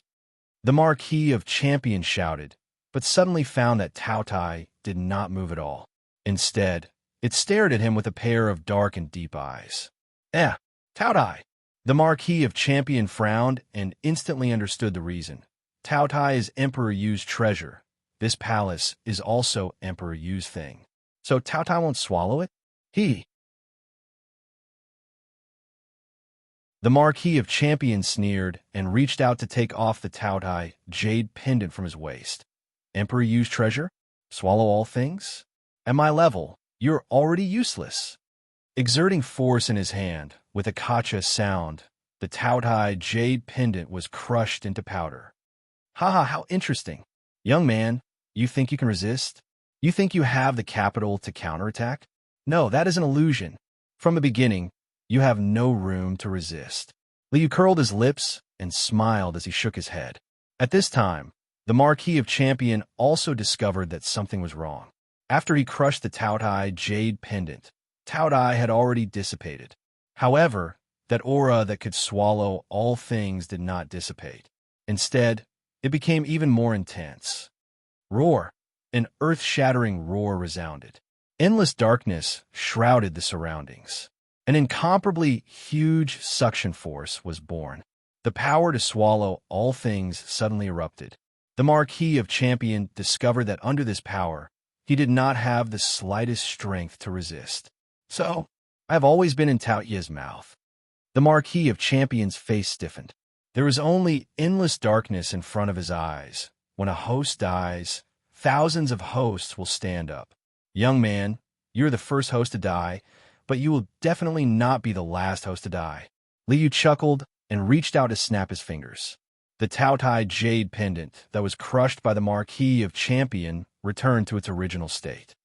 The Marquis of Champion shouted, but suddenly found that Tao Tai did not move at all. Instead, it stared at him with a pair of dark and deep eyes. Tao Tai! The Marquis of Champion frowned and instantly understood the reason. Tao Tai is Emperor Yu's treasure. This palace is also Emperor Yu's thing. So Tao Tai won't swallow it? The Marquis of Champion sneered and reached out to take off the Tao Tai jade pendant from his waist. Emperor Yu's treasure? Swallow all things? At my level, you're already useless. Exerting force in his hand, with a kacha sound, the Tao Tai jade pendant was crushed into powder. Haha, how interesting. Young man, you think you can resist? You think you have the capital to counterattack? No, that is an illusion. From the beginning, you have no room to resist. Liu curled his lips and smiled as he shook his head. At this time, the Marquis of Champion also discovered that something was wrong. After he crushed the Tao Tai jade pendant, Tao Tai had already dissipated. However, that aura that could swallow all things did not dissipate. Instead, it became even more intense. Roar! An earth-shattering roar resounded. Endless darkness shrouded the surroundings. An incomparably huge suction force was born. The power to swallow all things suddenly erupted. The Marquis of Champion discovered that under this power, he did not have the slightest strength to resist. So, I have always been in Tao Ye's mouth. The Marquis of Champion's face stiffened. There is only endless darkness in front of his eyes. When a host dies, thousands of hosts will stand up. Young man, you're the first host to die, but you will definitely not be the last host to die. Liu chuckled and reached out to snap his fingers. The Tao Tai jade pendant that was crushed by the Marquis of Champion returned to its original state.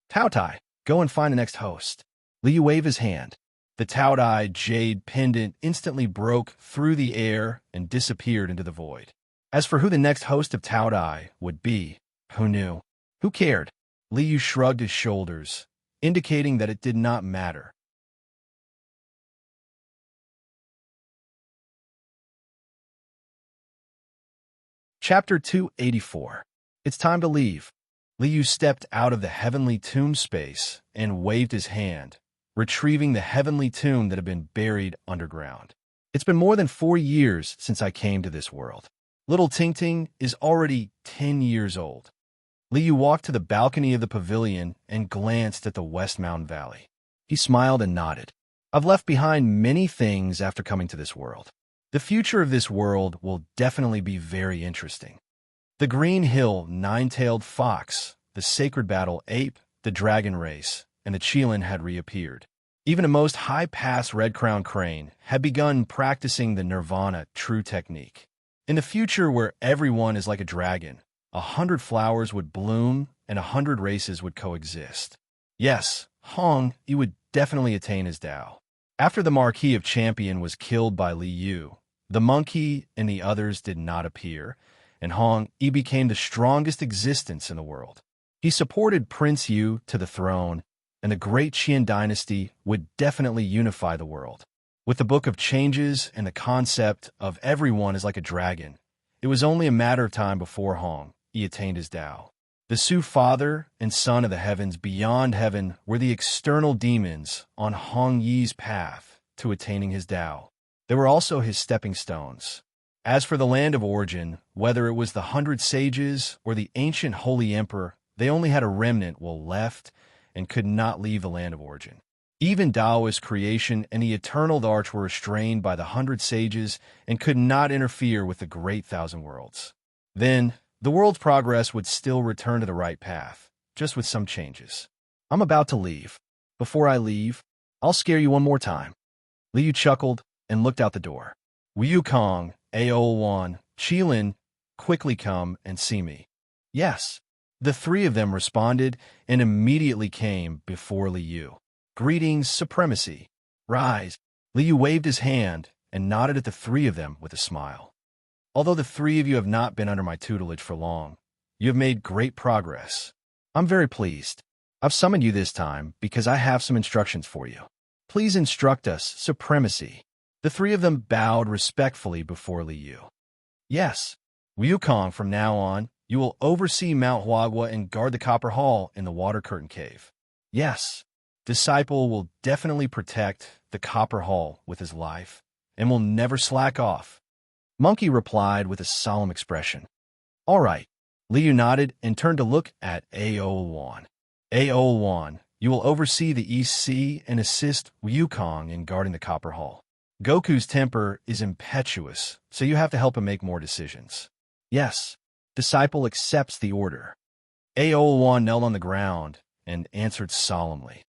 Tao Tai, go and find the next host. Liu waved his hand. The Tao Tai jade pendant instantly broke through the air and disappeared into the void. As for who the next host of Tao Tai would be, who knew? Who cared? Liu shrugged his shoulders, indicating that it did not matter. Chapter 284. It's time to leave. Liu stepped out of the heavenly tomb space and waved his hand, retrieving the heavenly tomb that had been buried underground. It's been more than 4 years since I came to this world. Little Ting is already 10 years old. Liu walked to the balcony of the pavilion and glanced at the West Mountain Valley. He smiled and nodded. I've left behind many things after coming to this world. The future of this world will definitely be very interesting. The Green Hill Nine-Tailed Fox, the Sacred Battle Ape, the Dragon Race, and the Qilin had reappeared. Even a most high-pass red-crowned crane had begun practicing the Nirvana true technique. In the future where everyone is like a dragon, 100 flowers would bloom and 100 races would coexist. Yes, Hong, you would definitely attain his Tao. After the Marquis of Champion was killed by Liu, the monkey and the others did not appear, and Hong Yi became the strongest existence in the world. He supported Prince Yu to the throne, and the great Qian dynasty would definitely unify the world. With the Book of Changes and the concept of everyone is like a dragon, it was only a matter of time before Hong Yi attained his Tao. The Su father and son of the heavens beyond heaven were the external demons on Hong Yi's path to attaining his Tao. They were also his stepping stones. As for the land of origin, whether it was the 100 sages or the ancient holy emperor, they only had a remnant left, and could not leave the land of origin. Even Taoist creation and the eternal arch were restrained by the 100 sages and could not interfere with the great thousand worlds. Then, the world's progress would still return to the right path, just with some changes. I'm about to leave. Before I leave, I'll scare you one more time. Liu chuckled and looked out the door. Wu Kong, Aol1, Qilin, quickly come and see me. Yes. The three of them responded and immediately came before Liu. Greetings, supremacy. Rise. Liu waved his hand and nodded at the three of them with a smile. Although the three of you have not been under my tutelage for long, you have made great progress. I'm very pleased. I've summoned you this time because I have some instructions for you. Please instruct us, supremacy. The three of them bowed respectfully before Liu. Yes. Wukong, from now on, you will oversee Mount Huagua and guard the Copper Hall in the Water Curtain Cave. Yes. Disciple will definitely protect the Copper Hall with his life and will never slack off. Monkey replied with a solemn expression. All right. Liu nodded and turned to look at Aol1. Aol1, you will oversee the East Sea and assist Wukong in guarding the Copper Hall. Goku's temper is impetuous, so you have to help him make more decisions. Yes. Disciple accepts the order. Aol1 knelt on the ground and answered solemnly.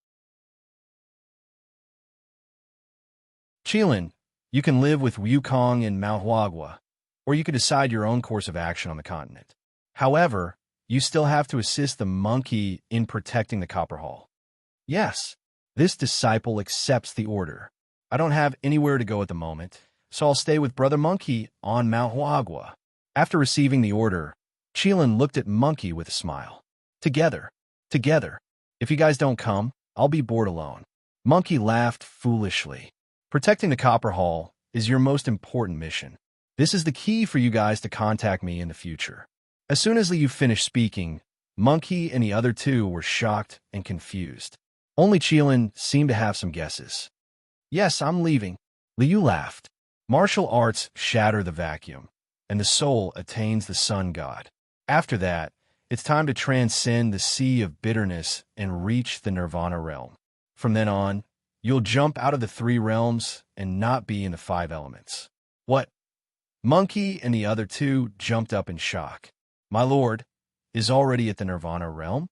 Qilin, you can live with Wukong in Mount Huagua, or you could decide your own course of action on the continent. However, you still have to assist the monkey in protecting the Copper Hall. Yes, this disciple accepts the order. I don't have anywhere to go at the moment, so I'll stay with Brother Monkey on Mount Huagua. After receiving the order, Qilin looked at Monkey with a smile. Together. If you guys don't come, I'll be bored alone. Monkey laughed foolishly. Protecting the Copper Hall is your most important mission. This is the key for you guys to contact me in the future. As soon as Liu finished speaking, Monkey and the other two were shocked and confused. Only Qilin seemed to have some guesses. Yes, I'm leaving. Liu laughed. Martial arts shatter the vacuum, and the soul attains the sun god. After that, it's time to transcend the sea of bitterness and reach the nirvana realm. From then on, you'll jump out of the three realms and not be in the five elements. What? Monkey and the other two jumped up in shock. My lord is already at the nirvana realm?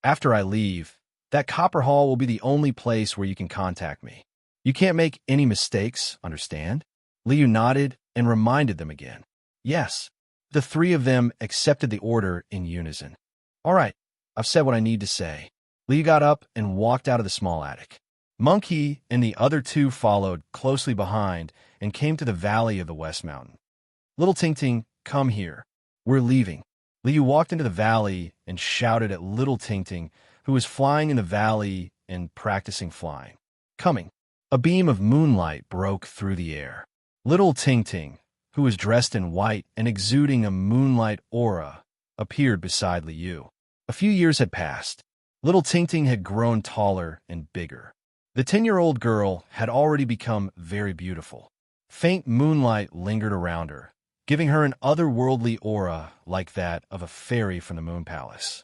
After I leave, that Copper Hall will be the only place where you can contact me. You can't make any mistakes, understand? Liu nodded and reminded them again. Yes. The three of them accepted the order in unison. All right, I've said what I need to say. Liu got up and walked out of the small attic. Monkey and the other two followed closely behind and came to the valley of the West Mountain. Little Ting, come here. We're leaving. Liu walked into the valley and shouted at Little Ting, who was flying in the valley and practicing flying. Coming. A beam of moonlight broke through the air. Little Ting, who was dressed in white and exuding a moonlight aura, appeared beside Liu. A few years had passed. Little Ting had grown taller and bigger. The 10-year-old girl had already become very beautiful. Faint moonlight lingered around her, giving her an otherworldly aura like that of a fairy from the Moon Palace.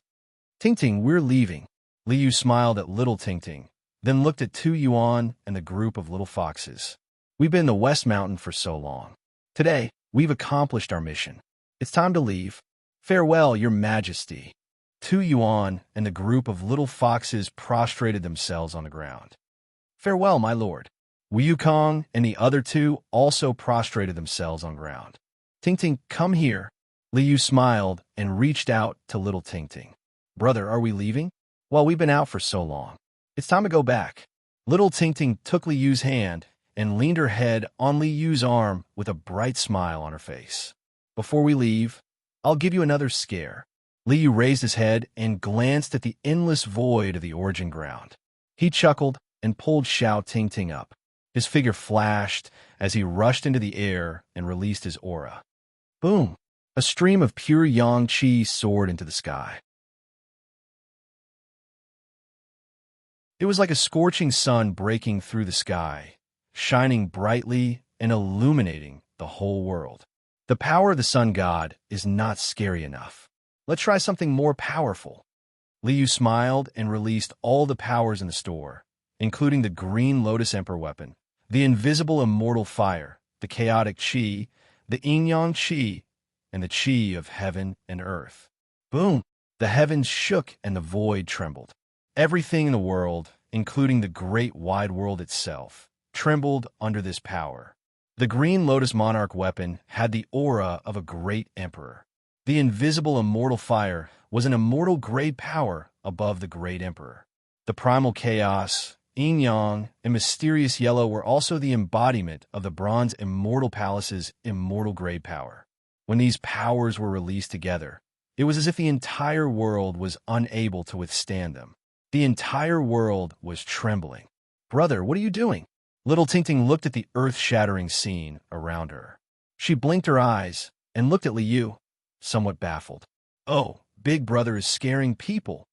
Ting, we're leaving. Liu smiled at Little Ting, then looked at Tu Yuan and the group of little foxes. We've been in the West Mountain for so long. Today, we've accomplished our mission. It's time to leave. Farewell, your majesty. Tu Yuan and the group of little foxes prostrated themselves on the ground. Farewell, my lord. Wukong and the other two also prostrated themselves on ground. Ting, come here. Liu smiled and reached out to Little Ting. Brother, are we leaving? Well, we've been out for so long. It's time to go back. Little Ting took Liu's hand and leaned her head on Liu's arm with a bright smile on her face. Before we leave, I'll give you another scare. Liu raised his head and glanced at the endless void of the origin ground. He chuckled and pulled Xiao Ting up. His figure flashed as he rushed into the air and released his aura. Boom! A stream of pure yang qi soared into the sky. It was like a scorching sun breaking through the sky, shining brightly and illuminating the whole world. The power of the sun god is not scary enough. Let's try something more powerful. Liu smiled and released all the powers in the store, including the Green Lotus Emperor weapon, the invisible immortal fire, the chaotic qi, the yin-yang qi, and the qi of heaven and earth. Boom! The heavens shook and the void trembled. Everything in the world, including the great wide world itself, trembled under this power. The Green Lotus Monarch weapon had the aura of a great emperor. The invisible immortal fire was an immortal great power above the great emperor. The primal chaos, yin-yang, and mysterious yellow were also the embodiment of the bronze immortal palace's immortal great power. When these powers were released together, it was as if the entire world was unable to withstand them. The entire world was trembling. "Brother, what are you doing?" Little Tingting looked at the earth-shattering scene around her. She blinked her eyes and looked at Liu, somewhat baffled. "Oh, Big Brother is scaring people."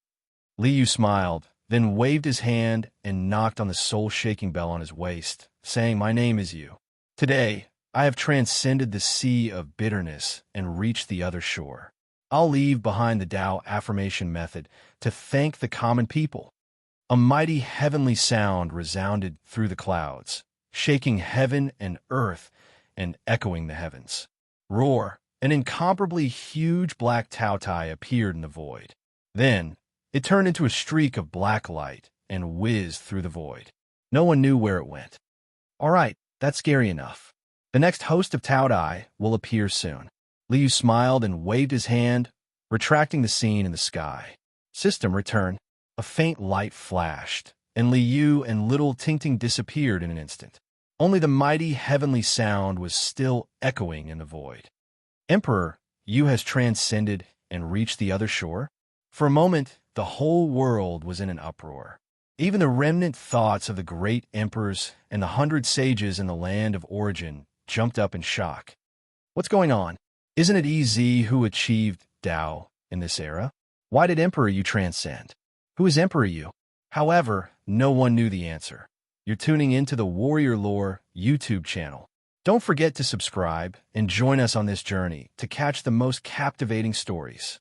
Liu smiled, then waved his hand and knocked on the soul-shaking bell on his waist, saying, "My name is Yu. Today, I have transcended the sea of bitterness and reached the other shore. I'll leave behind the Tao affirmation method to thank the common people." A mighty heavenly sound resounded through the clouds, shaking heaven and earth and echoing the heavens. Roar! An incomparably huge black Taotai appeared in the void. Then, it turned into a streak of black light and whizzed through the void. No one knew where it went. "All right, that's scary enough. The next host of Taotai will appear soon." Liu smiled and waved his hand, retracting the scene in the sky. System return. A faint light flashed, and Liu and Little Tingting disappeared in an instant. Only the mighty heavenly sound was still echoing in the void. "Emperor, Yu has transcended and reached the other shore?" For a moment, the whole world was in an uproar. Even the remnant thoughts of the great emperors and the 100 sages in the land of origin jumped up in shock. "What's going on? Isn't it EZ who achieved Tao in this era? Why did Emperor Yu transcend? Who is Emperor Yu?" However, no one knew the answer. You're tuning into the Warrior Lore YouTube channel. Don't forget to subscribe and join us on this journey to catch the most captivating stories.